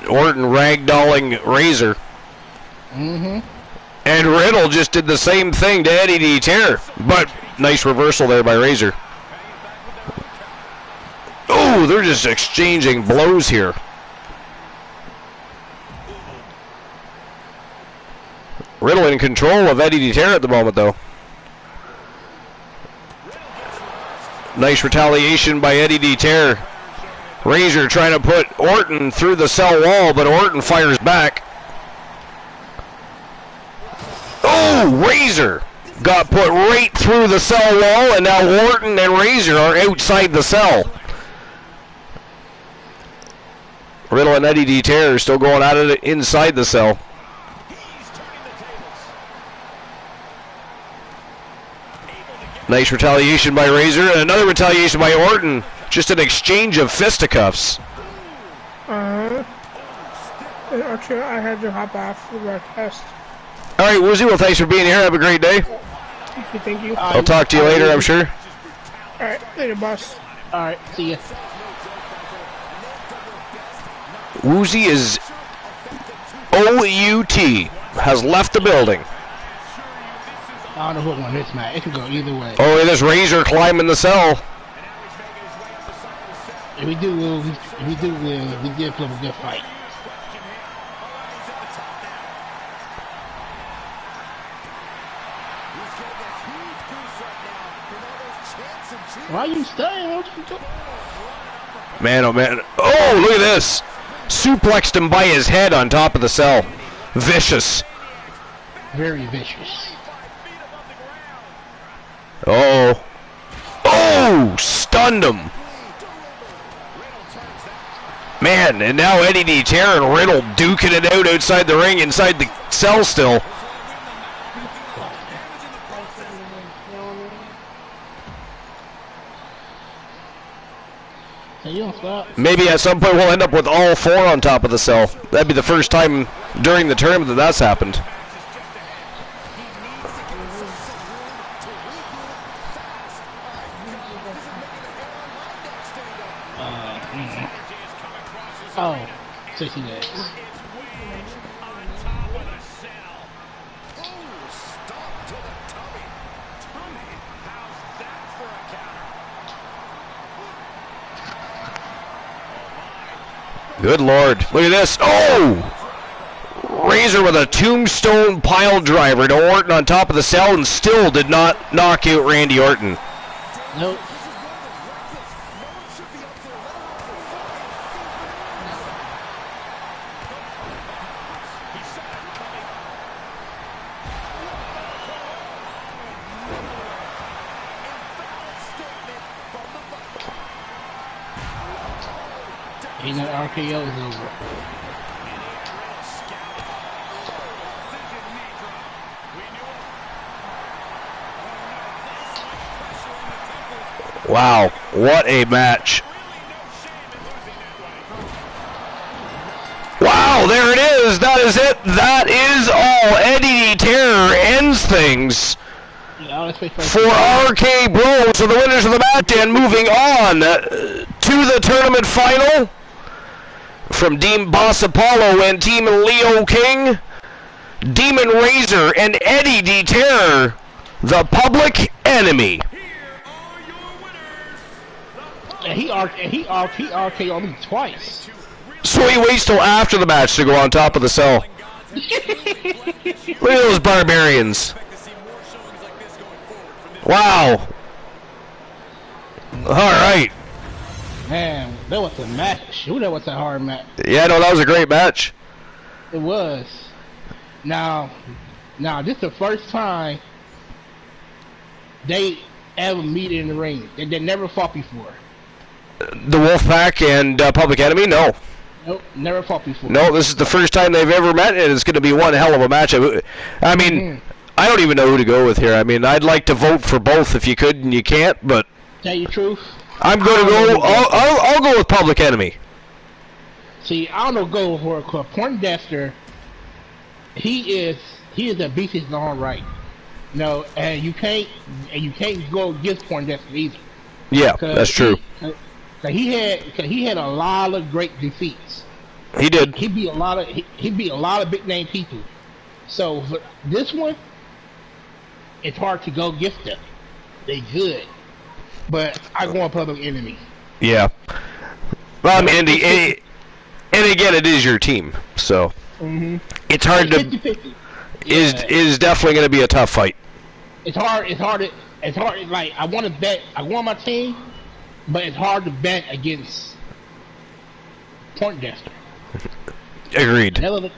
Orton ragdolling Razor. Mm-hmm. And Riddle just did the same thing to Eddie D. Terror. But nice reversal there by Razor. Oh, they're just exchanging blows here. Riddle in control of Eddie D. Terror at the moment, though. Nice retaliation by Eddie D. Terror. Razor trying to put Orton through the cell wall, but Orton fires back. Oh, Razor got put right through the cell wall, and now Orton and Razor are outside the cell. Riddle and Eddie D. Terror still going at it inside the cell. Nice retaliation by Razor, and another retaliation by Orton. Just an exchange of fisticuffs. And Archer, I had to hop off the broadcast. All right, Woozy, well, thanks for being here. Have a great day. Thank you. I'll talk to you later, I'm sure. All right, later, boss. All right, see ya. Woozy is OUT, has left the building. I don't know who won this match. It could go either way. Oh, look at this Razor climbing the cell. If we do win, we did play a good fight. Why are you staying? Man, oh man. Oh, look at this. Suplexed him by his head on top of the cell. Vicious. Very vicious. Oh. Oh, stunned him. Man, and now Eddie D. Terror and Riddle duking it out outside the ring, inside the cell still. Hey, you don't stop. Maybe at some point we'll end up with all four on top of the cell. That'd be the first time during the tournament that that's happened. Oh, 60 days. Good Lord. Look at this. Oh! Razor with a tombstone pile driver to Orton on top of the cell and still did not knock out Randy Orton. Nope. Ain't no RKO is over. Wow, what a match. Wow, there it is. That is it. That is all. Eddie Terror ends things for RK Bro. So the winners of the match, and moving on to the tournament final from Team Boss Apollo and Team Leo King, Demon Razor and Eddie D. Terror, the Public Enemy. And he RKO'd me twice. So he waits till after the match to go on top of the cell. Look at those barbarians. Wow. Alright. Man, that was a match. Ooh, that was a hard match. Yeah, no, that was a great match. It was. Now, this is the first time they ever meet in the ring. They never fought before. The Wolfpack and Public Enemy? No. Nope, never fought before. No, this is the first time they've ever met, and it's going to be one hell of a match. I mean, I don't even know who to go with here. I mean, I'd like to vote for both if you could, and you can't, but... Tell you the truth? I'm going to go... I'll go with Public Enemy. See, I don't know for Poindexter. He is a beast in his own right. No, and you can't go against Poindexter either. Yeah, that's true. He had a lot of great defeats. He did. He beat a lot of big name people. So for this one, it's hard to go against them. They good, but I go on Public Enemy. Yeah. Well, I mean, and again, it is your team, so it's hard to. 50-50. Is definitely going to be a tough fight. It's hard. Like I want to bet. I want my team. But it's hard to bet against Poindexter. Agreed. And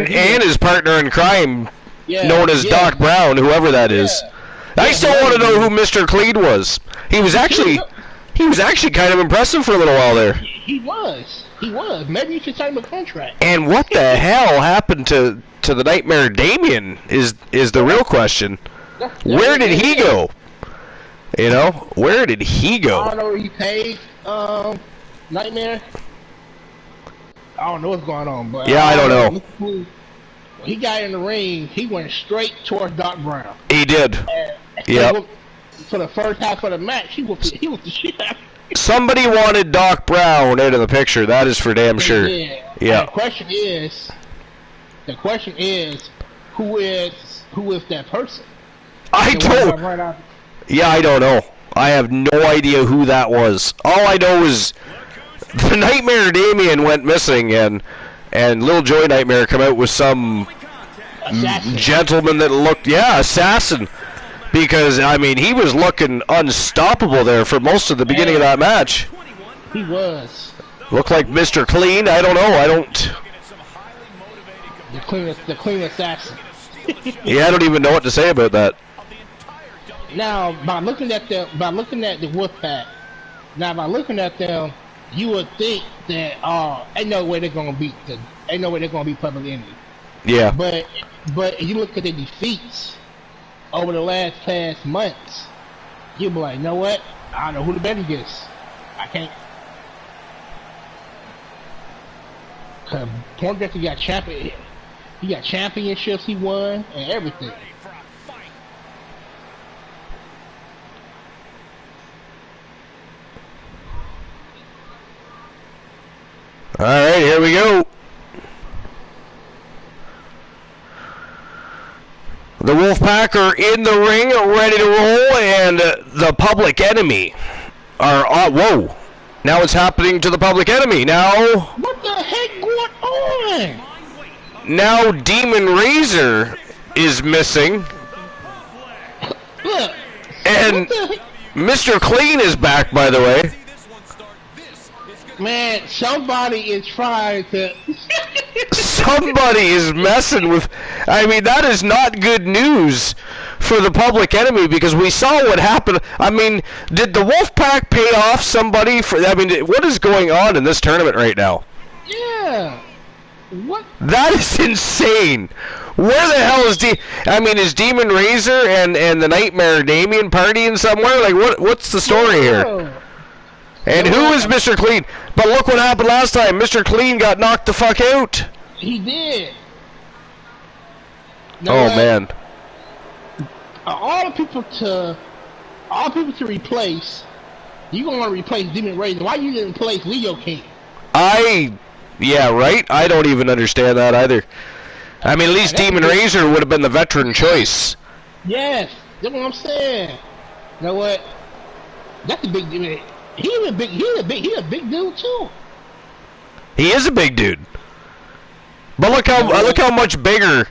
his partner in crime, yeah, known as Doc Brown, whoever that is. I still want to know who Mr. Cleed was. He was actually kind of impressive for a little while there. He was. Maybe you should sign him a contract. And what the hell happened to the Nightmare Damien is the real question. Where did he go? You know, where did he go? I don't know where he paid Nightmare. I don't know what's going on, but yeah, I don't know. When he got in the ring, he went straight towards Doc Brown. He did. Yeah. For the first half of the match, he was the shit out. Somebody wanted Doc Brown out of the picture. That is for damn sure. Yeah. The question is, who is that person? Yeah, I don't know. I have no idea who that was. All I know is the Nightmare Damien went missing, and Little Joy Nightmare come out with some gentleman that looked, assassin. Because, I mean, he was looking unstoppable there for most of the beginning of that match. He was. Looked like Mr. Clean. I don't know. The clean assassin. Yeah, I don't even know what to say about that. Now, by looking at the Wolfpack, you would think that ain't no way they're gonna beat Public Enemy. Yeah. But you look at the defeats over the past months, you'll be like, you know what? I don't know who the bet against. I can't. Cause Poindexter got champion. He got championships he won and everything. Alright, here we go. The Wolfpack are in the ring, ready to roll, and the Public Enemy are on. Whoa! Now it's happening to the Public Enemy. Now. What the heck going on? Now Demon Razor is missing. Look. And Mr. Clean is back, by the way. Man, somebody is trying to... Somebody is messing with... I mean, that is not good news for the Public Enemy, because we saw what happened. I mean, did the Wolfpack pay off somebody for? I mean, what is going on in this tournament right now? Yeah. What? That is insane. Where the hell is is Demon Razor and the Nightmare Damien partying somewhere? Like, what's the story here? And who is Mr. Clean? But look what happened last time. Mr. Clean got knocked the fuck out. He did. Man. All the people to replace. You gonna want to replace Demon Razor? Why you didn't replace Leo King? Yeah, right. I don't even understand that either. I mean, at least Demon Razor would have been the veteran choice. Yes, that's what I'm saying. You know what? That's a big dude. He's a big dude too. He is a big dude. But look how much bigger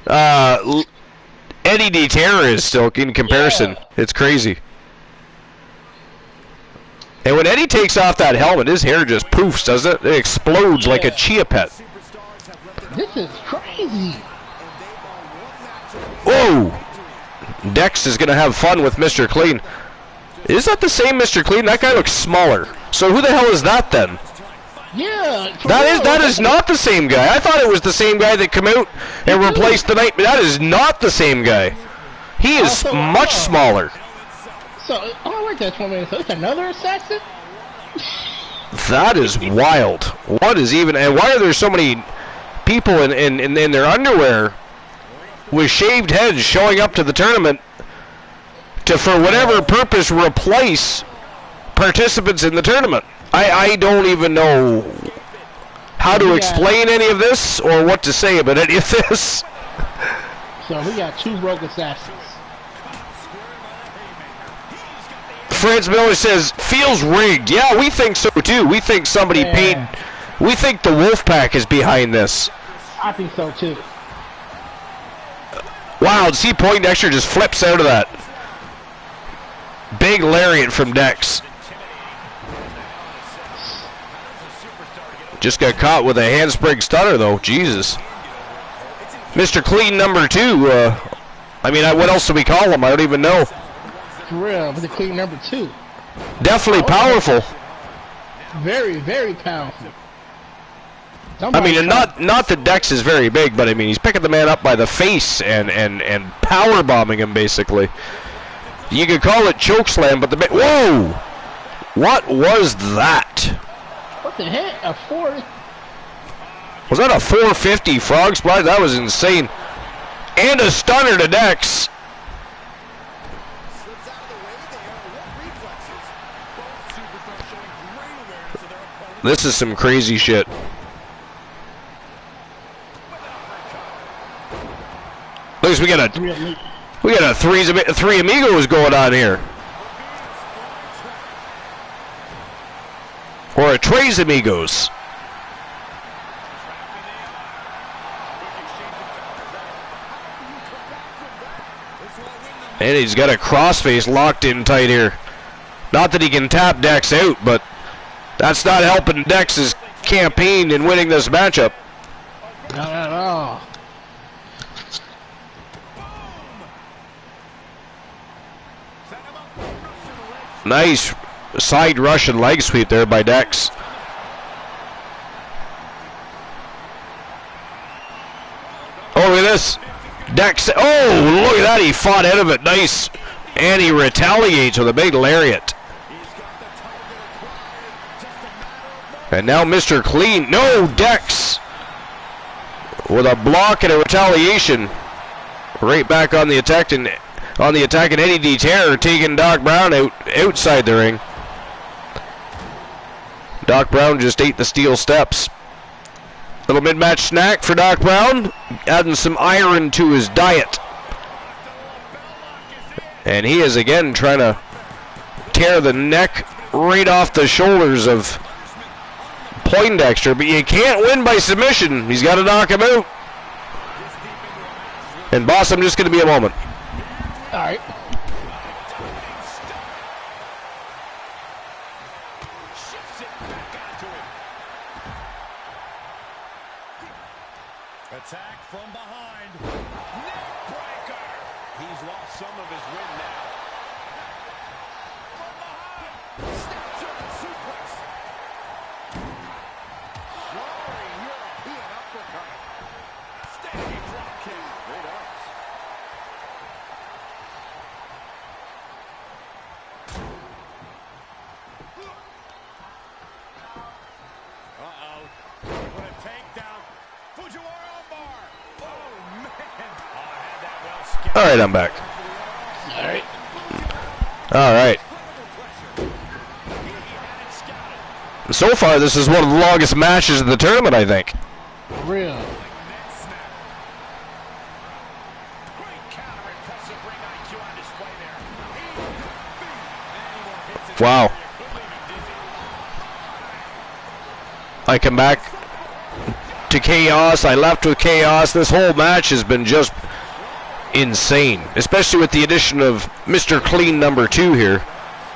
Eddie D. Terror is still in comparison. Yeah. It's crazy. And when Eddie takes off that helmet, his hair just poofs, doesn't it? It explodes like a chia pet. This is crazy. Whoa! Dex is going to have fun with Mr. Clean. Is that the same Mr. Clean? That guy looks smaller. So who the hell is that then? Yeah. That is not the same guy. I thought it was the same guy that came out and replaced the Night. That is not the same guy. He is much smaller. So, I like that for a minute. So it's another assassin? That is wild. What is even... And why are there so many people in their underwear with shaved heads showing up to the tournament to, for whatever purpose, replace participants in the tournament? I don't even know how to explain any of this or what to say about any of this. So we got two rogue assassins. Franz Miller says, feels rigged. Yeah, we think so too. We think somebody paid. We think the Wolfpack is behind this. I think so too. Wow, see Poindexter just flips out of that. Big lariat from Dex. Just got caught with a handspring stunner though. Jesus. Mr. Clean number 2. I mean, what else do we call him? I don't even know. For real, Mr. Clean number 2. Definitely powerful. Very, very powerful. I mean, and not that Dex is very big, but I mean, he's picking the man up by the face and power bombing him basically. You could call it chokeslam, but whoa! What was that? What the heck? A 4? Was that a 450 frog splash? That was insane. And a stunner to Dex. This is some crazy shit. At least we got a three amigos going on here. Or a Tres Amigos. And he's got a crossface locked in tight here. Not that he can tap Dex out, but that's not helping Dex's campaign in winning this matchup. Not at all. Nice side Russian leg sweep there by Dex. Oh, look at this. Dex, oh, look at that. He fought out of it. Nice. And he retaliates with a big lariat. And now Mr. Clean. No, Dex. With a block and a retaliation. Right back on the attack. And Eddie D. Terror taking Doc Brown outside the ring. Doc Brown just ate the steel steps. Little mid-match snack for Doc Brown, adding some iron to his diet. And he is again trying to tear the neck right off the shoulders of Poindexter, but you can't win by submission. He's got to knock him out. And boss, I'm just going to be a moment. All right. Attack from behind. Neck breaker. He's lost some of his wind now. Snapshot suplex. Soaring European uppercut. Standing drop kick. Great ups. What a takedown. Fujiwara armbar. Oh, man. Had that well scheduled. All right, I'm back. All right. All right. So far, this is one of the longest matches of the tournament, I think. For real. Wow. I come back to chaos. I left with chaos. This whole match has been just insane, especially with the addition of Mr. Clean number 2 here.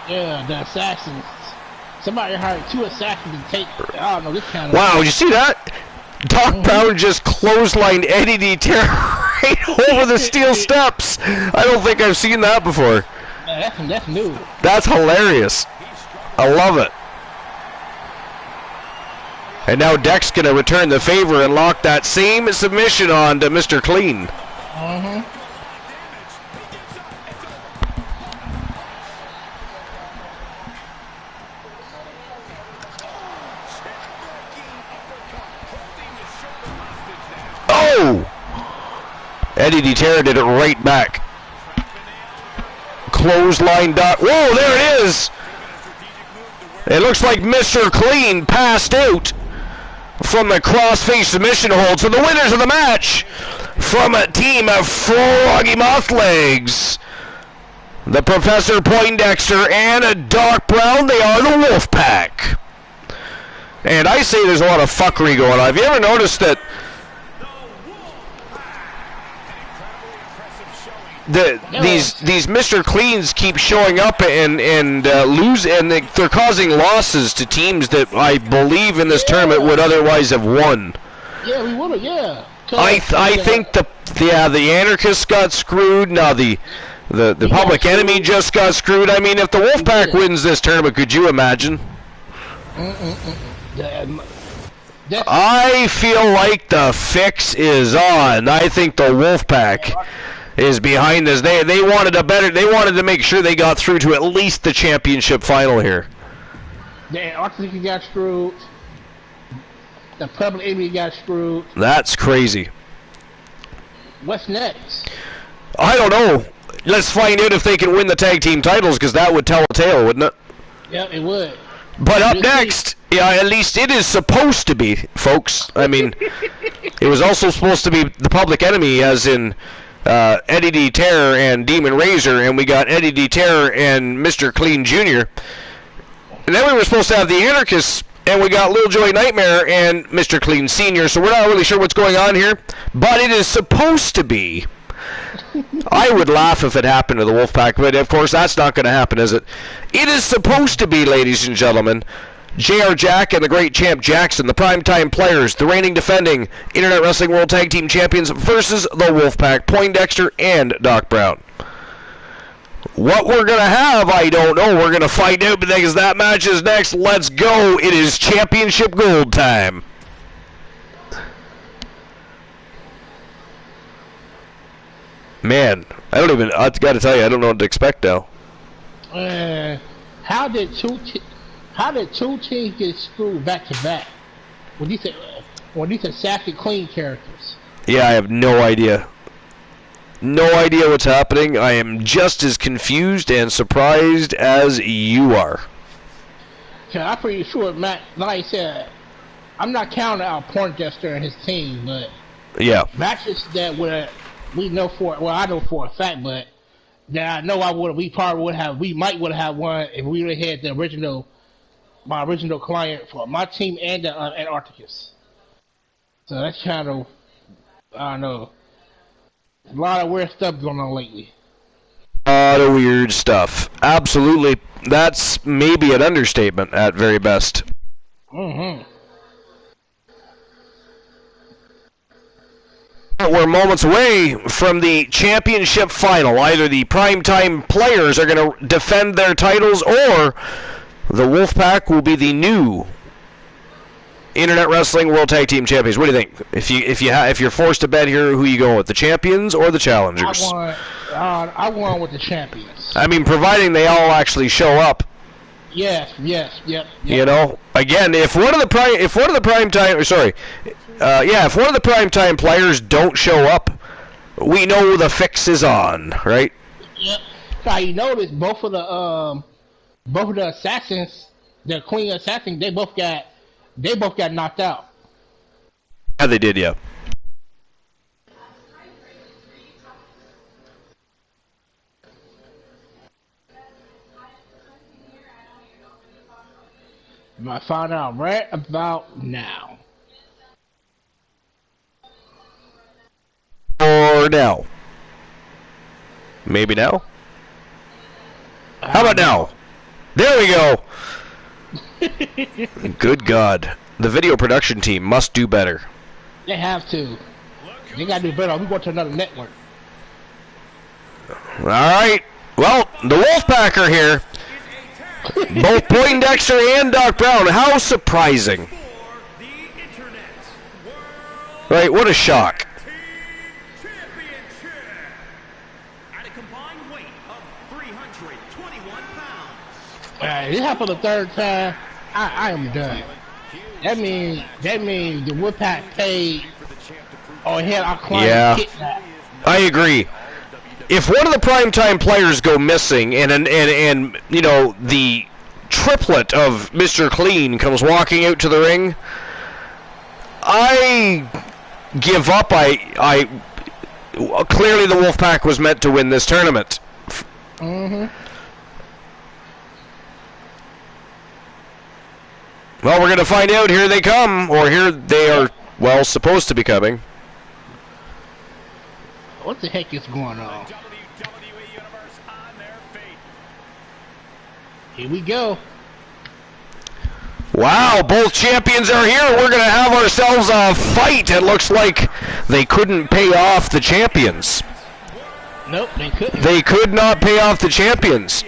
Yeah, the assassins. Somebody hired 2 assassins to take. I don't know this kind of. Wow, did you see that? Doc Brown just clotheslined Eddie DeTerra right over the steel steps. I don't think I've seen that before. Yeah, that's new. That's hilarious. I love it. And now Deck's going to return the favor and lock that same submission on to Mr. Clean. Oh! Eddie DeTerra did it right back. Clothesline dot. Whoa, there it is! It looks like Mr. Clean passed out from the cross-face submission hold. So the winners of the match from a team of Froggy Moth Legs, the Professor Poindexter and Doc Brown, they are the Wolfpack. And I say there's a lot of fuckery going on. Have you ever noticed that these Mr. Cleans keep showing up and lose, and they're causing losses to teams that I believe in this tournament would otherwise have won. Yeah, we would have. Yeah. I think the Anarchists got screwed. Now the Public Enemy just got screwed. I mean, if the Wolfpack wins this tournament, could you imagine? I feel like the fix is on. I think the Wolfpack is behind this. They wanted to make sure they got through to at least the championship final here. The Antarctica got screwed. The Public Enemy got screwed. That's crazy. What's next? I don't know. Let's find out if they can win the tag team titles, because that would tell a tale, wouldn't it? Yep, it would. But up next, yeah, at least it is supposed to be, folks. I mean, it was also supposed to be the Public Enemy, as in Eddie D. Terror and Demon Razor, and we got Eddie D. Terror and Mr. Clean Jr. And then we were supposed to have the Anarchists, and we got Lil Joey Nightmare and Mr. Clean Sr., so we're not really sure what's going on here, but it is supposed to be. I would laugh if it happened to the Wolfpack, but of course that's not going to happen, is it? It is supposed to be, ladies and gentlemen, J.R. Jack and the great champ Jackson, the primetime players, the reigning defending Internet Wrestling World Tag Team Champions versus the Wolfpack, Poindexter and Doc Brown. What we're going to have, I don't know. We're going to find out, because that match is next. Let's go. It is championship gold time. Man, I've got to tell you, I don't know what to expect now. How did two teams get screwed back to back? When these assassin clean characters. Yeah, I have no idea. No idea what's happening. I am just as confused and surprised as you are. Yeah, I'm pretty sure, Matt, like I said, I'm not counting out Poindexter and his team, but yeah, matches that we know I know for a fact, but that I know we might would have won if we really had my original client for my team and the Antarcticus. So that's kind of, I don't know, a lot of weird stuff going on lately. A lot of weird stuff. Absolutely. That's maybe an understatement at very best. Mm-hmm. We're moments away from the championship final. Either the primetime players are going to defend their titles, or the Wolfpack will be the new Internet Wrestling World Tag Team Champions. What do you think? If you're forced to bet here, who you going with, the champions or the challengers? I want with the champions. I mean, providing they all actually show up. Yes. You know, again, if one of the primetime players don't show up, we know the fix is on, right? Yep. So you notice both of the assassins, the Queen Assassin, they both got knocked out. Yeah, they did, yeah. I found out right about now. Or now. Maybe now? How about now? There we go! Good God. The video production team must do better. They have to. They gotta do better. We go to another network. Alright. Well, the Wolfpack are here. Both Poindexter and Doc Brown. How surprising. Right, what a shock. This happened the third time. I am done. That means the Wolfpack paid or had our client kidnapped. I agree. If one of the primetime players go missing and you know the triplet of Mr. Clean comes walking out to the ring, I give up. I clearly the Wolfpack was meant to win this tournament. Mhm. Well, we're going to find out. Here they come, or here they are, well, supposed to be coming. What the heck is going on? Here we go. Wow, both champions are here. We're going to have ourselves a fight. It looks like they couldn't pay off the champions. Nope, they couldn't. They could not pay off the champions.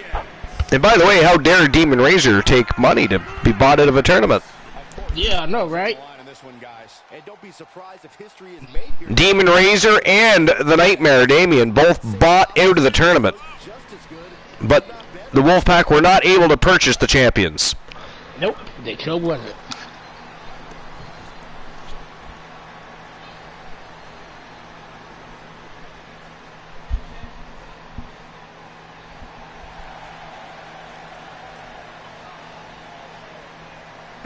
And by the way, how dare Demon Razor take money to be bought out of a tournament? Yeah, I know, right? Demon Razor and the Nightmare Damien both bought out of the tournament. But the Wolfpack were not able to purchase the champions. Nope, they sure wasn't.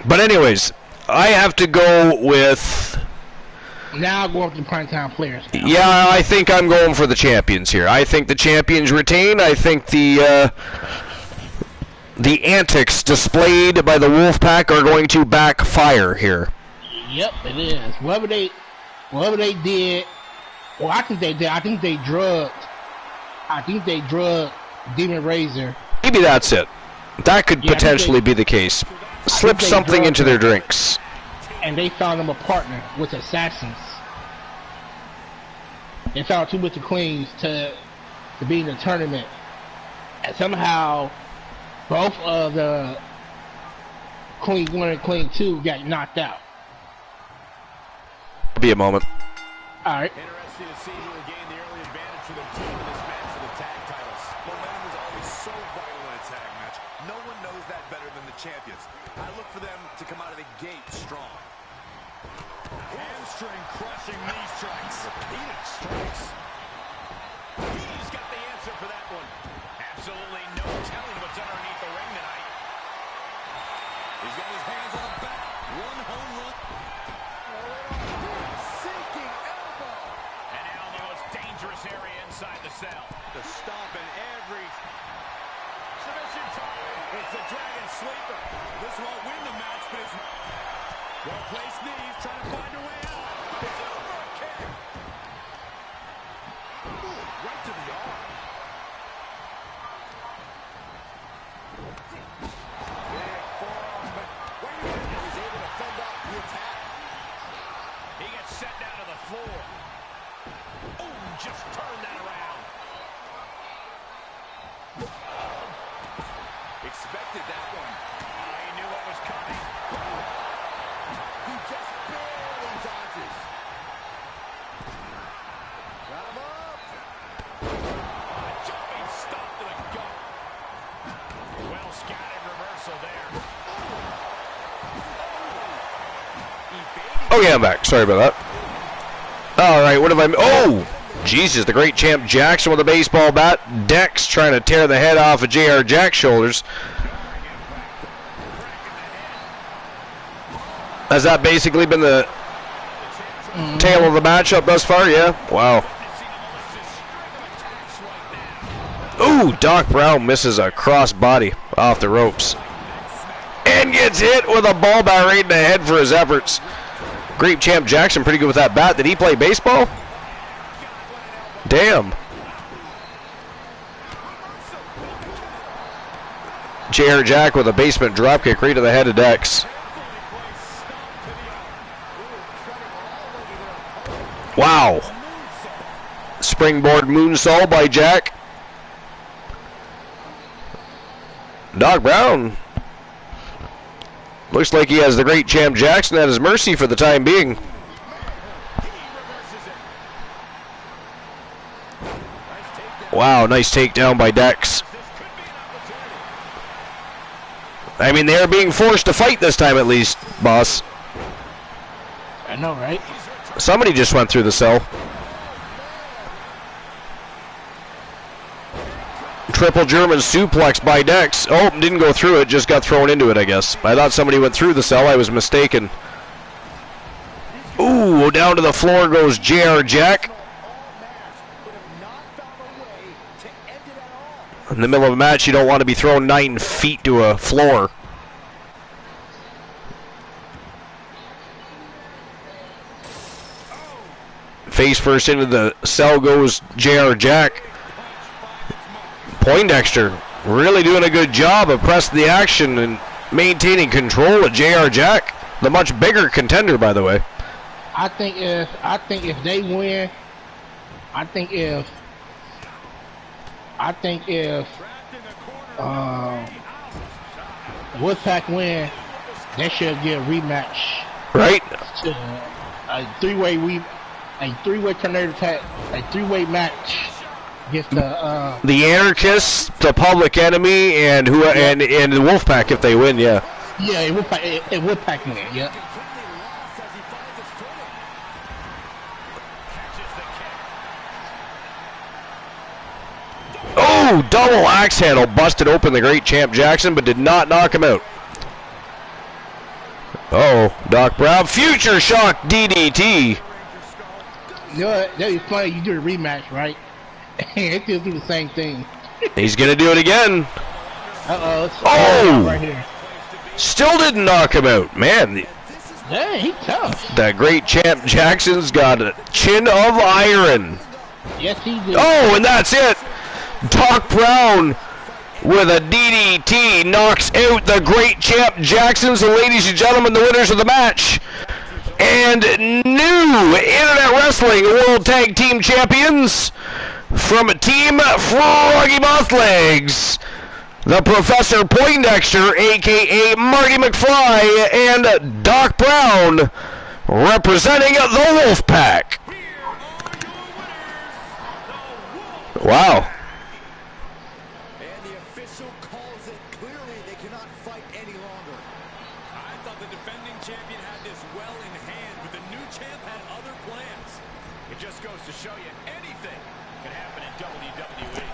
But anyways, I have to go with... Now go up to primetime players. Now. Yeah, I think I'm going for the champions here. I think the champions retain. I think the antics displayed by the Wolfpack are going to backfire here. Yep, it is. Whatever they did, well, I think they did. I think they drugged Demon Razor. Maybe that's it. That could potentially be the case. Slip something into their drinks. And they found him a partner with assassins. They found two Mr. Queens to be in the tournament. And somehow both of the Queen 1 and Queen 2 got knocked out. Be a moment. Alright. Interesting to see who will gain the early advantage for their team in this match for the tag titles. Momentum is always so vital in a tag match. No one knows that better than the champions. I look for them to come out of the gate strong. Hamstring crushing knee strikes. Repeated strikes. He's got the answer for that one. Absolutely no telling what's underneath the ring tonight. He's got his hands on the back. One home run. Sinking elbow. And now the most dangerous area inside the cell. The stomp in every submission time. It's a dragon sleeper. This won't win the match, but it's well-placed knees trying to find a way out. It's over a kick. Ooh, right to the arm. Big forearm, but wait a minute. He's able to fend off the attack. He gets set down to the floor. coming. He just barely dodges. Got him up. Jumping stop to the gut. Well scattered reversal there. Oh yeah, I'm back. Sorry about that. All right, what have I? Oh, Jesus! The great champ Jackson with a baseball bat. Dex trying to tear the head off of J.R. Jack's shoulders. Has that basically been the tail of the matchup thus far? Yeah. Wow. Ooh, Doc Brown misses a cross body off the ropes. And gets hit with a ball bat right in the head for his efforts. Great champ Jackson, pretty good with that bat. Did he play baseball? Damn. J.R. Jack with a basement dropkick right to the head of Dex. Wow. Springboard moonsault by Jack. Doc Brown. Looks like he has the great champ Jackson at his mercy for the time being. Wow, nice takedown by Dex. I mean, they're being forced to fight this time at least, boss. I know, right? Somebody just went through the cell. Triple German suplex by Dex. Oh, didn't go through it, just got thrown into it, I guess. I thought somebody went through the cell. I was mistaken. Ooh, down to the floor goes J.R. Jack. In the middle of a match, you don't want to be thrown 9 feet to a floor. Face first into the cell goes J.R. Jack. Poindexter really doing a good job of pressing the action and maintaining control of J.R. Jack, the much bigger contender, by the way. I think if they win, I think if Wolfpack win, they should get a rematch. Right? A three-way tornado tag, a three-way match against the Anarchists, the Public Enemy, and who and the Wolfpack if they win. Yeah. Yeah, it Wolfpack win. Yeah. Oh, double axe handle busted open the great champ Jackson, but did not knock him out. Oh, Doc Brown, future shock DDT. You know what? That was funny. You do a rematch, right? They still do the same thing. He's gonna do it again. Oh! Right here. Still didn't knock him out, man. Dang, he's tough. That great champ Jackson's got a chin of iron. Yes, he did. Oh, and that's it. Doc Brown with a DDT knocks out the great champ Jackson. So, ladies and gentlemen, the winners of the match and new Internet Wrestling World Tag Team Champions from Team Froggy Boss Legs, the Professor Poindexter, a.k.a. Marty McFly, and Doc Brown, representing the Wolfpack. Wow. And the official calls it clearly. They cannot fight any longer. I thought the defending champion had this well in hand, but the new champ had other plans. It just goes to show you anything can happen in WWE.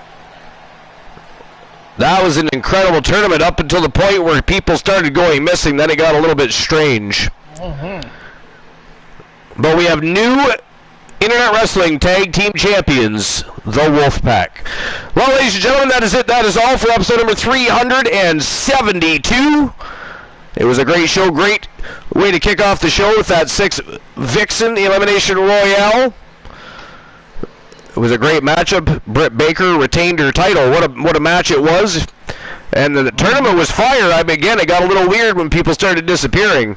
That was an incredible tournament up until the point where people started going missing. Then it got a little bit strange. But we have new Internet Wrestling Tag Team Champions, the Wolfpack. Well, ladies and gentlemen, that is it. That is all for episode number 372. It was a great show. Great way to kick off the show with that 6 Vixen Elimination Royale. It was a great matchup. Britt Baker retained her title. What a match it was. And the tournament was fire. Again, it got a little weird when people started disappearing.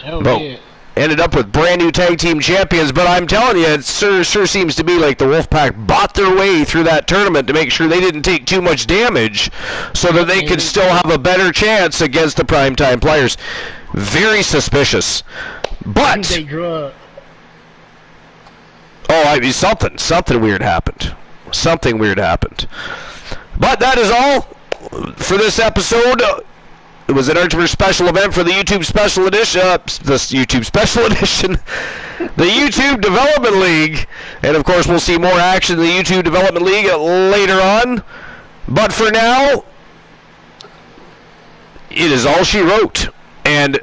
Oh, yeah. ended up with brand new tag team champions. But I'm telling you, it sure seems to be like the Wolfpack bought their way through that tournament to make sure they didn't take too much damage so that they could still have a better chance against the primetime players. Very suspicious. But They drug. I mean, something weird happened. Something weird happened. But that is all for this episode. It was an Archivers special event for the YouTube Special Edition. This YouTube Special Edition, the YouTube Development League, and of course we'll see more action in the YouTube Development League later on. But for now, it is all she wrote, and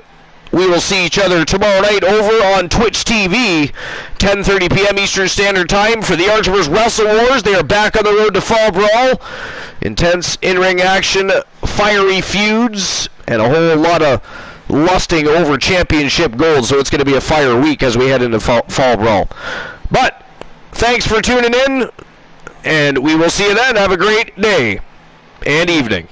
we will see each other tomorrow night over on Twitch TV, 10:30 p.m. Eastern Standard Time for the Archivers Wrestle Wars. They are back on the road to Fall Brawl. Intense in-ring action, fiery feuds, and a whole lot of lusting over championship gold. So it's going to be a fire week as we head into Fall Brawl. But thanks for tuning in, and we will see you then. Have a great day and evening.